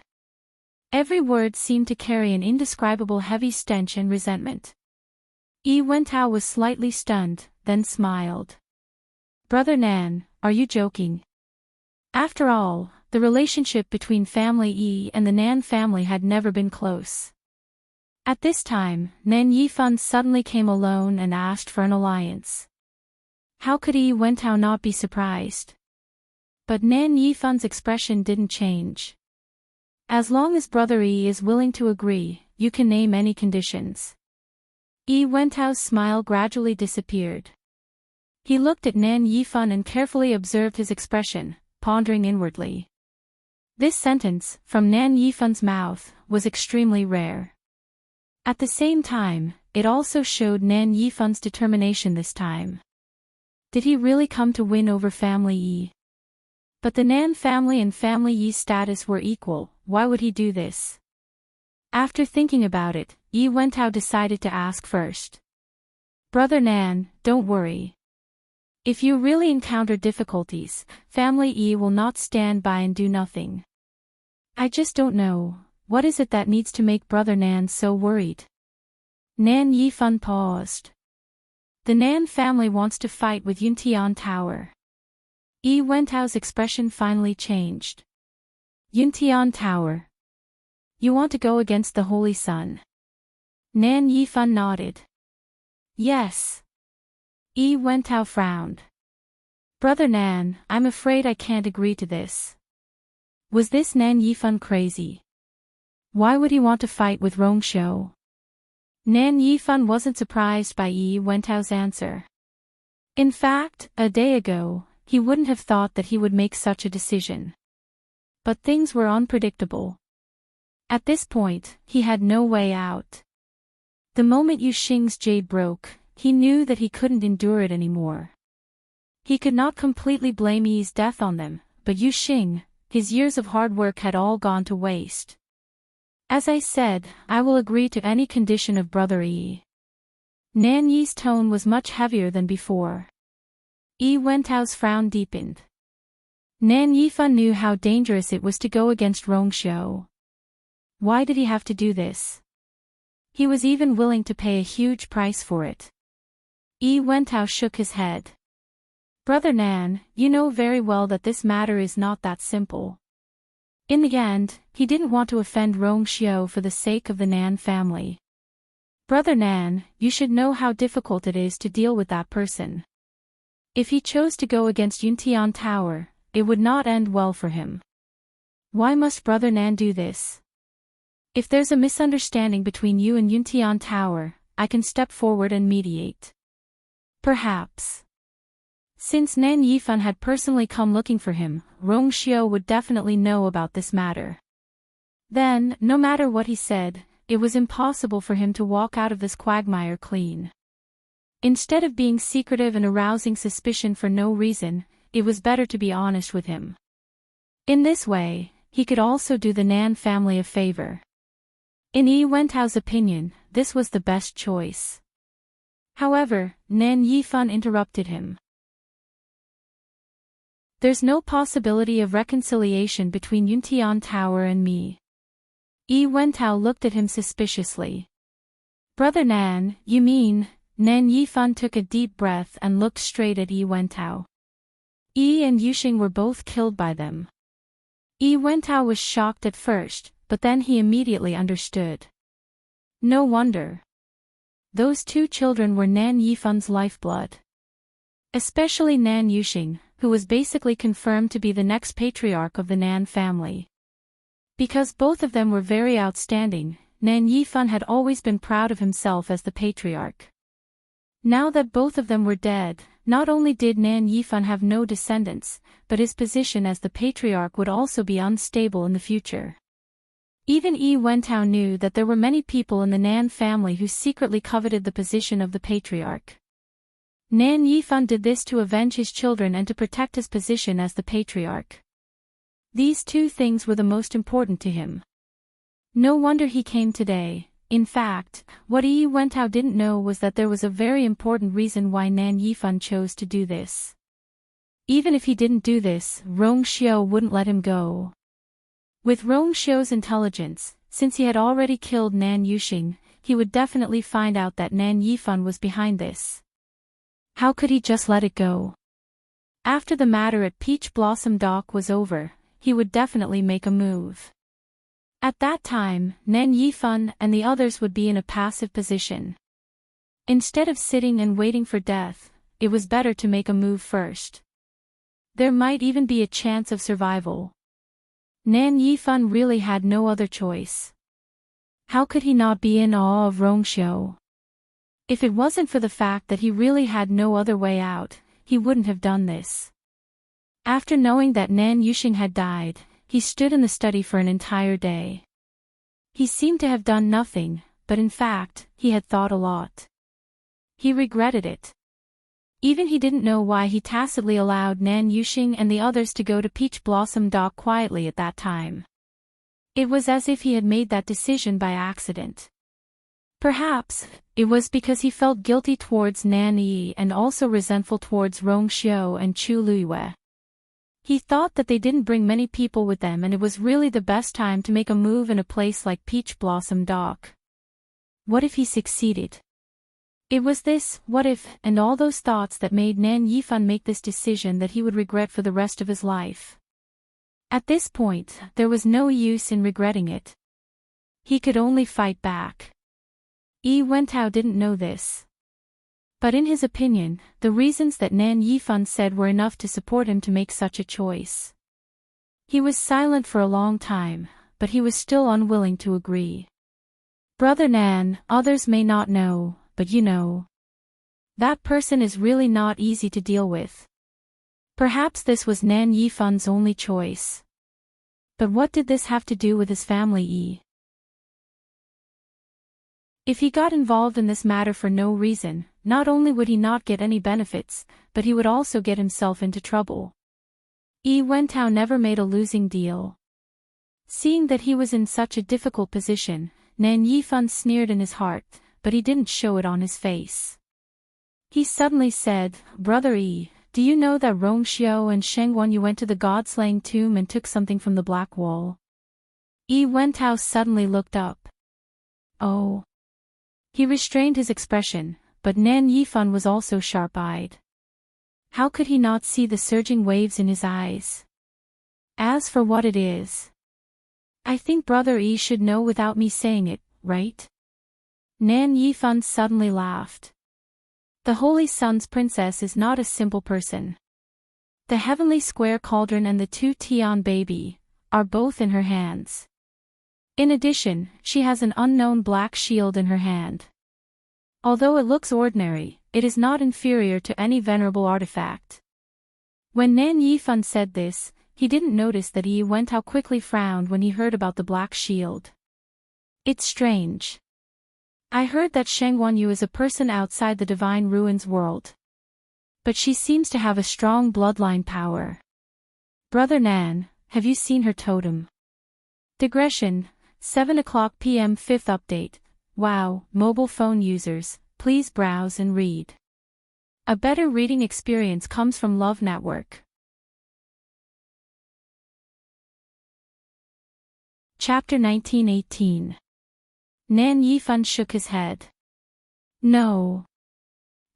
[SPEAKER 1] Every word seemed to carry an indescribable heavy stench and resentment. Yi Wentao was slightly stunned, then smiled. "Brother Nan, are you joking?" After all, the relationship between Family Yi and the Nan family had never been close. At this time, Nan Yifan suddenly came alone and asked for an alliance. How could Yi Wentao not be surprised? But Nan Yifan's expression didn't change. "As long as Brother Yi is willing to agree, you can name any conditions." Yi Wentao's smile gradually disappeared. He looked at Nan Yifan and carefully observed his expression, pondering inwardly. This sentence, from Nan Yifan's mouth, was extremely rare. At the same time, it also showed Nan Yifan's determination this time. Did he really come to win over Family Yi? But the Nan family and Family Yi's status were equal, why would he do this? After thinking about it, Yi Wentao decided to ask first. "Brother Nan, don't worry. If you really encounter difficulties, Family Yi will not stand by and do nothing. I just don't know, what is it that needs to make Brother Nan so worried?" Nan Yifan paused. "The Nan family wants to fight with Yuntian Tower." Yi Wentao's expression finally changed. "Yuntian Tower? You want to go against the Holy Sun?" Nan Yifan nodded. "Yes." Yi Wentao frowned. "Brother Nan, I'm afraid I can't agree to this." Was this Nan Yifan crazy? Why would he want to fight with Rongshu? Nan Yifan wasn't surprised by Yi Wentao's answer. In fact, a day ago, he wouldn't have thought that he would make such a decision. But things were unpredictable. At this point, he had no way out. The moment Yu Xing's jade broke, he knew that he couldn't endure it anymore. He could not completely blame Yi's death on them, but Yu Xing, his years of hard work had all gone to waste. "As I said, I will agree to any condition of Brother Yi." Nan Yi's tone was much heavier than before. Yi Wentao's frown deepened. Nan Yifan knew how dangerous it was to go against Rongshu. Why did he have to do this? He was even willing to pay a huge price for it. Yi Wentao shook his head. "Brother Nan, you know very well that this matter is not that simple." In the end, he didn't want to offend Rongshu for the sake of the Nan family. Brother Nan, you should know how difficult it is to deal with that person. If he chose to go against Yuntian Tower, it would not end well for him. Why must Brother Nan do this? If there's a misunderstanding between you and Yuntian Tower, I can step forward and mediate. Perhaps. Since Nan Yifan had personally come looking for him, Rong Xiao would definitely know about this matter. Then, no matter what he said, it was impossible for him to walk out of this quagmire clean. Instead of being secretive and arousing suspicion for no reason, it was better to be honest with him. In this way, he could also do the Nan family a favor. In Yi Wentao's opinion, this was the best choice. However, Nan Yifan interrupted him. There's no possibility of reconciliation between Yuntian Tower and me. Yi Wentao looked at him suspiciously. Brother Nan, you mean? Nan Yifan took a deep breath and looked straight at Yi Wentao. Yi and Yuxing were both killed by them. Yi Wentao was shocked at first, but then he immediately understood. No wonder. Those two children were Nan Yifan's lifeblood. Especially Nan Yuxing, who was basically confirmed to be the next patriarch of the Nan family. Because both of them were very outstanding, Nan Yifan had always been proud of himself as the patriarch. Now that both of them were dead, not only did Nan Yifan have no descendants, but his position as the patriarch would also be unstable in the future. Even Yi Wentao knew that there were many people in the Nan family who secretly coveted the position of the patriarch. Nan Yifan did this to avenge his children and to protect his position as the patriarch. These two things were the most important to him. No wonder he came today. In fact, what Yi Wentao didn't know was that there was a very important reason why Nan Yifan chose to do this. Even if he didn't do this, Rong Xiao wouldn't let him go. With Rong Xiao's intelligence, since he had already killed Nan Yuxing, he would definitely find out that Nan Yifan was behind this. How could he just let it go? After the matter at Peach Blossom Dock was over, he would definitely make a move. At that time, Nan Yifan and the others would be in a passive position. Instead of sitting and waiting for death, it was better to make a move first. There might even be a chance of survival. Nan Yifan really had no other choice. How could he not be in awe of Rong Xiao? If it wasn't for the fact that he really had no other way out, he wouldn't have done this. After knowing that Nan Yuxing had died, he stood in the study for an entire day. He seemed to have done nothing, but in fact, he had thought a lot. He regretted it. Even he didn't know why he tacitly allowed Nan Yuxing and the others to go to Peach Blossom Dock quietly at that time. It was as if he had made that decision by accident. Perhaps, it was because he felt guilty towards Nan Yi and also resentful towards Rong Xiao and Chu Luiyue. He thought that they didn't bring many people with them and it was really the best time to make a move in a place like Peach Blossom Dock. What if he succeeded? It was this, what if, and all those thoughts that made Nan Yifan make this decision that he would regret for the rest of his life. At this point, there was no use in regretting it. He could only fight back. Yi Wentao didn't know this. But in his opinion, the reasons that Nan Yifan said were enough to support him to make such a choice. He was silent for a long time, but he was still unwilling to agree. Brother Nan, others may not know, but you know. That person is really not easy to deal with. Perhaps this was Nan Yifan's only choice. But what did this have to do with his family Yi? If he got involved in this matter for no reason, not only would he not get any benefits, but he would also get himself into trouble. Yi Wentao never made a losing deal. Seeing that he was in such a difficult position, Nan Yifan sneered in his heart, but he didn't show it on his face. He suddenly said, Brother Yi, do you know that Rong Xiao and Sheng Wanyu went to the god-slaying tomb and took something from the black wall? Yi Wentao suddenly looked up. Oh. He restrained his expression, but Nan Yifan was also sharp-eyed. How could he not see the surging waves in his eyes? As for what it is, I think Brother Yi should know without me saying it, right? Nan Yifan suddenly laughed. The Holy Sun's princess is not a simple person. The heavenly square cauldron and the 2 Tian baby are both in her hands. In addition, she has an unknown black shield in her hand. Although it looks ordinary, it is not inferior to any venerable artifact. When Nan Yifan said this, he didn't notice that Yi Wentao quickly frowned when he heard about the black shield. It's strange. I heard that Sheng Wanyu is a person outside the Divine Ruins world. But she seems to have a strong bloodline power. Brother Nan, have you seen her totem? Digression, 7:00 p.m. 5th update. Wow, mobile phone users, please browse and read. A better reading experience comes from Love Network. Chapter 1918. Nan Yifan shook his head. No.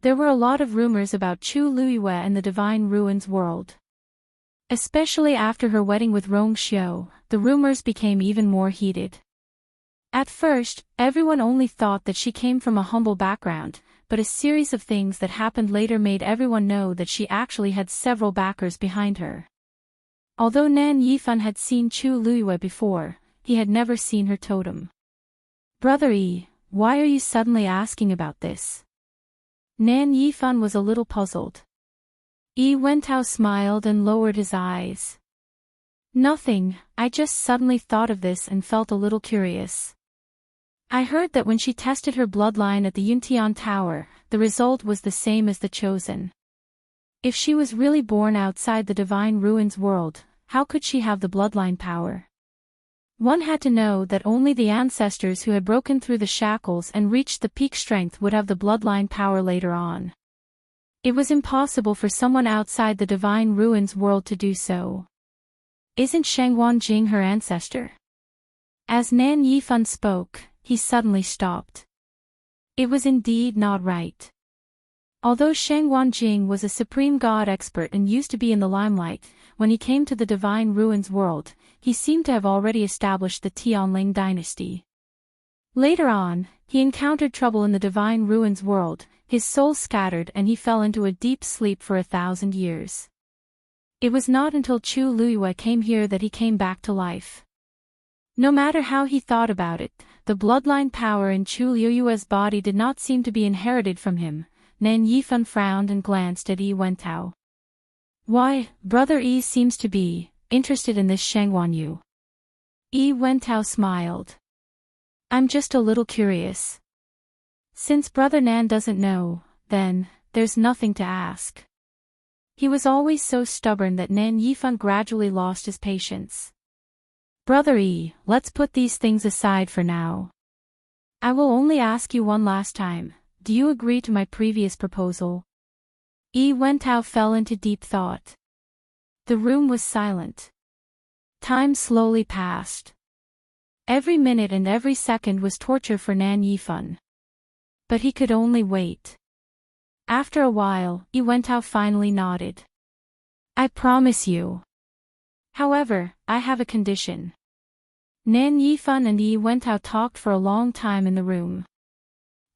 [SPEAKER 1] There were a lot of rumors about Chu Luiyue and the Divine Ruins world. Especially after her wedding with Rong Xiu, the rumors became even more heated. At first, everyone only thought that she came from a humble background, but a series of things that happened later made everyone know that she actually had several backers behind her. Although Nan Yifan had seen Chu Luiyue before, he had never seen her totem. Brother Yi, why are you suddenly asking about this? Nan Yifan was a little puzzled. Yi Wentao smiled and lowered his eyes. Nothing, I just suddenly thought of this and felt a little curious. I heard that when she tested her bloodline at the Yuntian Tower, the result was the same as the Chosen. If she was really born outside the Divine Ruins world, how could she have the bloodline power? One had to know that only the ancestors who had broken through the shackles and reached the peak strength would have the bloodline power later on. It was impossible for someone outside the Divine Ruins world to do so. Isn't Sheng Wanjing her ancestor? As Nan Yifan spoke, he suddenly stopped. It was indeed not right. Although Sheng Wanjing was a supreme god expert and used to be in the limelight, when he came to the Divine Ruins world, he seemed to have already established the Tianling dynasty. Later on, he encountered trouble in the Divine Ruins world, his soul scattered and he fell into a deep sleep for 1,000 years. It was not until Chu Luiyue came here that he came back to life. No matter how he thought about it, the bloodline power in Chu Luiyue's body did not seem to be inherited from him. Nan Yifan frowned and glanced at Yi Wentao. Why, Brother Yi seems to be interested in this Sheng Wanyu. Yi Wentao smiled. I'm just a little curious. Since Brother Nan doesn't know, then, there's nothing to ask. He was always so stubborn that Nan Yifan gradually lost his patience. Brother Yi, let's put these things aside for now. I will only ask you one last time, do you agree to my previous proposal? Yi Wentao fell into deep thought. The room was silent. Time slowly passed. Every minute and every second was torture for Nan Yifan. But he could only wait. After a while, Yi Wentao finally nodded. I promise you. However, I have a condition. Nan Yifan and Yi Wentao talked for a long time in the room.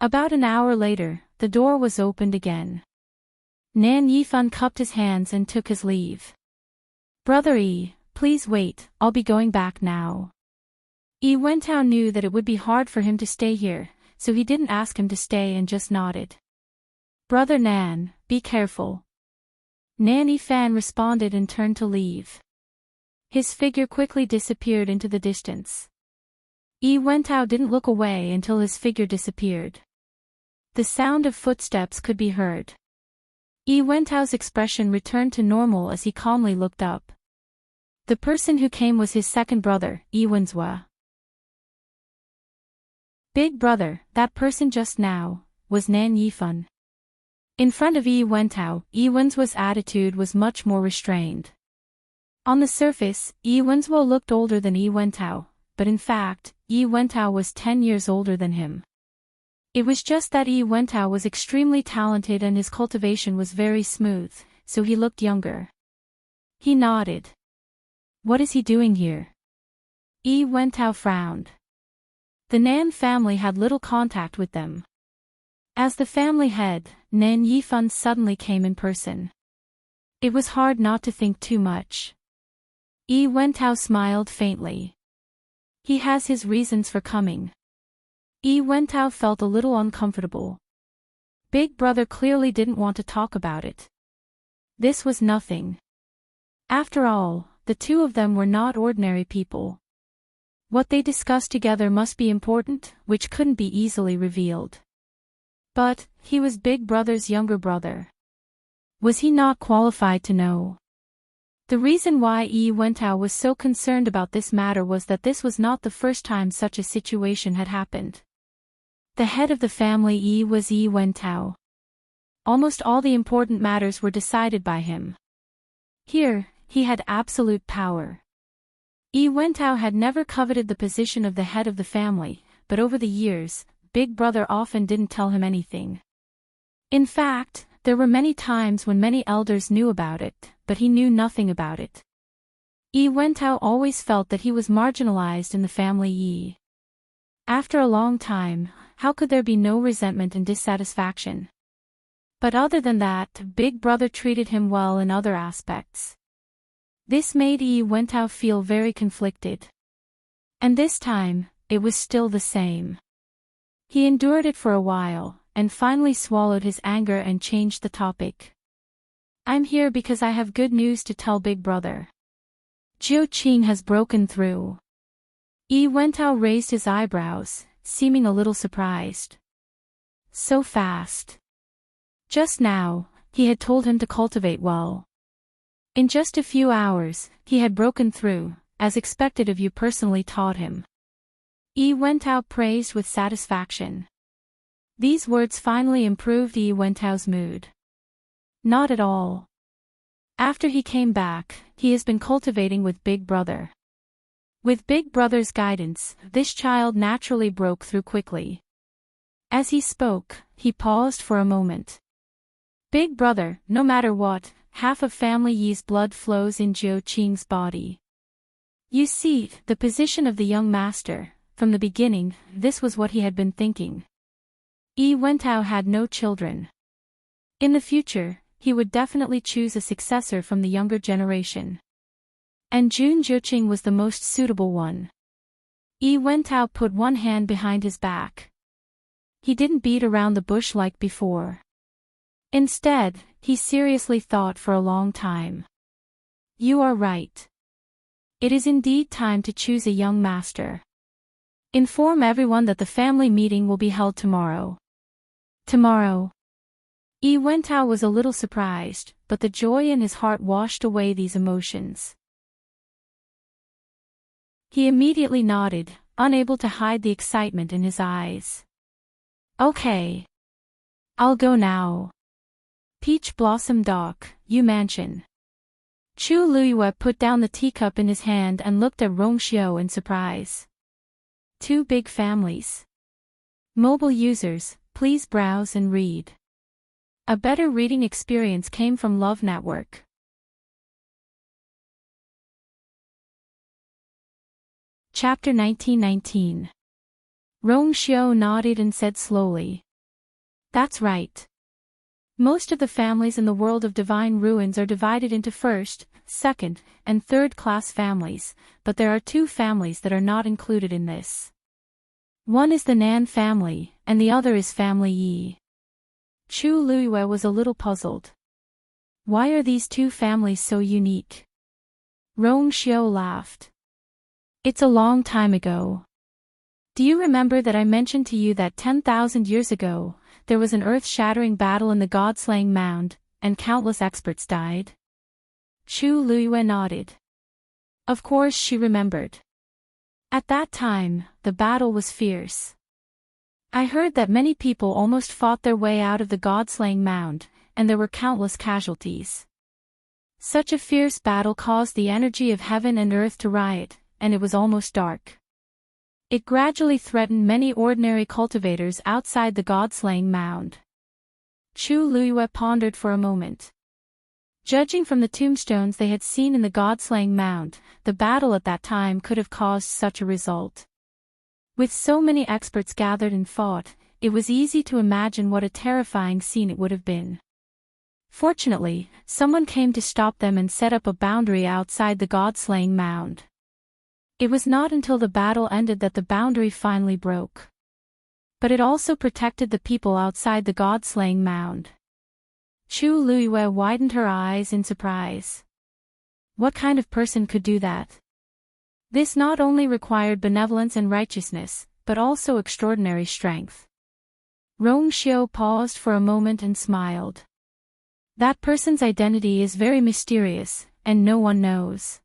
[SPEAKER 1] About an hour later, the door was opened again. Nan Yifan cupped his hands and took his leave. Brother Yi, please wait, I'll be going back now. Yi Wentao knew that it would be hard for him to stay here, so he didn't ask him to stay and just nodded. Brother Nan, be careful. Nan Yifan responded and turned to leave. His figure quickly disappeared into the distance. Yi Wentao didn't look away until his figure disappeared. The sound of footsteps could be heard. Yi Wentao's expression returned to normal as he calmly looked up. The person who came was his second brother, Yi Wenzhua. Big brother, that person just now, was Nan Yifan. In front of Yi Wentao, Yi Wenzhua's attitude was much more restrained. On the surface, Yi Wenzhua looked older than Yi Wentao, but in fact, Yi Wentao was 10 years older than him. It was just that Yi Wentao was extremely talented and his cultivation was very smooth, so he looked younger. He nodded. What is he doing here? Yi Wentao frowned. The Nan family had little contact with them. As the family head, Nan Yifan suddenly came in person. It was hard not to think too much. Yi Wentao smiled faintly. He has his reasons for coming. Yi Wentao felt a little uncomfortable. Big Brother clearly didn't want to talk about it. This was nothing. After all, the two of them were not ordinary people. What they discussed together must be important, which couldn't be easily revealed. But, he was Big Brother's younger brother. Was he not qualified to know? The reason why Yi Wentao was so concerned about this matter was that this was not the first time such a situation had happened. The head of the family Yi was Yi Wentao. Almost all the important matters were decided by him. Here, he had absolute power. Yi Wentao had never coveted the position of the head of the family, but over the years, Big Brother often didn't tell him anything. In fact, there were many times when many elders knew about it, but he knew nothing about it. Yi Wentao always felt that he was marginalized in the family Yi. After a long time, how could there be no resentment and dissatisfaction? But other than that, Big Brother treated him well in other aspects. This made Yi Wentao feel very conflicted. And this time, it was still the same. He endured it for a while, and finally swallowed his anger and changed the topic. I'm here because I have good news to tell Big Brother. Jiu Qing has broken through. Yi Wentao raised his eyebrows, seeming a little surprised. So fast. Just now, he had told him to cultivate well. In just a few hours, he had broken through, as expected of you personally taught him. Yi Wentao praised with satisfaction. These words finally improved Yi Wentao's mood. Not at all. After he came back, he has been cultivating with Big Brother. With Big Brother's guidance, this child naturally broke through quickly. As he spoke, he paused for a moment. Big Brother, no matter what, half of family Yi's blood flows in Jiu Qing's body. You see, the position of the young master, from the beginning, this was what he had been thinking. Yi Wentao had no children. In the future, he would definitely choose a successor from the younger generation. And Jun Jiuqing was the most suitable one. Yi Wentao put one hand behind his back. He didn't beat around the bush like before. Instead, he seriously thought for a long time. You are right. It is indeed time to choose a young master. Inform everyone that the family meeting will be held tomorrow. Tomorrow. Yi Wentao was a little surprised, but the joy in his heart washed away these emotions. He immediately nodded, unable to hide the excitement in his eyes. Okay. I'll go now. Peach Blossom Dock, Yu Mansion. Chu Luiyue put down the teacup in his hand and looked at Rong Xiao in surprise. Two big families. Mobile users, please browse and read. A better reading experience came from Love Network. Chapter 1919. Rong Xiao nodded and said slowly. That's right. Most of the families in the world of divine ruins are divided into first, second, and third-class families, but there are two families that are not included in this. One is the Nan family, and the other is family Yi. Chu Luiyue was a little puzzled. Why are these two families so unique? Rong Xiao laughed. It's a long time ago. Do you remember that I mentioned to you that 10,000 years ago, there was an earth-shattering battle in the God-slaying mound, and countless experts died? Chu Luiyue nodded. Of course she remembered. At that time, the battle was fierce. I heard that many people almost fought their way out of the God-slaying mound, and there were countless casualties. Such a fierce battle caused the energy of heaven and earth to riot, and it was almost dark. It gradually threatened many ordinary cultivators outside the God-slaying mound. Chu Luiyue pondered for a moment. Judging from the tombstones they had seen in the God-slaying mound, the battle at that time could have caused such a result. With so many experts gathered and fought, it was easy to imagine what a terrifying scene it would have been. Fortunately, someone came to stop them and set up a boundary outside the god-slaying mound. It was not until the battle ended that the boundary finally broke. But it also protected the people outside the god-slaying mound. Chu Luiyue widened her eyes in surprise. What kind of person could do that? This not only required benevolence and righteousness, but also extraordinary strength. Rongxiu paused for a moment and smiled. That person's identity is very mysterious, and no one knows.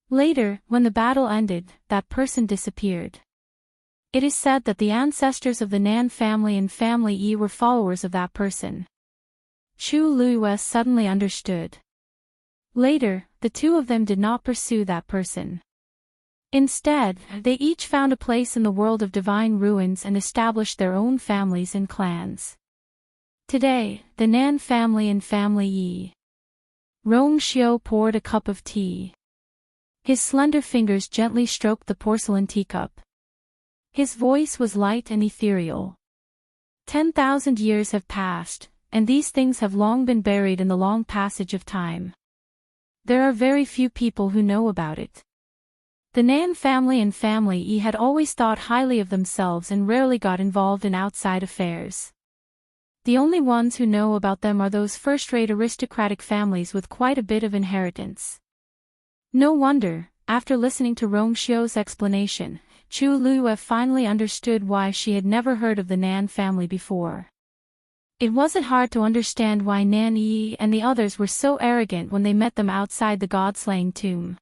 [SPEAKER 1] Later, when the battle ended, that person disappeared. It is said that the ancestors of the Nan family and Family Yi were followers of that person. Chu Luiyue suddenly understood. Later, the two of them did not pursue that person. Instead, they each found a place in the world of divine ruins and established their own families and clans. Today, the Nan family and Family Yi. Rongxiu poured a cup of tea. His slender fingers gently stroked the porcelain teacup. His voice was light and ethereal. 10,000 years have passed, and these things have long been buried in the long passage of time. There are very few people who know about it. The Nan family and Family Yi had always thought highly of themselves and rarely got involved in outside affairs. The only ones who know about them are those first-rate aristocratic families with quite a bit of inheritance. No wonder, after listening to Rongxiu's explanation, Chu Luiyue finally understood why she had never heard of the Nan family before. It wasn't hard to understand why Nan Yi and the others were so arrogant when they met them outside the god-slaying tomb.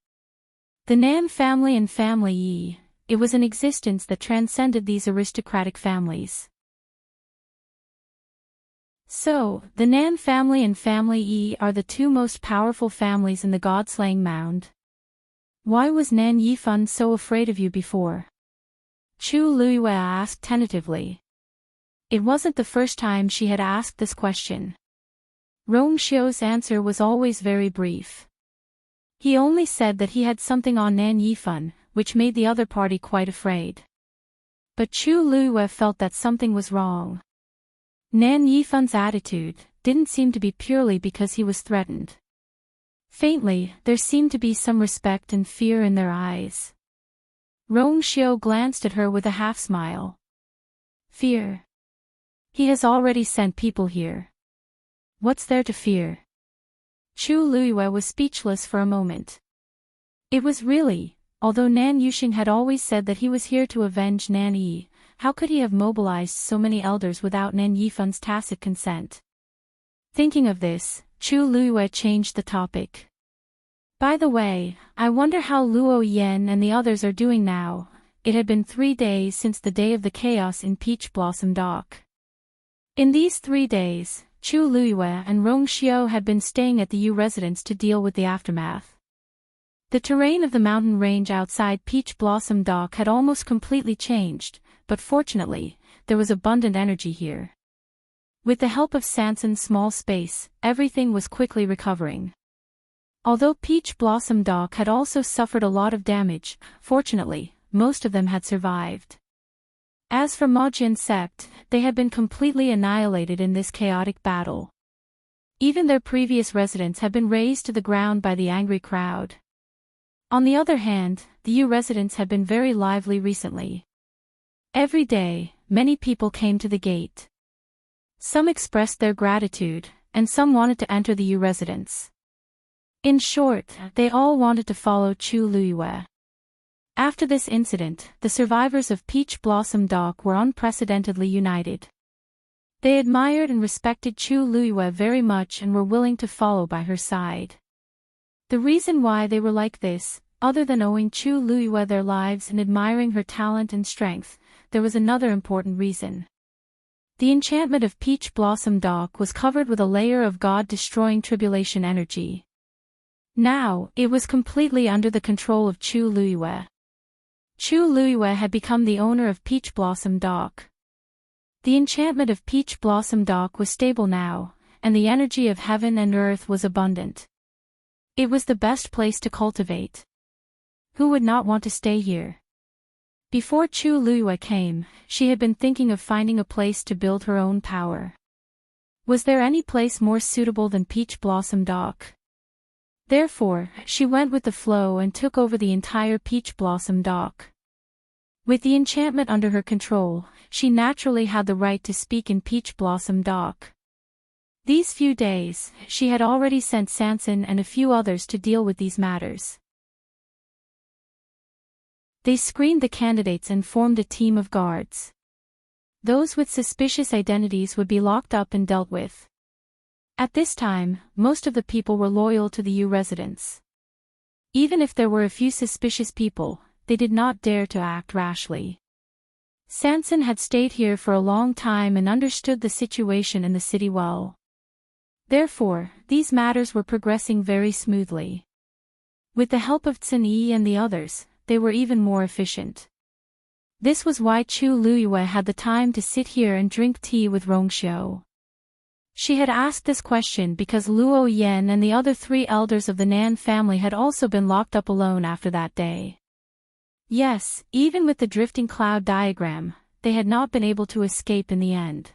[SPEAKER 1] The Nan family and Family Yi, it was an existence that transcended these aristocratic families. So, the Nan family and Family Yi are the two most powerful families in the god-slaying mound. Why was Nan Yifan so afraid of you before? Chu Luiyue asked tentatively. It wasn't the first time she had asked this question. Rongxiu's answer was always very brief. He only said that he had something on Nan Yifan, which made the other party quite afraid. But Chu Luiyue felt that something was wrong. Nan Yifan's attitude didn't seem to be purely because he was threatened. Faintly, there seemed to be some respect and fear in their eyes. Rongxiu glanced at her with a half-smile. Fear? He has already sent people here. What's there to fear? Chu Luiyue was speechless for a moment. It was really, although Nan Yuxing had always said that he was here to avenge Nan Yi, how could he have mobilized so many elders without Nan Yifan's tacit consent? Thinking of this, Chu Luiyue changed the topic. By the way, I wonder how Luo Yan and the others are doing now. It had been 3 days since the day of the chaos in Peach Blossom Dock. In these 3 days, Chu Luiyue and Rongxiu had been staying at the Yu residence to deal with the aftermath. The terrain of the mountain range outside Peach Blossom Dock had almost completely changed, but fortunately, there was abundant energy here. With the help of Sanson's small space, everything was quickly recovering. Although Peach Blossom Dock had also suffered a lot of damage, fortunately, most of them had survived. As for Mojian Sept, they had been completely annihilated in this chaotic battle. Even their previous residence had been razed to the ground by the angry crowd. On the other hand, the Yu residence had been very lively recently. Every day, many people came to the gate. Some expressed their gratitude, and some wanted to enter the Yu residence. In short, they all wanted to follow Chu Luiyue. After this incident, the survivors of Peach Blossom Dock were unprecedentedly united. They admired and respected Chu Luiyue very much and were willing to follow by her side. The reason why they were like this, other than owing Chu Luiyue their lives and admiring her talent and strength, there was another important reason. The enchantment of Peach Blossom Dock was covered with a layer of god-destroying tribulation energy. Now, it was completely under the control of Chu Luiyue. Chu Luiyue had become the owner of Peach Blossom Dock. The enchantment of Peach Blossom Dock was stable now, and the energy of heaven and earth was abundant. It was the best place to cultivate. Who would not want to stay here? Before Chu Luiyue came, she had been thinking of finding a place to build her own tower. Was there any place more suitable than Peach Blossom Dock? Therefore, she went with the flow and took over the entire Peach Blossom Dock. With the enchantment under her control, she naturally had the right to speak in Peach Blossom Dock. These few days, she had already sent Sanson and a few others to deal with these matters. They screened the candidates and formed a team of guards. Those with suspicious identities would be locked up and dealt with. At this time, most of the people were loyal to the U residents. Even if there were a few suspicious people, they did not dare to act rashly. Sanson had stayed here for a long time and understood the situation in the city well. Therefore, these matters were progressing very smoothly. With the help of Tsun Yi and the others, they were even more efficient. This was why Chu Luiyue had the time to sit here and drink tea with Rongxiu. She had asked this question because Luo Yan and the other 3 elders of the Nan family had also been locked up alone after that day. Yes, even with the drifting cloud diagram, they had not been able to escape in the end.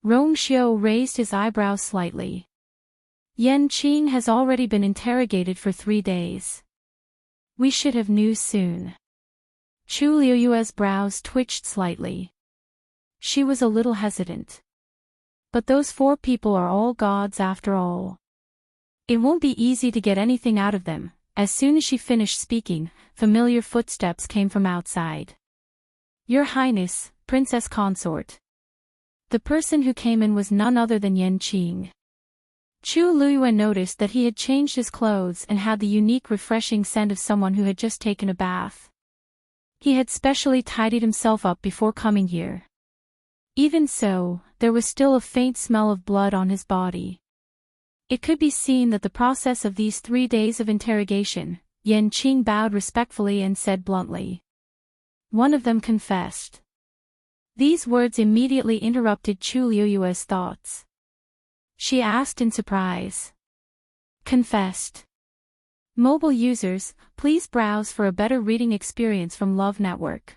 [SPEAKER 1] Rongxiu raised his eyebrows slightly. Yan Qing has already been interrogated for 3 days. We should have news soon. Chu Luiyue's brows twitched slightly. She was a little hesitant. But those 4 people are all gods after all. It won't be easy to get anything out of them. As soon as she finished speaking, familiar footsteps came from outside. Your Highness, Princess Consort. The person who came in was none other than Yan Qing. Chu Luiyue noticed that he had changed his clothes and had the unique refreshing scent of someone who had just taken a bath. He had specially tidied himself up before coming here. Even so, there was still a faint smell of blood on his body. It could be seen that the process of these 3 days of interrogation, Yan Qing bowed respectfully and said bluntly. One of them confessed. These words immediately interrupted Chu Luiyue's thoughts. She asked in surprise. Confessed. Mobile users, please browse for a better reading experience from Love Network.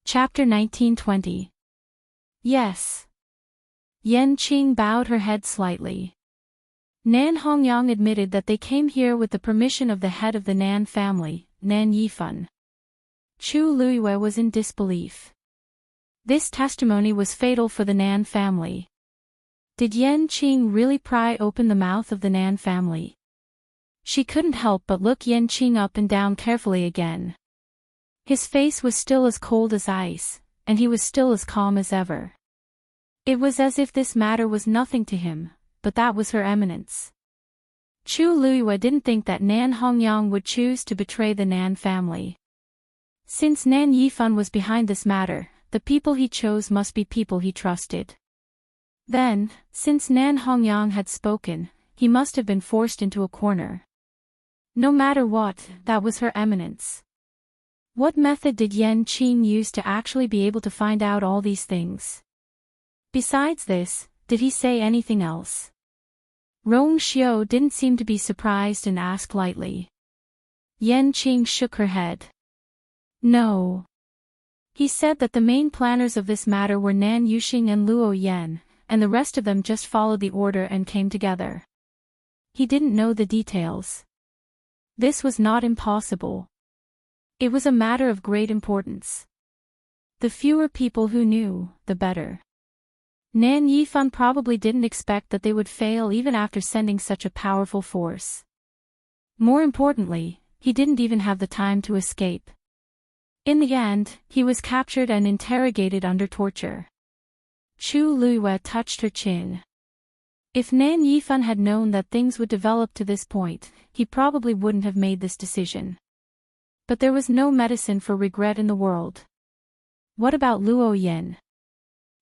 [SPEAKER 1] Chapter 1920. Yes. Yan Qing bowed her head slightly. Nan Hongyang admitted that they came here with the permission of the head of the Nan family, Nan Yifan. Chu Luiyue was in disbelief. This testimony was fatal for the Nan family. Did Yan Qing really pry open the mouth of the Nan family? She couldn't help but look Yan Qing up and down carefully again. His face was still as cold as ice, and he was still as calm as ever. It was as if this matter was nothing to him, but that was her eminence. Chu Luiyue didn't think that Nan Hongyang would choose to betray the Nan family. Since Nan Yifan was behind this matter, the people he chose must be people he trusted. Then, since Nan Hongyang had spoken, he must have been forced into a corner. No matter what, that was her eminence. What method did Yan Qing use to actually be able to find out all these things? Besides this, did he say anything else? Rongxiu didn't seem to be surprised and asked lightly. Yan Qing shook her head. No. He said that the main planners of this matter were Nan Yuxing and Luo Yan, and the rest of them just followed the order and came together. He didn't know the details. This was not impossible. It was a matter of great importance. The fewer people who knew, the better. Nan Yifan probably didn't expect that they would fail even after sending such a powerful force. More importantly, he didn't even have the time to escape. In the end, he was captured and interrogated under torture. Chu Luiyue touched her chin. If Nan Yifan had known that things would develop to this point, he probably wouldn't have made this decision. But there was no medicine for regret in the world. What about Luo Yan?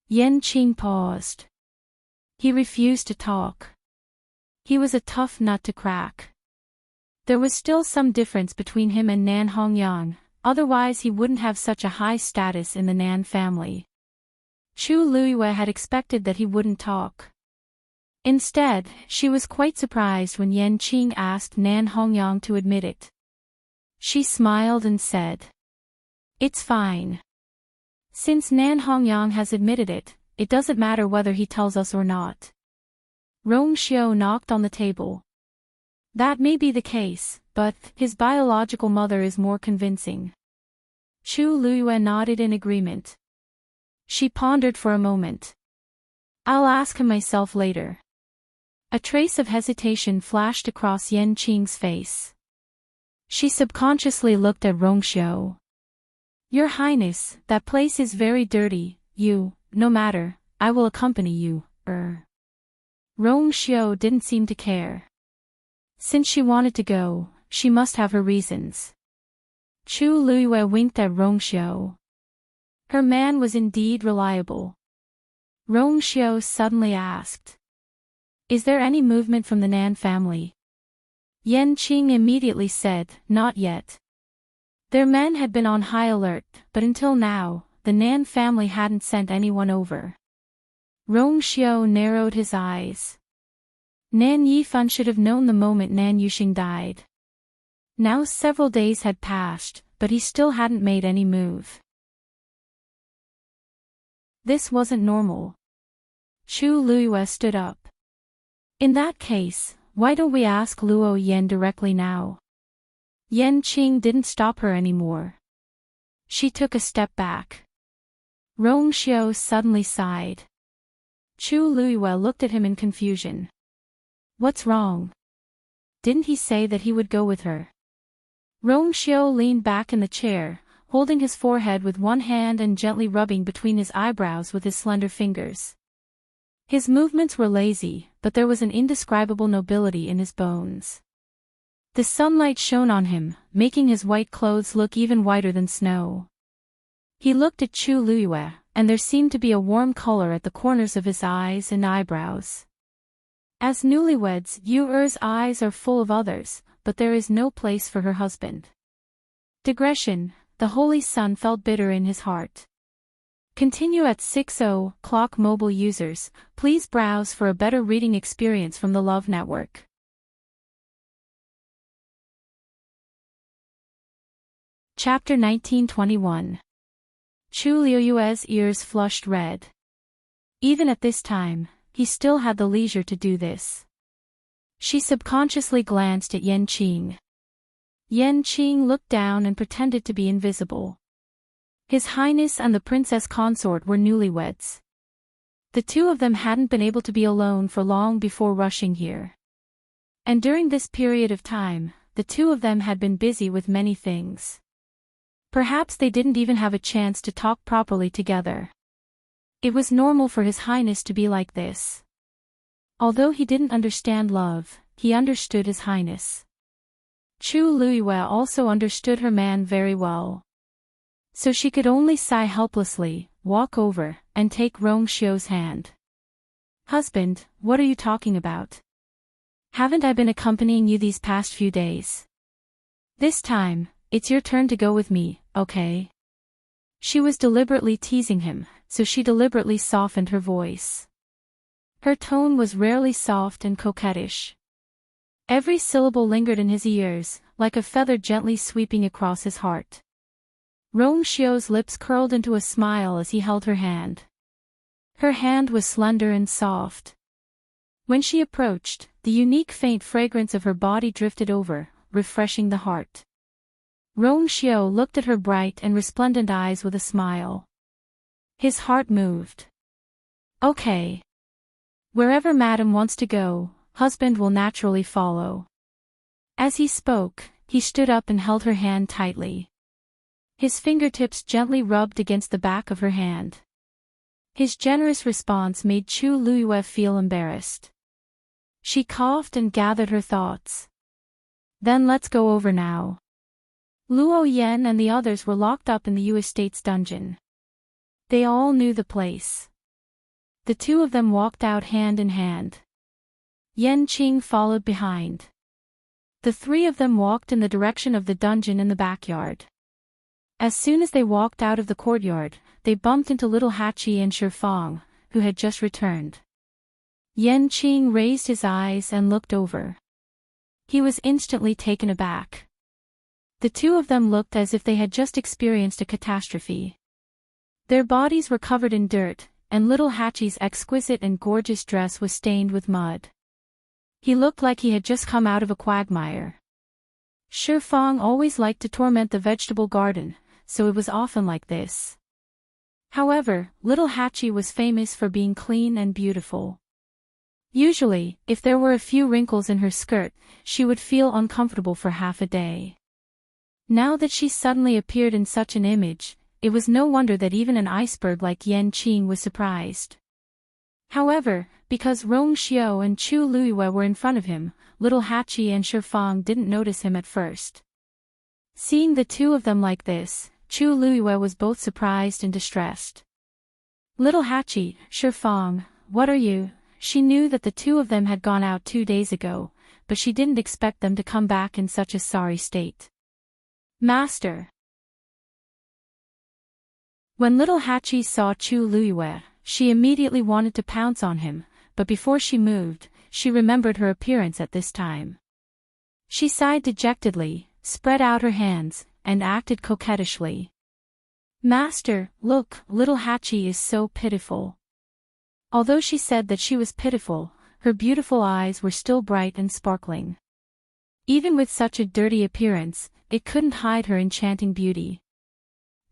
[SPEAKER 1] Yan Qing paused. He refused to talk. He was a tough nut to crack. There was still some difference between him and Nan Hongyang, otherwise he wouldn't have such a high status in the Nan family. Chu Luiyue had expected that he wouldn't talk. Instead, she was quite surprised when Yan Qing asked Nan Hongyang to admit it. She smiled and said, "It's fine. Since Nan Hongyang has admitted it, it doesn't matter whether he tells us or not." Rong Xiao knocked on the table. "That may be the case, but his biological mother is more convincing." Chu Luyue nodded in agreement. She pondered for a moment. "I'll ask him myself later." A trace of hesitation flashed across Yan Qing's face. She subconsciously looked at Rong Xiao. "Your Highness, that place is very dirty, no matter, I will accompany you, Rong Xiao didn't seem to care. Since she wanted to go, she must have her reasons. Chu Luyue winked at Rong Xiao. Her man was indeed reliable. Rong Xiao suddenly asked, "Is there any movement from the Nan family?" Yan Qing immediately said, "Not yet." Their men had been on high alert, but until now, the Nan family hadn't sent anyone over. Rong Xiao narrowed his eyes. Nan Yifan should have known the moment Nan Yuxing died. Now several days had passed, but he still hadn't made any move. This wasn't normal. Chu Luyue stood up. "In that case, why don't we ask Luo Yan directly now?" Yan Qing didn't stop her anymore. She took a step back. Rong Xiao suddenly sighed. Chu Luyue looked at him in confusion. "What's wrong? Didn't he say that he would go with her?" Rong Xiao leaned back in the chair, holding his forehead with one hand and gently rubbing between his eyebrows with his slender fingers. His movements were lazy, but there was an indescribable nobility in his bones. The sunlight shone on him, making his white clothes look even whiter than snow. He looked at Chu Luyue, and there seemed to be a warm color at the corners of his eyes and eyebrows. As newlyweds, Yu'er's eyes are full of others, but there is no place for her husband. Digression, the Holy Sun felt bitter in his heart. Continue at 6:00 mobile users, please browse for a better reading experience from the Love Network. Chapter 1921. Chu Liyue's ears flushed red. Even at this time, he still had the leisure to do this. She subconsciously glanced at Yan Qing. Yan Qing looked down and pretended to be invisible. His Highness and the princess consort were newlyweds. The two of them hadn't been able to be alone for long before rushing here. And during this period of time, the two of them had been busy with many things. Perhaps they didn't even have a chance to talk properly together. It was normal for His Highness to be like this. Although he didn't understand love, he understood His Highness. Chu Luyue also understood her man very well. So she could only sigh helplessly, walk over, and take Rong Xiao's hand. "Husband, what are you talking about? Haven't I been accompanying you these past few days? This time, it's your turn to go with me, okay?" She was deliberately teasing him, so she deliberately softened her voice. Her tone was rarely soft and coquettish. Every syllable lingered in his ears, like a feather gently sweeping across his heart. Rong Xiao's lips curled into a smile as he held her hand. Her hand was slender and soft. When she approached, the unique faint fragrance of her body drifted over, refreshing the heart. Rong Xiao looked at her bright and resplendent eyes with a smile. His heart moved. "Okay. Wherever Madam wants to go, husband will naturally follow." As he spoke, he stood up and held her hand tightly. His fingertips gently rubbed against the back of her hand. His generous response made Chu Luyue feel embarrassed. She coughed and gathered her thoughts. "Then let's go over now." Luo Yan and the others were locked up in the Yu Estate's dungeon. They all knew the place. The two of them walked out hand in hand. Yan Qing followed behind. The three of them walked in the direction of the dungeon in the backyard. As soon as they walked out of the courtyard, they bumped into little Hachi and Shifang, who had just returned. Qing raised his eyes and looked over. He was instantly taken aback. The two of them looked as if they had just experienced a catastrophe. Their bodies were covered in dirt, and little Hachi's exquisite and gorgeous dress was stained with mud. He looked like he had just come out of a quagmire. Shifang always liked to torment the vegetable garden, so it was often like this. However, little Hachi was famous for being clean and beautiful. Usually, if there were a few wrinkles in her skirt, she would feel uncomfortable for half a day. Now that she suddenly appeared in such an image, it was no wonder that even an iceberg like Qing was surprised. However, because Rongxiao and Chu Luiyue were in front of him, little Hachi and Shifang didn't notice him at first. Seeing the two of them like this, Chu Luiyue was both surprised and distressed. Little Hachi, Shifang, what are you? She knew that the two of them had gone out 2 days ago, but she didn't expect them to come back in such a sorry state. Master. When little Hachi saw Chu Luiyue, she immediately wanted to pounce on him, but before she moved, she remembered her appearance at this time. She sighed dejectedly, spread out her hands, and acted coquettishly. Master, look, little Hachi is so pitiful. Although she said that she was pitiful, her beautiful eyes were still bright and sparkling. Even with such a dirty appearance, it couldn't hide her enchanting beauty.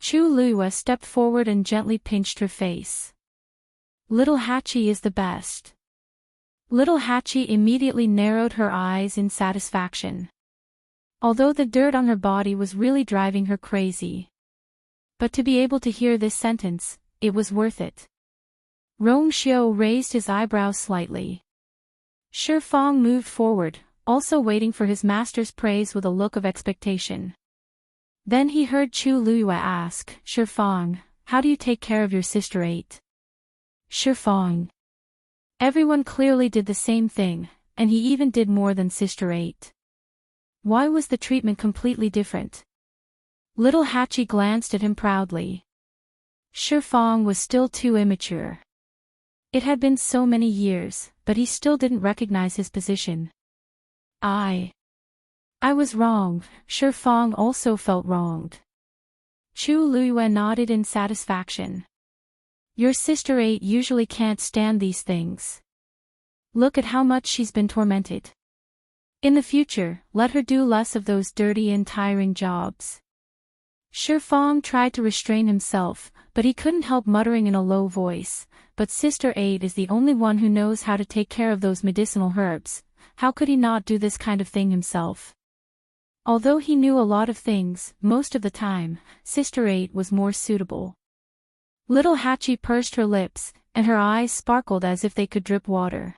[SPEAKER 1] Chu Luiyue stepped forward and gently pinched her face. Little Hachi is the best. Little Hachi immediately narrowed her eyes in satisfaction. Although the dirt on her body was really driving her crazy. But to be able to hear this sentence, it was worth it. Rongxiao raised his eyebrows slightly. Shifang moved forward, also waiting for his master's praise with a look of expectation. Then he heard Chu Luiyue ask, Shifang, how do you take care of your sister 8? Shifang. Everyone clearly did the same thing, and he even did more than Sister 8. Why was the treatment completely different? Little Hachi glanced at him proudly. Shifang was still too immature. It had been so many years, but he still didn't recognize his position. I was wrong. Shifang also felt wronged. Chu Luiyue nodded in satisfaction. Your sister 8 usually can't stand these things. Look at how much she's been tormented. In the future, let her do less of those dirty and tiring jobs. Shifang tried to restrain himself, but he couldn't help muttering in a low voice, but Sister 8 is the only one who knows how to take care of those medicinal herbs. How could he not do this kind of thing himself? Although he knew a lot of things, most of the time, Sister 8 was more suitable. Little Hachi pursed her lips, and her eyes sparkled as if they could drip water.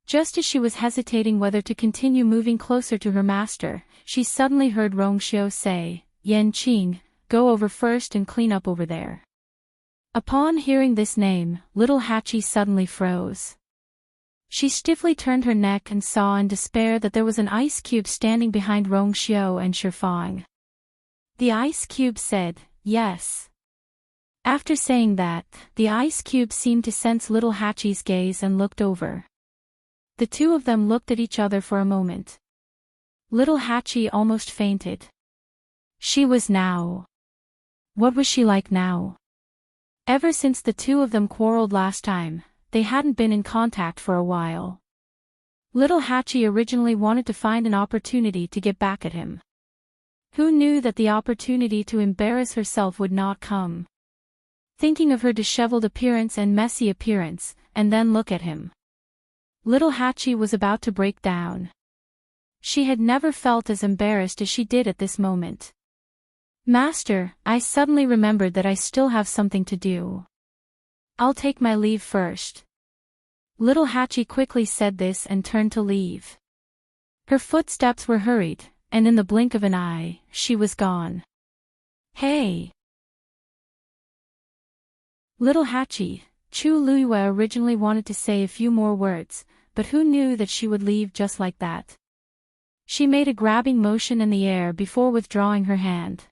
[SPEAKER 1] Just as she was hesitating whether to continue moving closer to her master, she suddenly heard Rongxiao say, Qing, go over first and clean up over there. Upon hearing this name, little Hachi suddenly froze. She stiffly turned her neck and saw in despair that there was an ice cube standing behind Rongxiao and Shifang. The ice cube said, yes. After saying that, the ice cube seemed to sense little Hachi's gaze and looked over. The two of them looked at each other for a moment. Little Hachi almost fainted. She was now. What was she like now? Ever since the two of them quarreled last time, they hadn't been in contact for a while. Little Hachi originally wanted to find an opportunity to get back at him. Who knew that the opportunity to embarrass herself would not come? Thinking of her disheveled appearance and messy appearance, and then look at him. Little Hachi was about to break down. She had never felt as embarrassed as she did at this moment. Master, I suddenly remembered that I still have something to do. I'll take my leave first. Little Hachi quickly said this and turned to leave. Her footsteps were hurried, and in the blink of an eye, she was gone. Hey! Little Hachi, Chu Luiyue originally wanted to say a few more words, but who knew that she would leave just like that? She made a grabbing motion in the air before withdrawing her hand.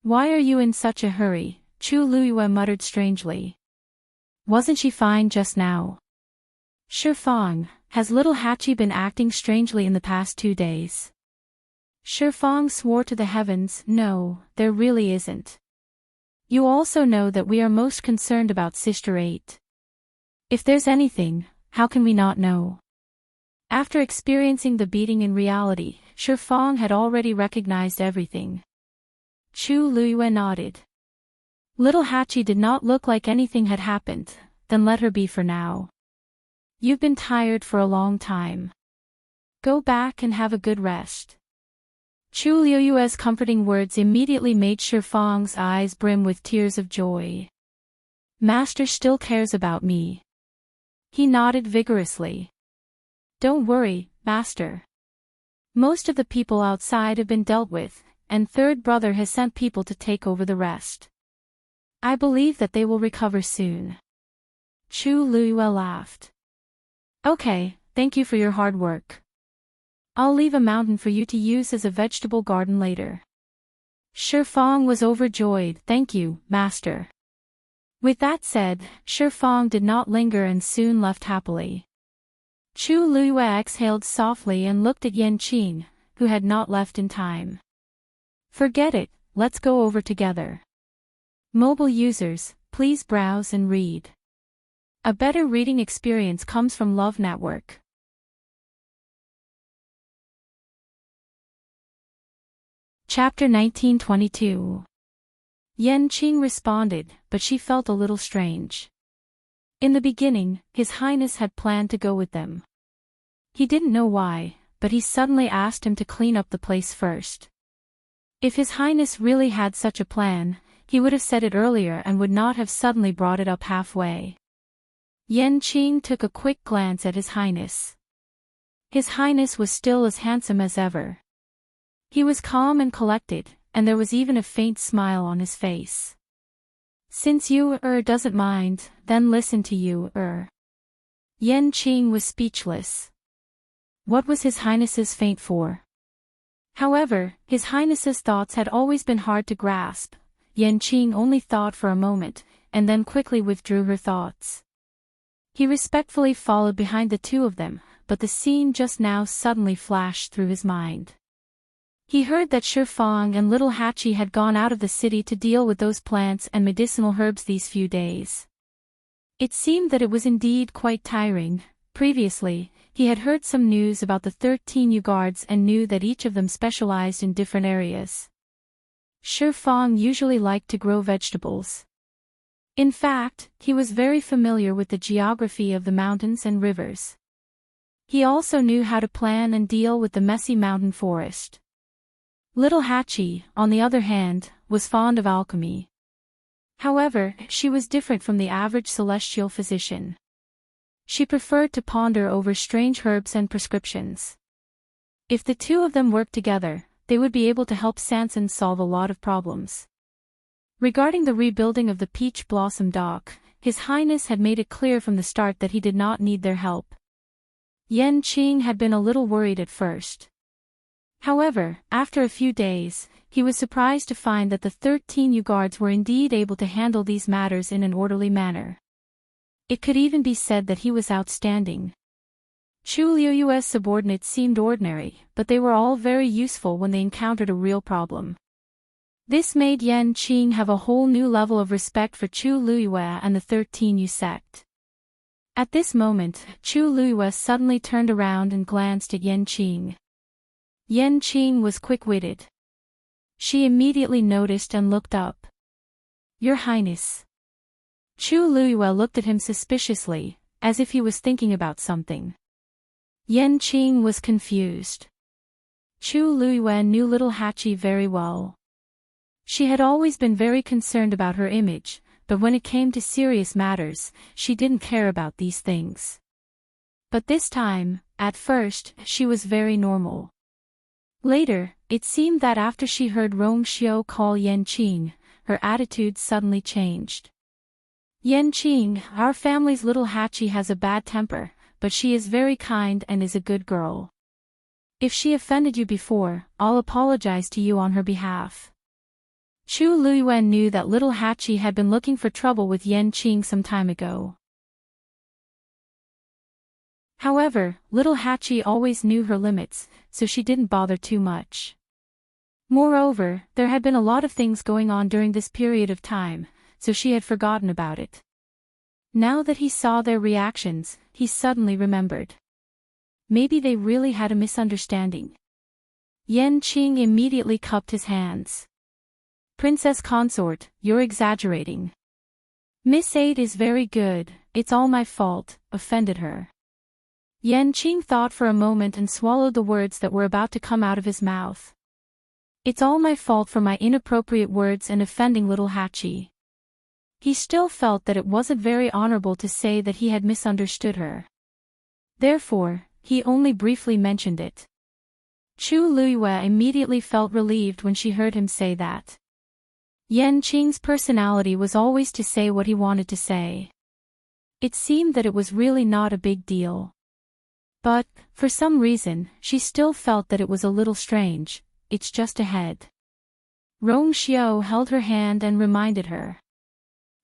[SPEAKER 1] Why are you in such a hurry? Chu Luiyue muttered strangely. Wasn't she fine just now? Shifang, has little Hachi been acting strangely in the past 2 days? Shifang swore to the heavens, no, there really isn't. You also know that we are most concerned about Sister 8. If there's anything, how can we not know? After experiencing the beating in reality, Shifang had already recognized everything. Chu Luiyue nodded. Little Hachi did not look like anything had happened, then let her be for now. You've been tired for a long time. Go back and have a good rest. Chu Luiyue's comforting words immediately made Shifang's eyes brim with tears of joy. Master still cares about me. He nodded vigorously. Don't worry, Master. Most of the people outside have been dealt with, and third brother has sent people to take over the rest. I believe that they will recover soon. Chu Luiyue laughed. Okay, thank you for your hard work. I'll leave a mountain for you to use as a vegetable garden later. Shifang was overjoyed. Thank you, Master. With that said, Shifang did not linger and soon left happily. Chu Luiyue exhaled softly and looked at Yanqing, who had not left in time. Forget it, let's go over together. Mobile users, please browse and read. A better reading experience comes from Love Network. Chapter 1922. Yanqing responded, but she felt a little strange. In the beginning, His Highness had planned to go with them. He didn't know why, but he suddenly asked him to clean up the place first. If His Highness really had such a plan, he would have said it earlier and would not have suddenly brought it up halfway. Yanqing took a quick glance at His Highness. His Highness was still as handsome as ever. He was calm and collected, and there was even a faint smile on his face. Since you doesn't mind, then listen to you Yanqing was speechless. What was His Highness's faint for? However, His Highness's thoughts had always been hard to grasp. Yanqing only thought for a moment, and then quickly withdrew her thoughts. He respectfully followed behind the two of them, but the scene just now suddenly flashed through his mind. He heard that Shifang and little Hachi had gone out of the city to deal with those plants and medicinal herbs these few days. It seemed that it was indeed quite tiring. Previously, he had heard some news about the 13 Yu guards and knew that each of them specialized in different areas. Shifang usually liked to grow vegetables. In fact, he was very familiar with the geography of the mountains and rivers. He also knew how to plan and deal with the messy mountain forest. Little Hachi, on the other hand, was fond of alchemy. However, she was different from the average celestial physician. She preferred to ponder over strange herbs and prescriptions. If the two of them worked together, they would be able to help Sanson solve a lot of problems. Regarding the rebuilding of the Peach Blossom Dock, His Highness had made it clear from the start that he did not need their help. Yanqing had been a little worried at first. However, after a few days, he was surprised to find that the 13 Yu guards were indeed able to handle these matters in an orderly manner. It could even be said that he was outstanding. Chu Luiyue's subordinates seemed ordinary, but they were all very useful when they encountered a real problem. This made Yanqing have a whole new level of respect for Chu Luiyue and the 13 Yu sect. At this moment, Chu Luiyue suddenly turned around and glanced at Yanqing. Yanqing was quick-witted. She immediately noticed and looked up. Your Highness. Chu Luiyue looked at him suspiciously, as if he was thinking about something. Yanqing was confused. Chu Luiyue knew little Hachi very well. She had always been very concerned about her image, but when it came to serious matters, she didn't care about these things. But this time, at first, she was very normal. Later, it seemed that after she heard Rong Xiu call Yanqing, her attitude suddenly changed. Yanqing, our family's little Hachi has a bad temper, but she is very kind and is a good girl. If she offended you before, I'll apologize to you on her behalf. Chu Luiyue knew that little Hachi had been looking for trouble with Yanqing some time ago. However, little Hachi always knew her limits, so she didn't bother too much. Moreover, there had been a lot of things going on during this period of time, so she had forgotten about it. Now that he saw their reactions, he suddenly remembered. Maybe they really had a misunderstanding. Yan Qing immediately cupped his hands. Princess consort, you're exaggerating. Miss 8 is very good, it's all my fault, offended her. Yan Qing thought for a moment and swallowed the words that were about to come out of his mouth. It's all my fault for my inappropriate words and offending little Hachi. He still felt that it wasn't very honorable to say that he had misunderstood her. Therefore, he only briefly mentioned it. Chu Luiyue immediately felt relieved when she heard him say that. Yan Qing's personality was always to say what he wanted to say. It seemed that it was really not a big deal. But, for some reason, she still felt that it was a little strange. It's just ahead. Rong Xiao held her hand and reminded her.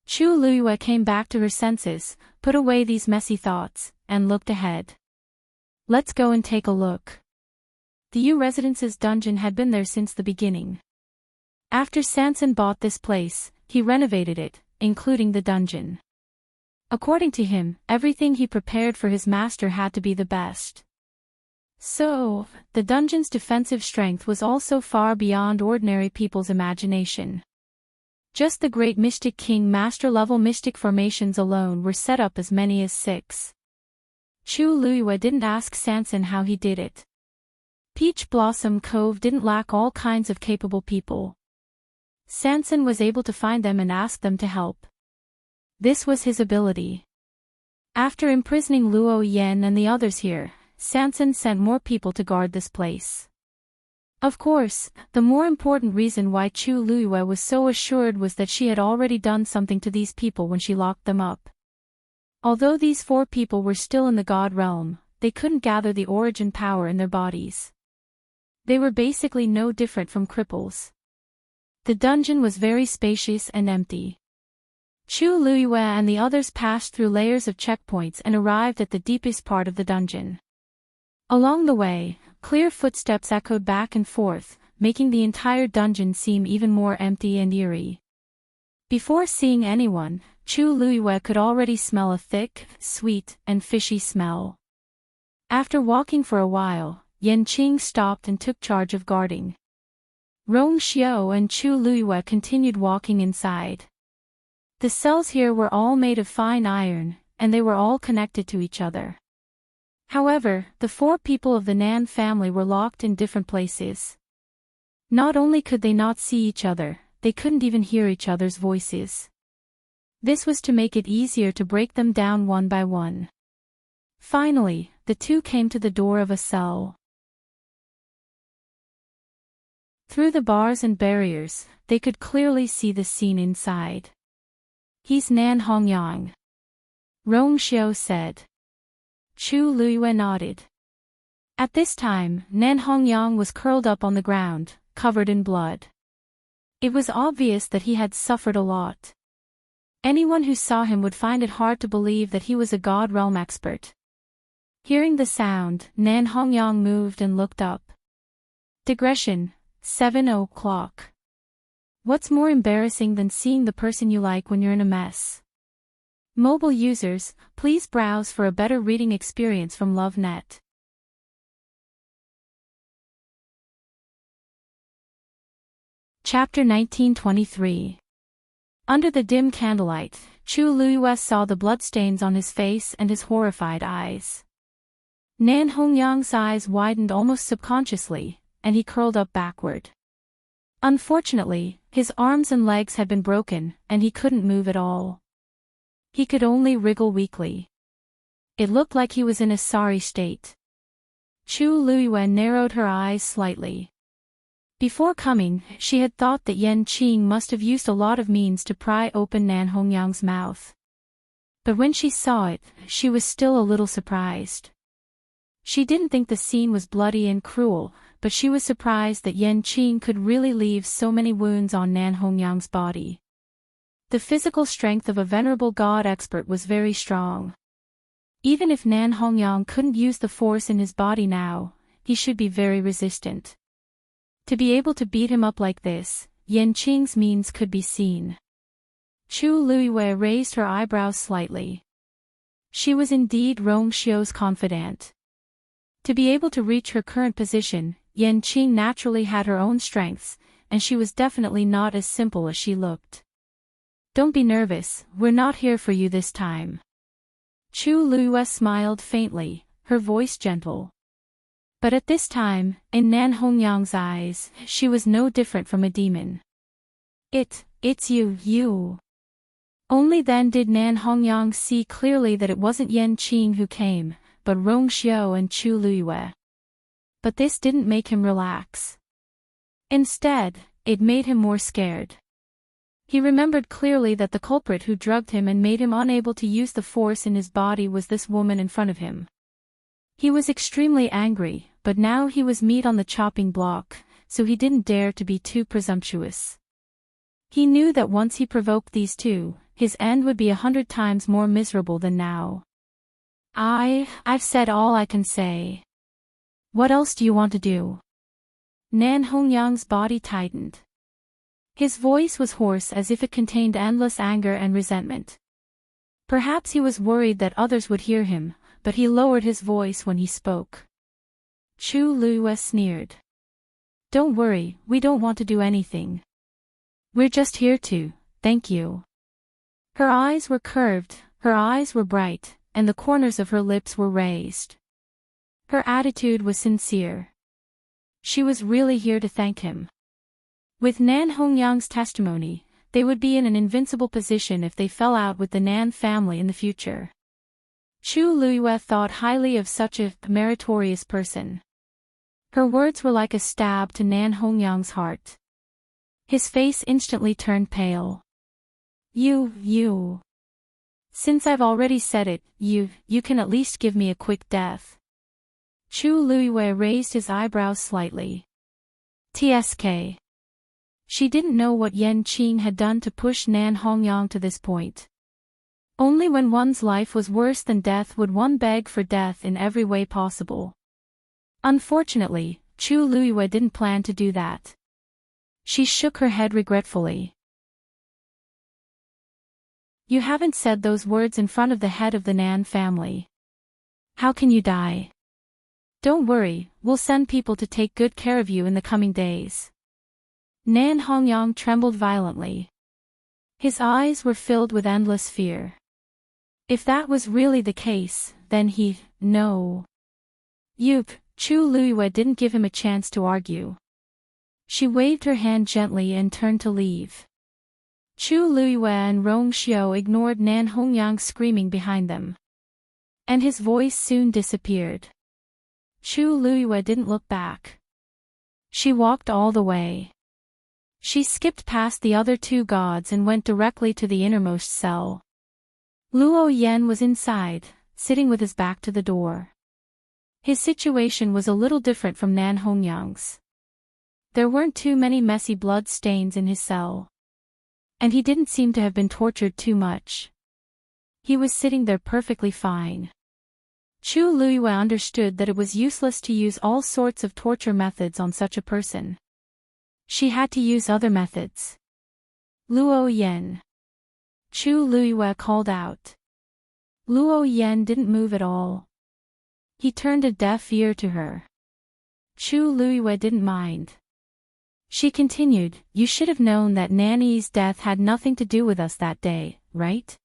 [SPEAKER 1] Chu Luiyue came back to her senses, put away these messy thoughts, and looked ahead. Let's go and take a look. The Yu Residence's dungeon had been there since the beginning. After Sanson bought this place, he renovated it, including the dungeon. According to him, everything he prepared for his master had to be the best. So, the dungeon's defensive strength was also far beyond ordinary people's imagination. Just the Great Mystic King master-level mystic formations alone were set up as many as 6. Chu Luiyue didn't ask Sanson how he did it. Peach Blossom Cove didn't lack all kinds of capable people. Sanson was able to find them and ask them to help. This was his ability. After imprisoning Luo Yan and the others here, Sanson sent more people to guard this place. Of course, the more important reason why Chu Luiyue was so assured was that she had already done something to these people when she locked them up. Although these 4 people were still in the God realm, they couldn't gather the origin power in their bodies. They were basically no different from cripples. The dungeon was very spacious and empty. Chu Luiyue and the others passed through layers of checkpoints and arrived at the deepest part of the dungeon. Along the way, clear footsteps echoed back and forth, making the entire dungeon seem even more empty and eerie. Before seeing anyone, Chu Luiyue could already smell a thick, sweet, and fishy smell. After walking for a while, Yan Qing stopped and took charge of guarding. Rong Xiao and Chu Luiyue continued walking inside. The cells here were all made of fine iron, and they were all connected to each other. However, the 4 people of the Nan family were locked in different places. Not only could they not see each other, they couldn't even hear each other's voices. This was to make it easier to break them down one by one. Finally, the 2 came to the door of a cell. Through the bars and barriers, they could clearly see the scene inside. He's Nan Hongyang. Rong Xiao said. Chu Luiyue nodded. At this time, Nan Hongyang was curled up on the ground, covered in blood. It was obvious that he had suffered a lot. Anyone who saw him would find it hard to believe that he was a God realm expert. Hearing the sound, Nan Hongyang moved and looked up. Digression, 7 o'clock. What's more embarrassing than seeing the person you like when you're in a mess? Mobile users, please browse for a better reading experience from LoveNet. Chapter 1923. Under the dim candlelight, Chu Luiyue saw the bloodstains on his face and his horrified eyes. Nan Hongyang's eyes widened almost subconsciously, and he curled up backward. Unfortunately, his arms and legs had been broken, and he couldn't move at all. He could only wriggle weakly. It looked like he was in a sorry state. Chu Luiyue narrowed her eyes slightly. Before coming, she had thought that Yan Qing must have used a lot of means to pry open Nan Hongyang's mouth. But when she saw it, she was still a little surprised. She didn't think the scene was bloody and cruel, but she was surprised that Yan Qing could really leave so many wounds on Nan Hongyang's body. The physical strength of a venerable god expert was very strong. Even if Nan Hongyang couldn't use the force in his body now, he should be very resistant. To be able to beat him up like this, Yan Qing's means could be seen. Chu Luiyue raised her eyebrows slightly. She was indeed Rong Xiu's confidant. To be able to reach her current position, Yan Qing naturally had her own strengths, and she was definitely not as simple as she looked. Don't be nervous, we're not here for you this time. Chu Luiyue smiled faintly, her voice gentle. But at this time, in Nan Hongyang's eyes, she was no different from a demon. It's you. Only then did Nan Hongyang see clearly that it wasn't Yan Qing who came, but Rong Xiu and Chu Luiyue. But this didn't make him relax. Instead, it made him more scared. He remembered clearly that the culprit who drugged him and made him unable to use the force in his body was this woman in front of him. He was extremely angry, but now he was meat on the chopping block, so he didn't dare to be too presumptuous. He knew that once he provoked these two, his end would be 100 times more miserable than now. I've said all I can say. What else do you want to do? Nan Hongyang's body tightened. His voice was hoarse as if it contained endless anger and resentment. Perhaps he was worried that others would hear him, but he lowered his voice when he spoke. Chu Luiyue sneered. Don't worry, we don't want to do anything. We're just here to, thank you. Her eyes were curved, her eyes were bright, and the corners of her lips were raised. Her attitude was sincere. She was really here to thank him. With Nan Hongyang's testimony, they would be in an invincible position if they fell out with the Nan family in the future. Chu Luiyue thought highly of such a meritorious person. Her words were like a stab to Nan Hongyang's heart. His face instantly turned pale. You. Since I've already said it, you can at least give me a quick death. Chu Luiyue raised his eyebrows slightly. TSK. She didn't know what Yan Qing had done to push Nan Hongyang to this point. Only when one's life was worse than death would one beg for death in every way possible. Unfortunately, Chu Luiyue didn't plan to do that. She shook her head regretfully. You haven't said those words in front of the head of the Nan family. How can you die? Don't worry, we'll send people to take good care of you in the coming days. Nan Hongyang trembled violently. His eyes were filled with endless fear. If that was really the case, then no. Chu Luiyue didn't give him a chance to argue. She waved her hand gently and turned to leave. Chu Luiyue and Rong Xiu ignored Nan Hongyang screaming behind them. And his voice soon disappeared. Chu Luiyue didn't look back. She walked all the way. She skipped past the other two gods and went directly to the innermost cell. Luo Yan was inside, sitting with his back to the door. His situation was a little different from Nan Hongyang's. There weren't too many messy blood stains in his cell. And he didn't seem to have been tortured too much. He was sitting there perfectly fine. Chu Luiyue understood that it was useless to use all sorts of torture methods on such a person. She had to use other methods. Luo Yan. Chu Luiyue called out. Luo Yan didn't move at all. He turned a deaf ear to her. Chu Luiyue didn't mind. She continued, you should have known that Nanny's death had nothing to do with us that day, right?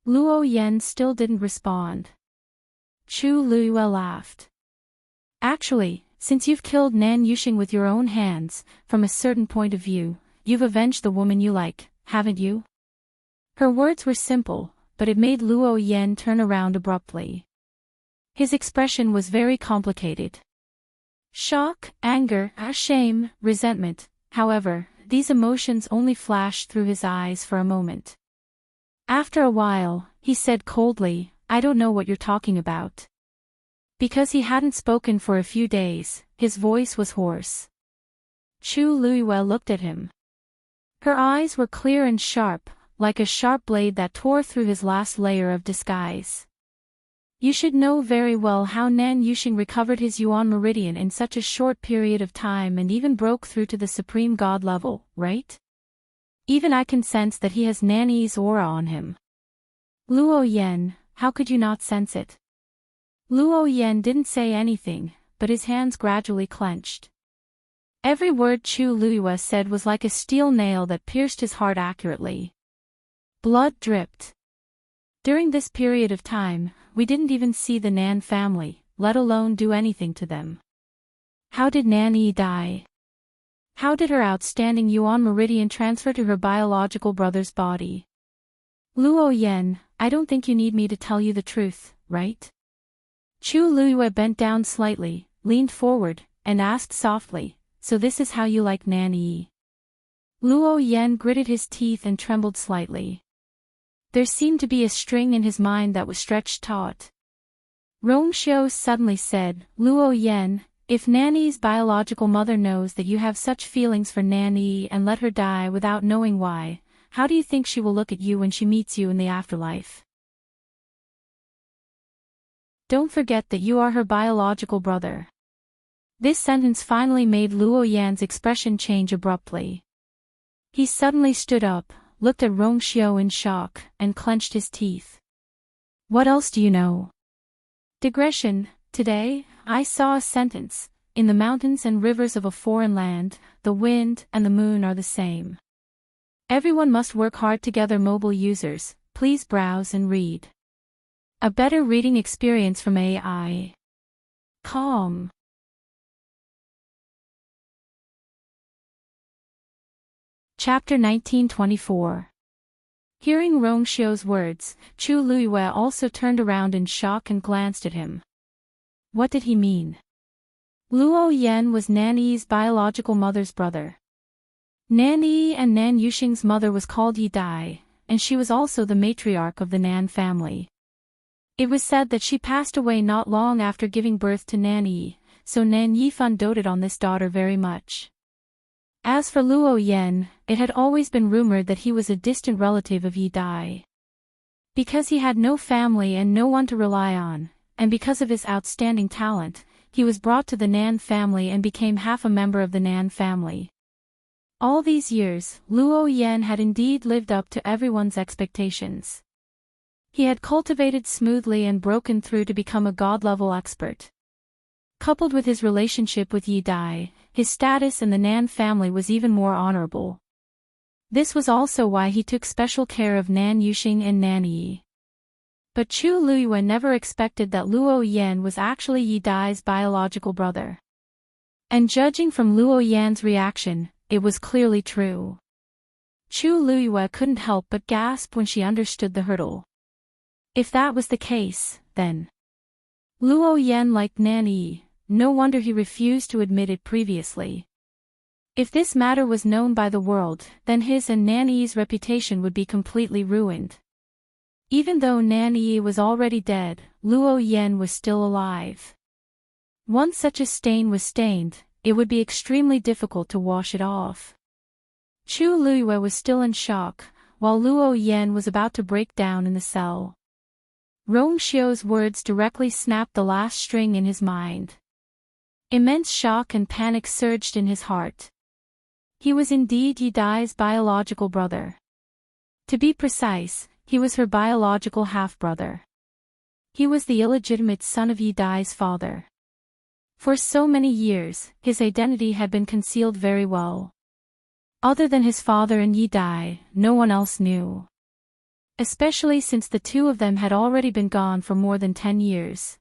[SPEAKER 1] Luo Yan still didn't respond. Chu Luiyue laughed. Actually, since you've killed Nan Yuxing with your own hands, from a certain point of view, you've avenged the woman you like, haven't you? Her words were simple, but it made Luo Yan turn around abruptly. His expression was very complicated. Shock, anger, shame, resentment, however, these emotions only flashed through his eyes for a moment. After a while, he said coldly, I don't know what you're talking about. Because he hadn't spoken for a few days, his voice was hoarse. Chu Luiyue looked at him. Her eyes were clear and sharp, like a sharp blade that tore through his last layer of disguise. You should know very well how Nan Yuxing recovered his Yuan Meridian in such a short period of time and even broke through to the Supreme God level, right? Even I can sense that he has Nan Yi's aura on him. Luo Yan, how could you not sense it? Luo Yan didn't say anything, but his hands gradually clenched. Every word Chu Luiyue said was like a steel nail that pierced his heart accurately. Blood dripped. During this period of time, we didn't even see the Nan family, let alone do anything to them. How did Nan Yi die? How did her outstanding Yuan Meridian transfer to her biological brother's body? Luo Yan, I don't think you need me to tell you the truth, right? Chu Luiyue bent down slightly, leaned forward, and asked softly, so this is how you like Nan Yi? Luo Yan gritted his teeth and trembled slightly. There seemed to be a string in his mind that was stretched taut. Rongxiu suddenly said, Luo Yan, if Nan Yi's biological mother knows that you have such feelings for Nan Yi and let her die without knowing why, how do you think she will look at you when she meets you in the afterlife? Don't forget that you are her biological brother. This sentence finally made Luo Yan's expression change abruptly. He suddenly stood up, looked at Rongxiu in shock, and clenched his teeth. What else do you know? Digression, today, I saw a sentence, in the mountains and rivers of a foreign land, the wind and the moon are the same. Everyone must work hard together. Mobile users, please browse and read. A better reading experience from AI. Calm. Chapter 1924. Hearing Rongxiu's words, Chu Luiyue also turned around in shock and glanced at him. What did he mean? Luo Yan was Nan Yi's biological mother's brother. Nan Yi and Nan Yuxing's mother was called Yi Dai, and she was also the matriarch of the Nan family. It was said that she passed away not long after giving birth to Nan Yi, so Nan Yifan doted on this daughter very much. As for Luo Yan, it had always been rumored that he was a distant relative of Yi Dai. Because he had no family and no one to rely on, and because of his outstanding talent, he was brought to the Nan family and became half a member of the Nan family. All these years, Luo Yan had indeed lived up to everyone's expectations. He had cultivated smoothly and broken through to become a god-level expert. Coupled with his relationship with Yi Dai, his status in the Nan family was even more honorable. This was also why he took special care of Nan Yuxing and Nan Yi. But Chu Luiyue never expected that Luo Yan was actually Yi Dai's biological brother. And judging from Luo Yan's reaction, it was clearly true. Chu Luiyue couldn't help but gasp when she understood the hurdle. If that was the case, then Luo Yan liked Nan Yi. No wonder he refused to admit it previously. If this matter was known by the world, then his and Nan Yi's reputation would be completely ruined. Even though Nan Yi was already dead, Luo Yan was still alive. Once such a stain was stained, it would be extremely difficult to wash it off. Chu Luiyue was still in shock, while Luo Yan was about to break down in the cell. Rongxiu's words directly snapped the last string in his mind. Immense shock and panic surged in his heart. He was indeed Yi Dai's biological brother. To be precise, he was her biological half-brother. He was the illegitimate son of Yi Dai's father. For so many years, his identity had been concealed very well. Other than his father and Yi Dai, no one else knew. Especially since the two of them had already been gone for more than 10 years.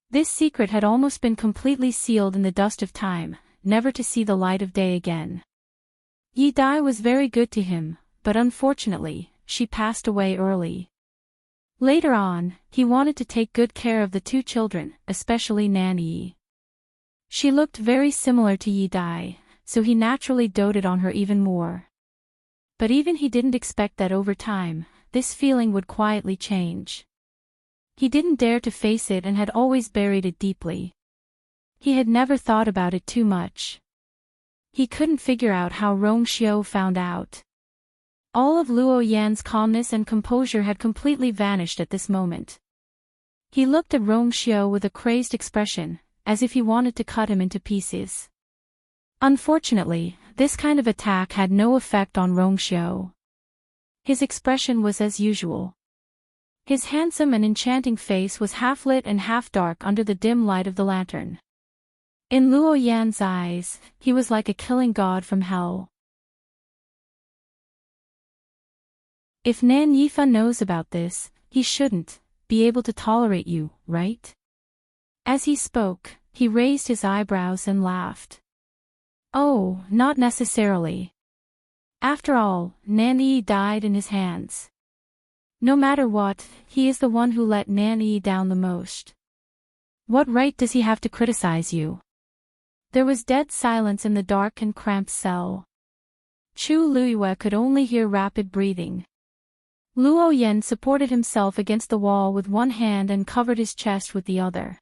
[SPEAKER 1] This secret had almost been completely sealed in the dust of time, never to see the light of day again. Yi Dai was very good to him, but unfortunately, she passed away early. Later on, he wanted to take good care of the two children, especially Nan Yi. She looked very similar to Yi Dai, so he naturally doted on her even more. But even he didn't expect that over time, this feeling would quietly change. He didn't dare to face it and had always buried it deeply. He had never thought about it too much. He couldn't figure out how Rongxiu found out. All of Luo Yan's calmness and composure had completely vanished at this moment. He looked at Rong Xiao with a crazed expression, as if he wanted to cut him into pieces. Unfortunately, this kind of attack had no effect on Rong Xiao. His expression was as usual. His handsome and enchanting face was half lit and half dark under the dim light of the lantern. In Luo Yan's eyes, he was like a killing god from hell. If Nan Yifan knows about this, he shouldn't be able to tolerate you, right? As he spoke, he raised his eyebrows and laughed. Oh, not necessarily. After all, Nan Yi died in his hands. No matter what, he is the one who let Nan Yi down the most. What right does he have to criticize you? There was dead silence in the dark and cramped cell. Chu Luiyue could only hear rapid breathing. Luo Yan supported himself against the wall with one hand and covered his chest with the other.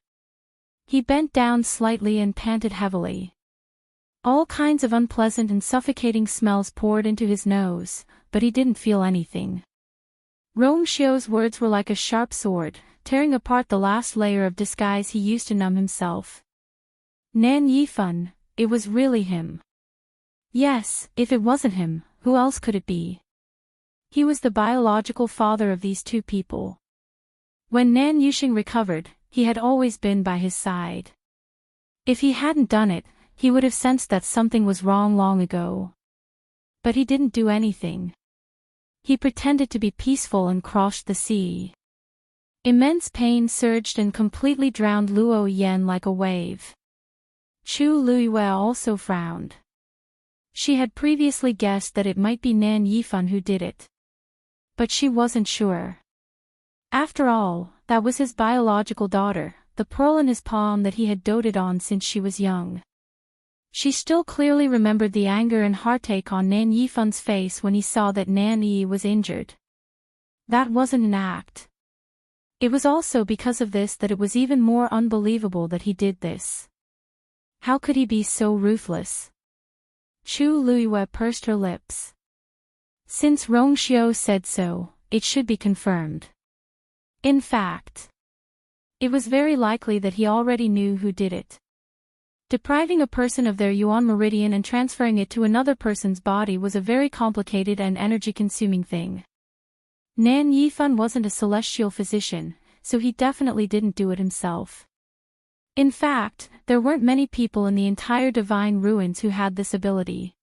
[SPEAKER 1] He bent down slightly and panted heavily. All kinds of unpleasant and suffocating smells poured into his nose, but he didn't feel anything. Rong Xiao's words were like a sharp sword, tearing apart the last layer of disguise he used to numb himself. Nan Yifan, it was really him. Yes, if it wasn't him, who else could it be? He was the biological father of these two people. When Nan Yuxing recovered, he had always been by his side. If he hadn't done it, he would have sensed that something was wrong long ago. But he didn't do anything. He pretended to be peaceful and crossed the sea. Immense pain surged and completely drowned Luo Yan like a wave. Chu Luiyue also frowned. She had previously guessed that it might be Nan Yifan who did it. But she wasn't sure. After all, that was his biological daughter, the pearl in his palm that he had doted on since she was young. She still clearly remembered the anger and heartache on Nan Yifan's face when he saw that Nan Yi was injured. That wasn't an act. It was also because of this that it was even more unbelievable that he did this. How could he be so ruthless? Chu Luiyue pursed her lips. Since Rong Xiao said so, it should be confirmed. In fact, it was very likely that he already knew who did it. Depriving a person of their yuan meridian and transferring it to another person's body was a very complicated and energy-consuming thing. Nan Yifan wasn't a celestial physician, so he definitely didn't do it himself. In fact, there weren't many people in the entire Divine Ruins who had this ability.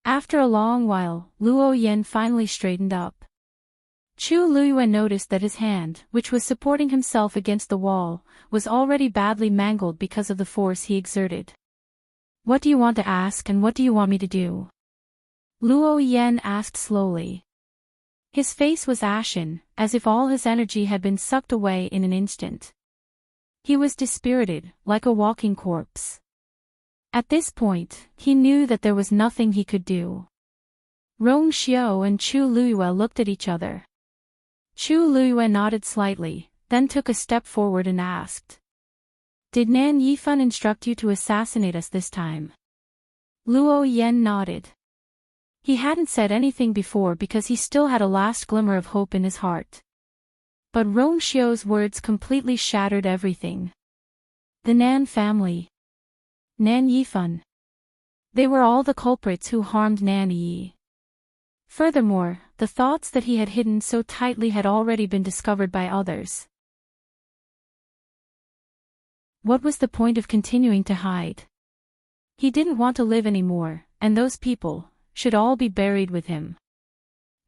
[SPEAKER 1] After a long while, Luo Yan finally straightened up. Chu Luiyue noticed that his hand, which was supporting himself against the wall, was already badly mangled because of the force he exerted. What do you want to ask and what do you want me to do? Luo Yan asked slowly. His face was ashen, as if all his energy had been sucked away in an instant. He was dispirited, like a walking corpse. At this point, he knew that there was nothing he could do. Rong Xiao and Chu Luiyue looked at each other. Chu Luiyue nodded slightly, then took a step forward and asked. Did Nan Yifan instruct you to assassinate us this time? Luo Yan nodded. He hadn't said anything before because he still had a last glimmer of hope in his heart. But Rong Xiao's words completely shattered everything. The Nan family. Nan Yifan. They were all the culprits who harmed Nan Yi. Furthermore, the thoughts that he had hidden so tightly had already been discovered by others. What was the point of continuing to hide? He didn't want to live anymore, and those people should all be buried with him.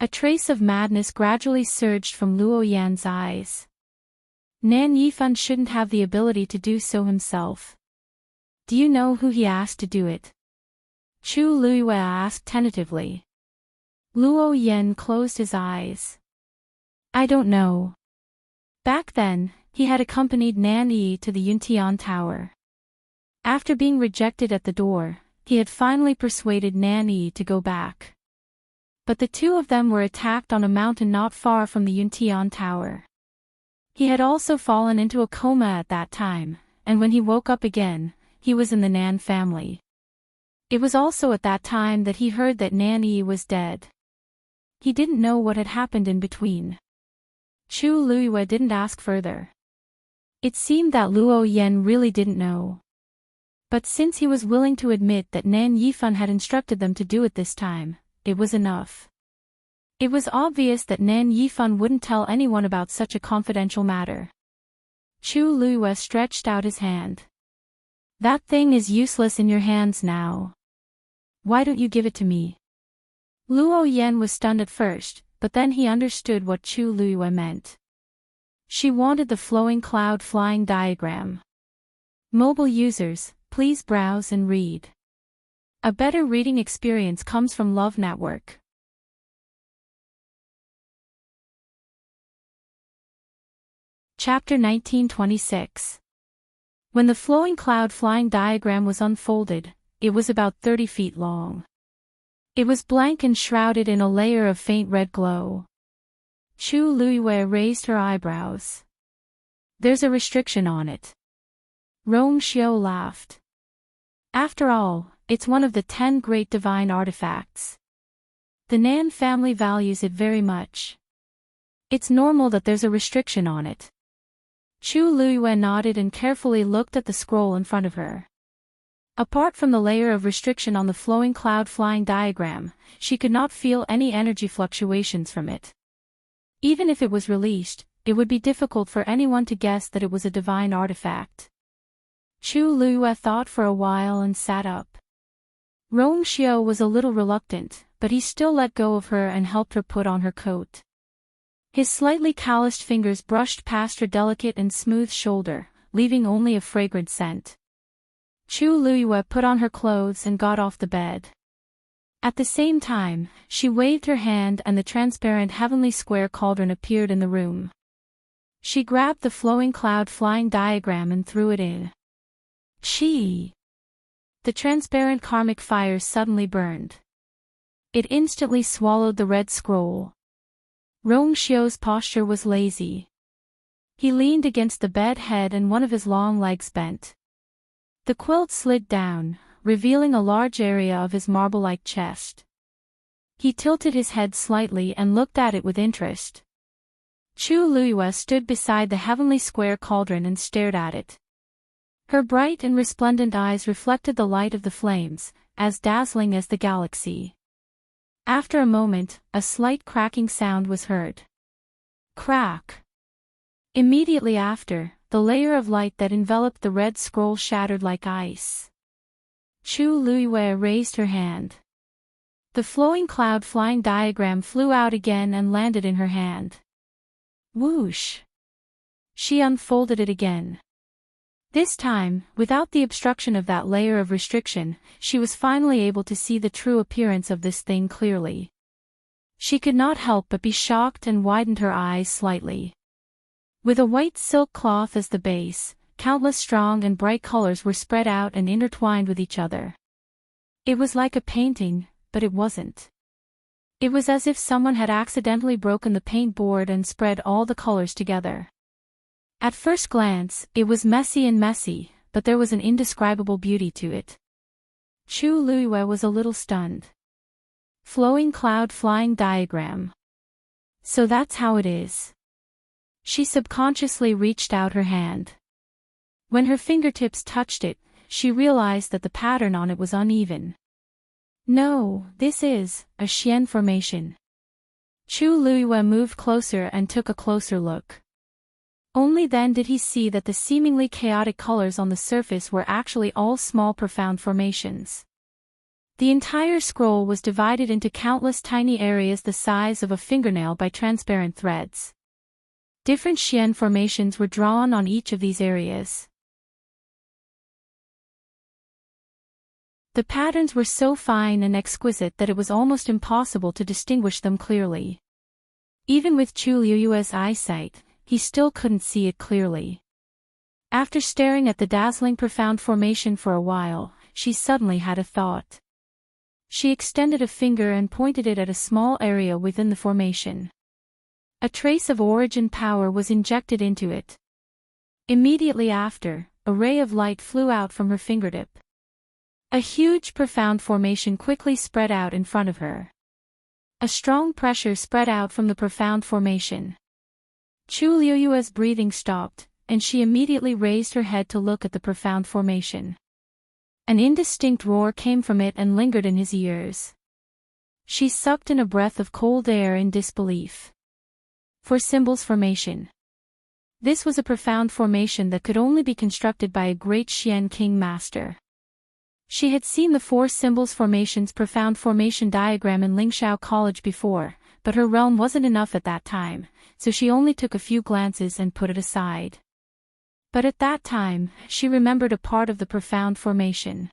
[SPEAKER 1] A trace of madness gradually surged from Luo Yan's eyes. Nan Yifan shouldn't have the ability to do so himself. Do you know who he asked to do it? Chu Luiyue asked tentatively. Luo Yan closed his eyes. I don't know. Back then, he had accompanied Nan Yi to the Yuntian Tower. After being rejected at the door, he had finally persuaded Nan Yi to go back. But the two of them were attacked on a mountain not far from the Yuntian Tower. He had also fallen into a coma at that time, and when he woke up again, he was in the Nan family. It was also at that time that he heard that Nan Yi was dead. He didn't know what had happened in between. Chu Luiyue didn't ask further. It seemed that Luo Yan really didn't know. But since he was willing to admit that Nan Yifan had instructed them to do it this time, it was enough. It was obvious that Nan Yifan wouldn't tell anyone about such a confidential matter. Chu Luiyue stretched out his hand. That thing is useless in your hands now. Why don't you give it to me? Luo Yan was stunned at first, but then he understood what Chu Luiyue meant. She wanted the flowing cloud flying diagram. Mobile users, please browse and read. A better reading experience comes from Love Network. Chapter 1926. When the flowing cloud flying diagram was unfolded, it was about 30 feet long. It was blank and shrouded in a layer of faint red glow. Chu Luiyue raised her eyebrows. There's a restriction on it. Rong Xiao laughed. After all, it's one of the 10 great divine artifacts. The Nan family values it very much. It's normal that there's a restriction on it. Chu Luiyue nodded and carefully looked at the scroll in front of her. Apart from the layer of restriction on the flowing cloud flying diagram, she could not feel any energy fluctuations from it. Even if it was released, it would be difficult for anyone to guess that it was a divine artifact. Chu Luiyue thought for a while and sat up. Rong Xiao was a little reluctant, but he still let go of her and helped her put on her coat. His slightly calloused fingers brushed past her delicate and smooth shoulder, leaving only a fragrant scent. Chu Luiyue put on her clothes and got off the bed. At the same time, she waved her hand and the transparent heavenly square cauldron appeared in the room. She grabbed the flowing cloud flying diagram and threw it in. She! The transparent karmic fire suddenly burned. It instantly swallowed the red scroll. Rong Xiao's posture was lazy. He leaned against the bed head and one of his long legs bent. The quilt slid down, revealing a large area of his marble-like chest. He tilted his head slightly and looked at it with interest. Chu Luiyue stood beside the heavenly square cauldron and stared at it. Her bright and resplendent eyes reflected the light of the flames, as dazzling as the galaxy. After a moment, a slight cracking sound was heard. Crack! Immediately after, the layer of light that enveloped the red scroll shattered like ice. Chu Luiyue raised her hand. The flowing cloud flying diagram flew out again and landed in her hand. Whoosh! She unfolded it again. This time, without the obstruction of that layer of restriction, she was finally able to see the true appearance of this thing clearly. She could not help but be shocked and widened her eyes slightly. With a white silk cloth as the base, countless strong and bright colors were spread out and intertwined with each other. It was like a painting, but it wasn't. It was as if someone had accidentally broken the paint board and spread all the colors together. At first glance, it was messy, but there was an indescribable beauty to it. Chu Luiyue was a little stunned. Flowing cloud flying diagram. So that's how it is. She subconsciously reached out her hand. When her fingertips touched it, she realized that the pattern on it was uneven. No, this is a Xian formation. Chu Luiyue moved closer and took a closer look. Only then did he see that the seemingly chaotic colors on the surface were actually all small profound formations. The entire scroll was divided into countless tiny areas the size of a fingernail by transparent threads. Different Xian formations were drawn on each of these areas. The patterns were so fine and exquisite that it was almost impossible to distinguish them clearly. Even with Chu Luiyue's eyesight, he still couldn't see it clearly. After staring at the dazzling profound formation for a while, she suddenly had a thought. She extended a finger and pointed it at a small area within the formation. A trace of origin power was injected into it. Immediately after, a ray of light flew out from her fingertip. A huge profound formation quickly spread out in front of her. A strong pressure spread out from the profound formation. Chu Luiyue's breathing stopped, and she immediately raised her head to look at the profound formation. An indistinct roar came from it and lingered in his ears. She sucked in a breath of cold air in disbelief. For symbols formation. This was a profound formation that could only be constructed by a great Xian King master. She had seen the four symbols formation's profound formation diagram in Lingxiao College before, but her realm wasn't enough at that time, so she only took a few glances and put it aside. But at that time, she remembered a part of the profound formation.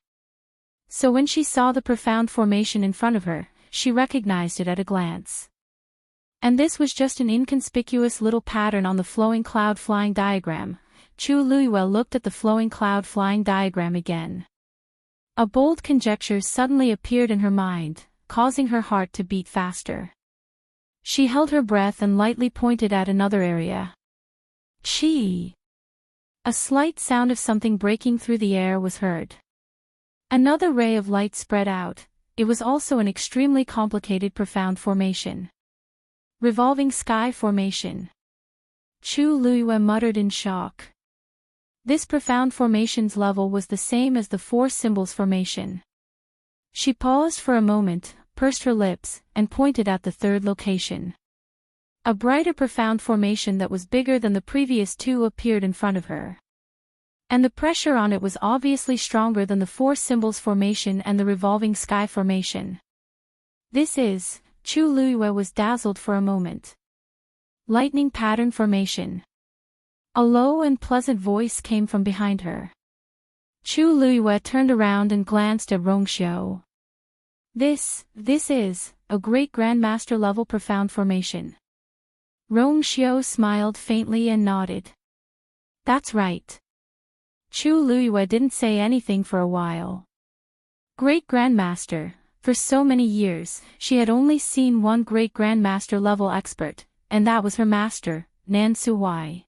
[SPEAKER 1] So when she saw the profound formation in front of her, she recognized it at a glance. And this was just an inconspicuous little pattern on the flowing cloud flying diagram. Chu Luiyue looked at the flowing cloud flying diagram again. A bold conjecture suddenly appeared in her mind, causing her heart to beat faster. She held her breath and lightly pointed at another area. Chi! A slight sound of something breaking through the air was heard. Another ray of light spread out. It was also an extremely complicated profound formation. Revolving sky formation. Chu Luiyue muttered in shock. This profound formation's level was the same as the four symbols formation. She paused for a moment, pursed her lips, and pointed at the third location. A brighter profound formation that was bigger than the previous two appeared in front of her. And the pressure on it was obviously stronger than the four symbols formation and the revolving sky formation. This is, Chu Luiyue was dazzled for a moment. Lightning pattern formation. A low and pleasant voice came from behind her. Chu Luiyue turned around and glanced at Rongxiu. This is, a great grandmaster level profound formation. Rongxiu smiled faintly and nodded. That's right. Chu Luiyue didn't say anything for a while. Great grandmaster, for so many years, she had only seen one great grandmaster level expert, and that was her master, Nan Suhuai.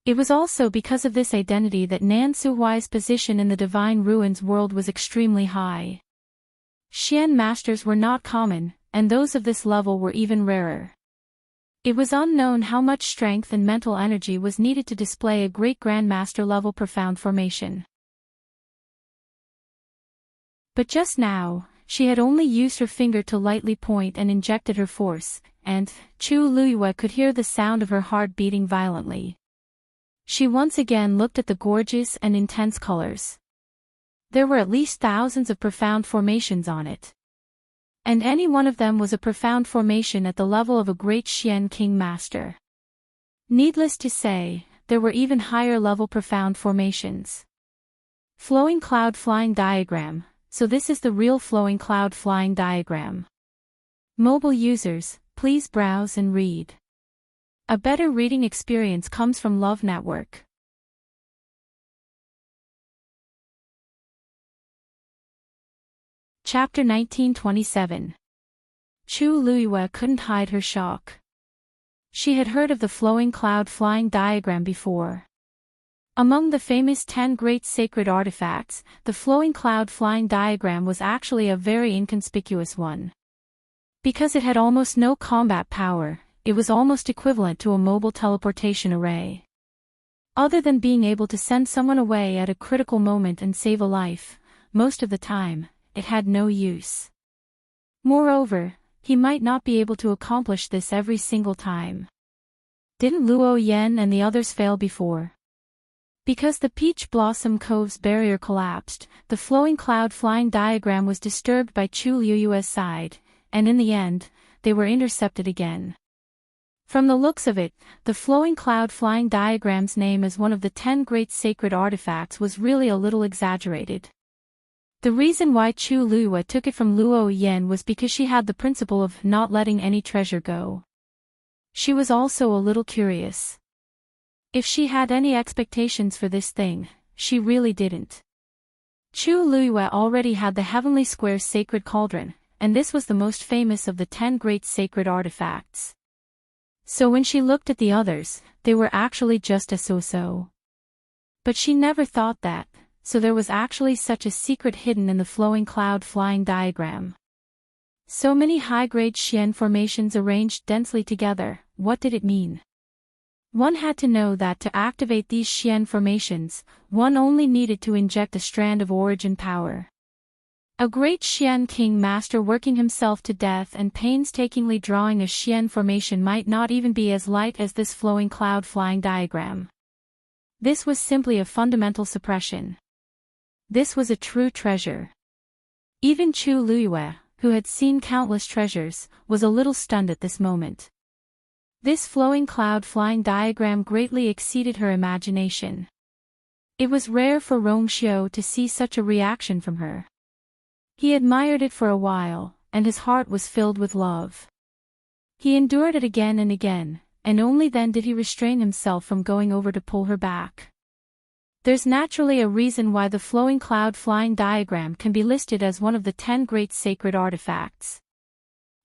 [SPEAKER 1] It was also because of this identity that Nan Suhuai's position in the Divine Ruins world was extremely high. Xian masters were not common, and those of this level were even rarer. It was unknown how much strength and mental energy was needed to display a great grandmaster level profound formation. But just now, she had only used her finger to lightly point and injected her force, and Chu Luiyue could hear the sound of her heart beating violently. She once again looked at the gorgeous and intense colors. There were at least thousands of profound formations on it. And any one of them was a profound formation at the level of a great Xian King master. Needless to say, there were even higher level profound formations. Flowing cloud flying diagram, so this is the real flowing cloud flying diagram. Mobile users, please browse and read. A better reading experience comes from Love Network. Chapter 1927. Chu Luiyue couldn't hide her shock. She had heard of the flowing cloud flying diagram before. Among the famous 10 great sacred artifacts, the flowing cloud flying diagram was actually a very inconspicuous one. Because it had almost no combat power, it was almost equivalent to a mobile teleportation array. Other than being able to send someone away at a critical moment and save a life, most of the time, it had no use. Moreover, he might not be able to accomplish this every single time. Didn't Luo Yan and the others fail before? Because the Peach Blossom Cove's barrier collapsed, the flowing cloud flying diagram was disturbed by Chu Luiyue's side, and in the end, they were intercepted again. From the looks of it, the flowing cloud flying diagram's name as one of the 10 great sacred artifacts was really a little exaggerated. The reason why Chu Luiyue took it from Luo Yan was because she had the principle of not letting any treasure go. She was also a little curious. If she had any expectations for this thing, she really didn't. Chu Luiyue already had the Heavenly Square Sacred Cauldron, and this was the most famous of the 10 great sacred artifacts. So when she looked at the others, they were actually just a so-so. But she never thought that, so there was actually such a secret hidden in the flowing cloud flying diagram. So many high-grade Xian formations arranged densely together, what did it mean? One had to know that to activate these Xian formations, one only needed to inject a strand of origin power. A great Xian king master working himself to death and painstakingly drawing a Xian formation might not even be as light as this flowing cloud flying diagram. This was simply a fundamental suppression. This was a true treasure. Even Chu Luyue, who had seen countless treasures, was a little stunned at this moment. This flowing cloud flying diagram greatly exceeded her imagination. It was rare for Rongxiu to see such a reaction from her. He admired it for a while, and his heart was filled with love. He endured it again and again, and only then did he restrain himself from going over to pull her back. There's naturally a reason why the flowing cloud flying diagram can be listed as one of the 10 great sacred artifacts.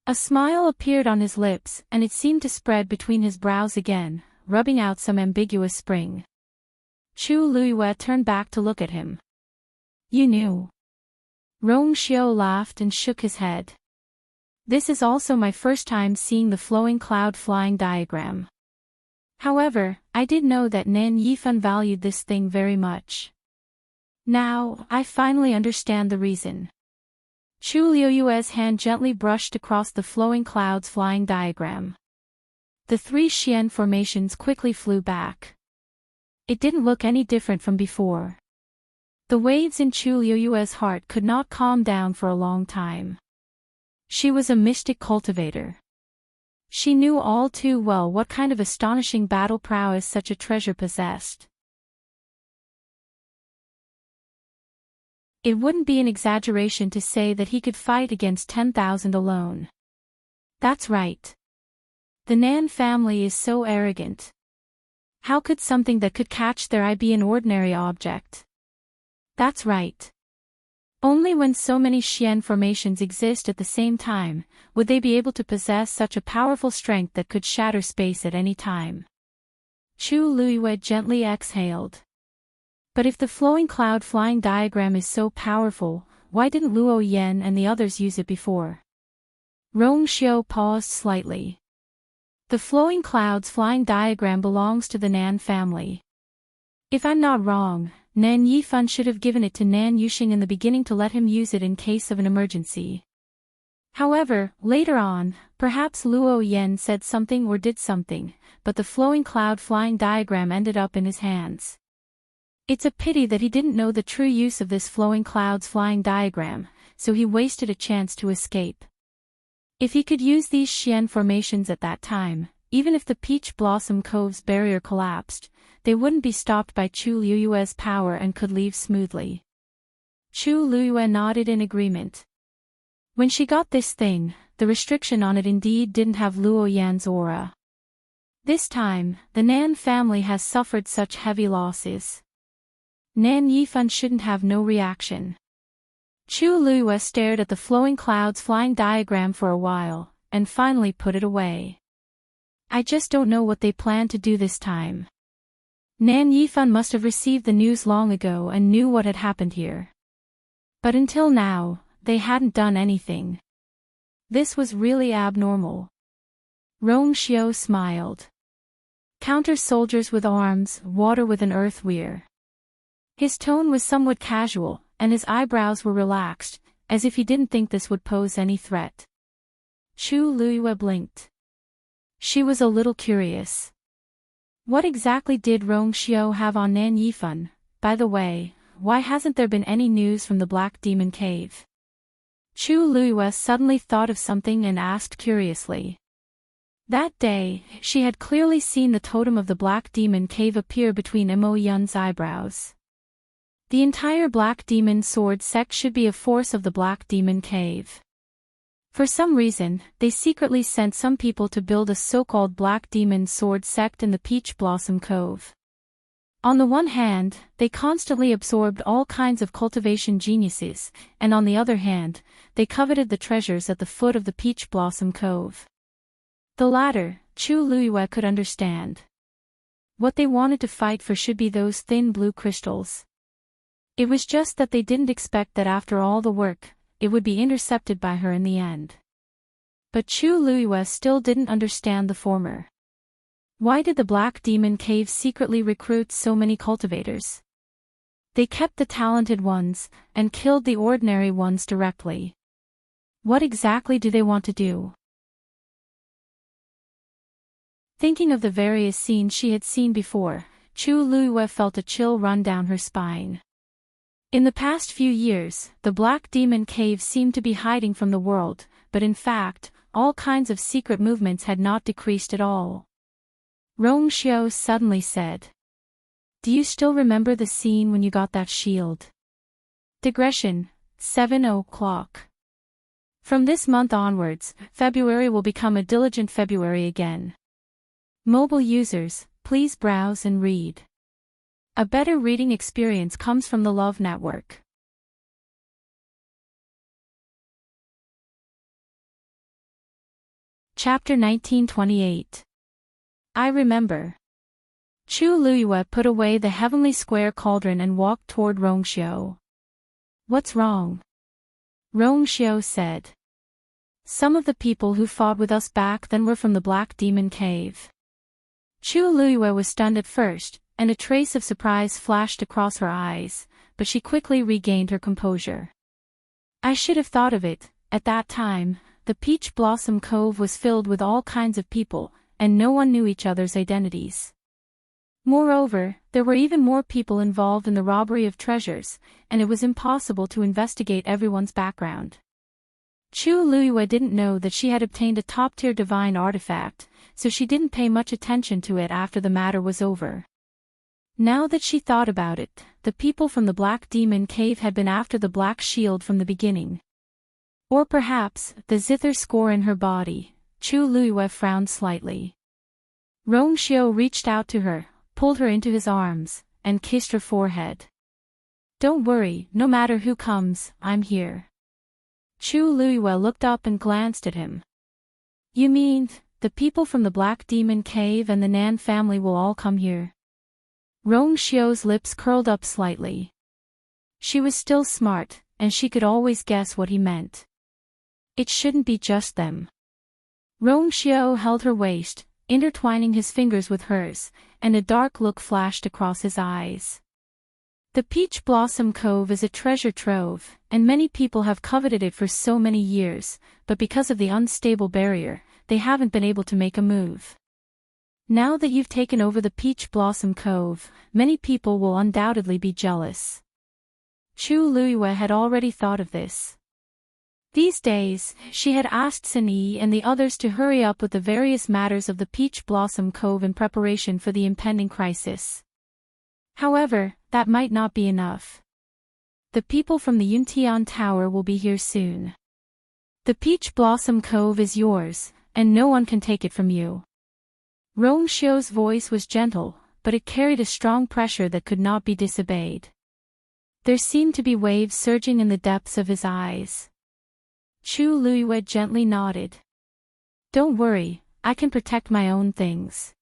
[SPEAKER 1] A smile appeared on his lips, and it seemed to spread between his brows again, rubbing out some ambiguous spring. Chu Luyue turned back to look at him. You knew. Rongxiu laughed and shook his head. This is also my first time seeing the flowing cloud flying diagram. However, I did know that Nan Yifan valued this thing very much. Now, I finally understand the reason. Chu Liyue's hand gently brushed across the flowing clouds flying diagram. The 3 Xian formations quickly flew back. It didn't look any different from before. The waves in Chu Liyue's heart could not calm down for a long time. She was a mystic cultivator. She knew all too well what kind of astonishing battle prowess such a treasure possessed. It wouldn't be an exaggeration to say that he could fight against 10,000 alone. That's right. The Nan family is so arrogant. How could something that could catch their eye be an ordinary object? That's right. Only when so many Xian formations exist at the same time, would they be able to possess such a powerful strength that could shatter space at any time. Chu Luyue gently exhaled. But if the flowing cloud flying diagram is so powerful, why didn't Luo Yan and the others use it before? Rongxiu paused slightly. The flowing clouds flying diagram belongs to the Nan family. If I'm not wrong, Nan Yifan should have given it to Nan Yuxing in the beginning to let him use it in case of an emergency. However, later on, perhaps Luo Yan said something or did something, but the flowing cloud flying diagram ended up in his hands. It's a pity that he didn't know the true use of this flowing clouds flying diagram, so he wasted a chance to escape. If he could use these Xian formations at that time, even if the Peach Blossom Cove's barrier collapsed, they wouldn't be stopped by Chu Liyue's power and could leave smoothly. Chu Liyue nodded in agreement. When she got this thing, the restriction on it indeed didn't have Luo Yan's aura. This time, the Nan family has suffered such heavy losses. Nan Yifan shouldn't have no reaction. Chu Liyue stared at the flowing clouds flying diagram for a while, and finally put it away. I just don't know what they plan to do this time. Nan Yifan must have received the news long ago and knew what had happened here. But until now, they hadn't done anything. This was really abnormal. Rongxiu smiled. Counter soldiers with arms, water with an earth weir. His tone was somewhat casual, and his eyebrows were relaxed, as if he didn't think this would pose any threat. Chu Liyue blinked. She was a little curious. What exactly did Rongxiu have on Nan Yifan? By the way, why hasn't there been any news from the Black Demon Cave? Chu Liyue suddenly thought of something and asked curiously. That day, she had clearly seen the totem of the Black Demon Cave appear between Mo Yun's eyebrows. The entire Black Demon Sword sect should be a force of the Black Demon Cave. For some reason, they secretly sent some people to build a so-called Black Demon Sword sect in the Peach Blossom Cove. On the one hand, they constantly absorbed all kinds of cultivation geniuses, and on the other hand, they coveted the treasures at the foot of the Peach Blossom Cove. The latter, Chu Liyue could understand. What they wanted to fight for should be those thin blue crystals. It was just that they didn't expect that after all the work, it would be intercepted by her in the end. But Chu Liyue still didn't understand the former. Why did the Black Demon Cave secretly recruit so many cultivators? They kept the talented ones, and killed the ordinary ones directly. What exactly do they want to do? Thinking of the various scenes she had seen before, Chu Luiyue felt a chill run down her spine. In the past few years, the Black Demon Cave seemed to be hiding from the world, but in fact, all kinds of secret movements had not decreased at all. Rong Xiao suddenly said. Do you still remember the scene when you got that shield? Digression, 7 o'clock. From this month onwards, February will become a diligent February again. Mobile users, please browse and read. A better reading experience comes from the Love Network. Chapter 1928. I remember. Chu Luiyue put away the heavenly square cauldron and walked toward Rongxiao. What's wrong? Rongxiao said. Some of the people who fought with us back then were from the Black Demon Cave. Chu Luiyue was stunned at first, and a trace of surprise flashed across her eyes, but she quickly regained her composure. I should have thought of it. At that time, the Peach Blossom Cove was filled with all kinds of people, and no one knew each other's identities. Moreover, there were even more people involved in the robbery of treasures, and it was impossible to investigate everyone's background. Chu Luiyue didn't know that she had obtained a top-tier divine artifact, so she didn't pay much attention to it after the matter was over. Now that she thought about it, the people from the Black Demon Cave had been after the Black Shield from the beginning. Or perhaps, the zither score in her body. Chu Luiyue frowned slightly. Rongxiao reached out to her, pulled her into his arms, and kissed her forehead. Don't worry, no matter who comes, I'm here. Chu Luiyue looked up and glanced at him. You mean, the people from the Black Demon Cave and the Nan family will all come here? Rongxiao's lips curled up slightly. She was still smart, and she could always guess what he meant. It shouldn't be just them. Rongxiao held her waist, intertwining his fingers with hers, and a dark look flashed across his eyes. The Peach Blossom Cove is a treasure trove, and many people have coveted it for so many years, but because of the unstable barrier, they haven't been able to make a move. Now that you've taken over the Peach Blossom Cove, many people will undoubtedly be jealous. Chu Luiyue had already thought of this. These days, she had asked Sunyi and the others to hurry up with the various matters of the Peach Blossom Cove in preparation for the impending crisis. However, that might not be enough. The people from the Yuntian Tower will be here soon. The Peach Blossom Cove is yours, and no one can take it from you. Rongxiao's voice was gentle, but it carried a strong pressure that could not be disobeyed. There seemed to be waves surging in the depths of his eyes. Chu Luiyue gently nodded. Don't worry, I can protect my own things.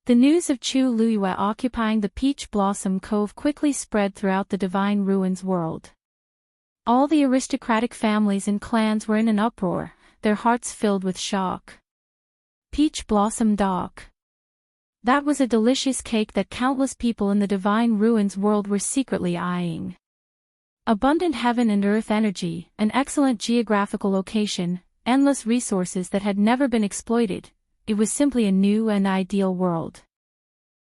[SPEAKER 1] The news of Chu Luiyue occupying the Peach Blossom Cove quickly spread throughout the Divine Ruins world. All the aristocratic families and clans were in an uproar, their hearts filled with shock. Peach Blossom Dock. That was a delicious cake that countless people in the Divine Ruins world were secretly eyeing. Abundant heaven and earth energy, an excellent geographical location, endless resources that had never been exploited. It was simply a new and ideal world.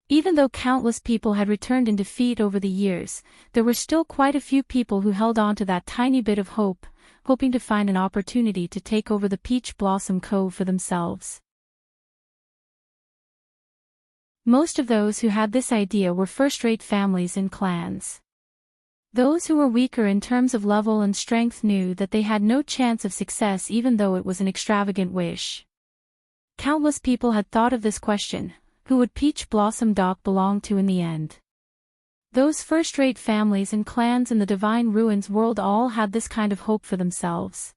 [SPEAKER 1] Even though countless people had returned in defeat over the years, there were still quite a few people who held on to that tiny bit of hope, hoping to find an opportunity to take over the Peach Blossom Cove for themselves. Most of those who had this idea were first-rate families and clans. Those who were weaker in terms of level and strength knew that they had no chance of success even though it was an extravagant wish. Countless people had thought of this question: who would Peach Blossom Dock belong to in the end? Those first-rate families and clans in the Divine Ruins world all had this kind of hope for themselves.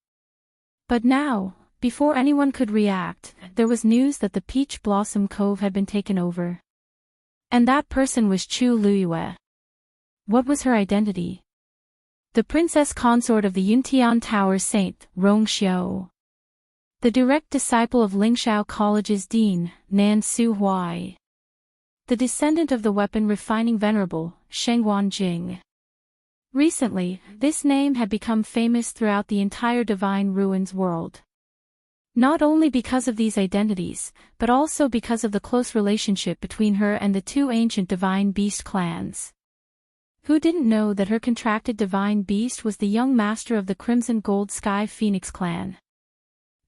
[SPEAKER 1] But now, before anyone could react, there was news that the Peach Blossom Cove had been taken over. And that person was Chu Luiyue. What was her identity? The princess consort of the Yuntian Tower Saint, Rongxiao. The direct disciple of Lingxiao College's dean, Nan Su Huai. The descendant of the weapon-refining venerable, Shengguan Jing. Recently, this name had become famous throughout the entire Divine Ruins world. Not only because of these identities, but also because of the close relationship between her and the two ancient Divine Beast clans. Who didn't know that her contracted Divine Beast was the young master of the Crimson Gold Sky Phoenix clan?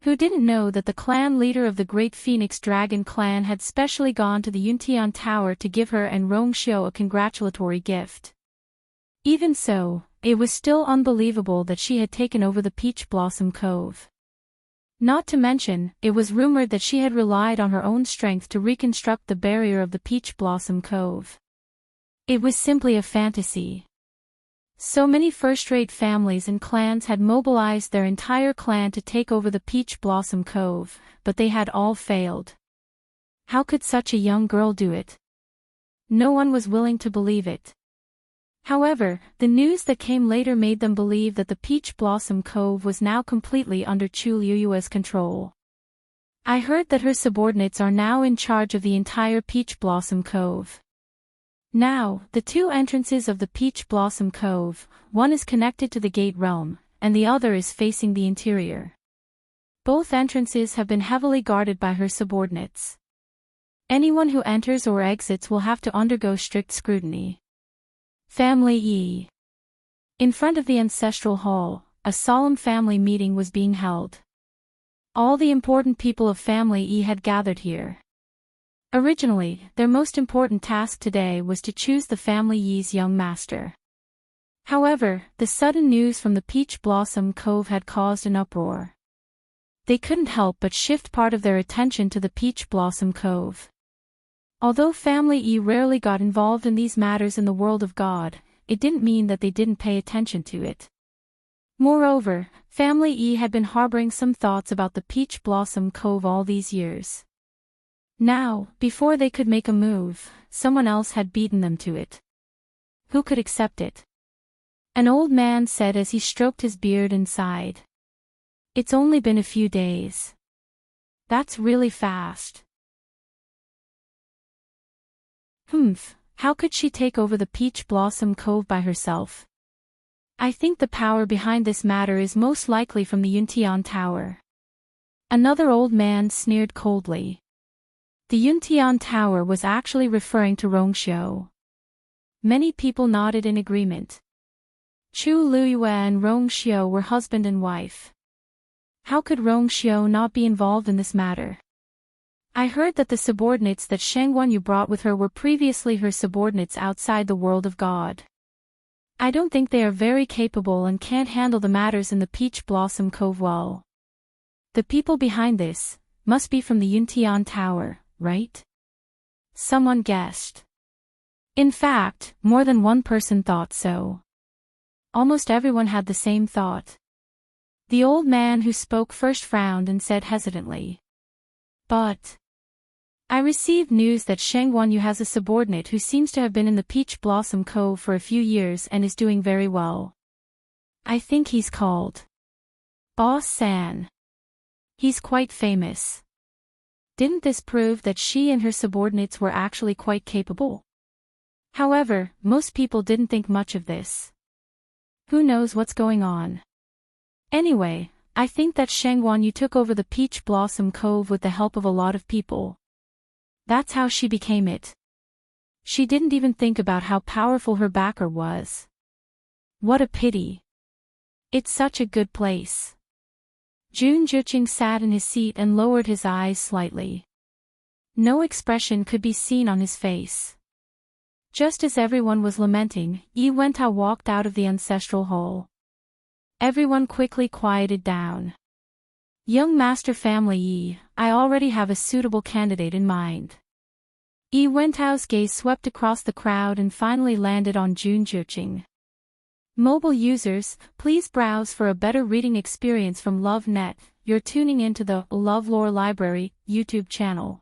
[SPEAKER 1] Who didn't know that the clan leader of the Great Phoenix Dragon clan had specially gone to the Yuntian Tower to give her and Rongxiu a congratulatory gift? Even so, it was still unbelievable that she had taken over the Peach Blossom Cove. Not to mention, it was rumored that she had relied on her own strength to reconstruct the barrier of the Peach Blossom Cove. It was simply a fantasy. So many first-rate families and clans had mobilized their entire clan to take over the Peach Blossom Cove, but they had all failed. How could such a young girl do it? No one was willing to believe it. However, the news that came later made them believe that the Peach Blossom Cove was now completely under Chu Liuyue's control. I heard that her subordinates are now in charge of the entire Peach Blossom Cove. Now, the two entrances of the Peach Blossom Cove, one is connected to the Gate Realm, and the other is facing the interior. Both entrances have been heavily guarded by her subordinates. Anyone who enters or exits will have to undergo strict scrutiny. Family E. In front of the ancestral hall, a solemn family meeting was being held. All the important people of Family E had gathered here. Originally, their most important task today was to choose the Family Yi's young master. However, the sudden news from the Peach Blossom Cove had caused an uproar. They couldn't help but shift part of their attention to the Peach Blossom Cove. Although Family E rarely got involved in these matters in the world of God, it didn't mean that they didn't pay attention to it. Moreover, Family E had been harboring some thoughts about the Peach Blossom Cove all these years. Now, before they could make a move, someone else had beaten them to it. Who could accept it? An old man said as he stroked his beard and sighed. It's only been a few days. That's really fast. How could she take over the Peach Blossom Cove by herself? I think the power behind this matter is most likely from the Yuntian Tower. Another old man sneered coldly. The Yuntian Tower was actually referring to Rongxiu. Many people nodded in agreement. Chu Liyue and Rongxiu were husband and wife. How could Rongxiu not be involved in this matter? I heard that the subordinates that Shengguan brought with her were previously her subordinates outside the world of God. I don't think they are very capable and can't handle the matters in the Peach Blossom Cove well. The people behind this must be from the Yuntian Tower, right? Someone guessed. In fact, more than one person thought so. Almost everyone had the same thought. The old man who spoke first frowned and said hesitantly. But I received news that Shengguan has a subordinate who seems to have been in the Peach Blossom Cove for a few years and is doing very well. I think he's called Boss San. He's quite famous. Didn't this prove that she and her subordinates were actually quite capable? However, most people didn't think much of this. Who knows what's going on? Anyway, I think that Shengguan took over the Peach Blossom Cove with the help of a lot of people. That's how she became it. She didn't even think about how powerful her backer was. What a pity. It's such a good place. Jun Juqing sat in his seat and lowered his eyes slightly. No expression could be seen on his face. Just as everyone was lamenting, Yi Wentao walked out of the ancestral hall. Everyone quickly quieted down. Young Master Family Yi, I already have a suitable candidate in mind. Yi Wentao's gaze swept across the crowd and finally landed on Jun Juqing. Mobile users, please browse for a better reading experience from LoveNet. You're tuning into the LoveLore Library YouTube channel.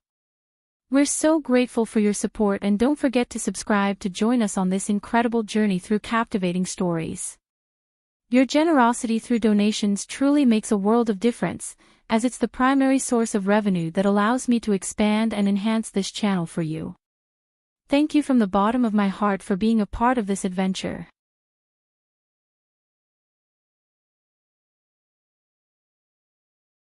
[SPEAKER 1] We're so grateful for your support and don't forget to subscribe to join us on this incredible journey through captivating stories. Your generosity through donations truly makes a world of difference, as it's the primary source of revenue that allows me to expand and enhance this channel for you. Thank you from the bottom of my heart for being a part of this adventure.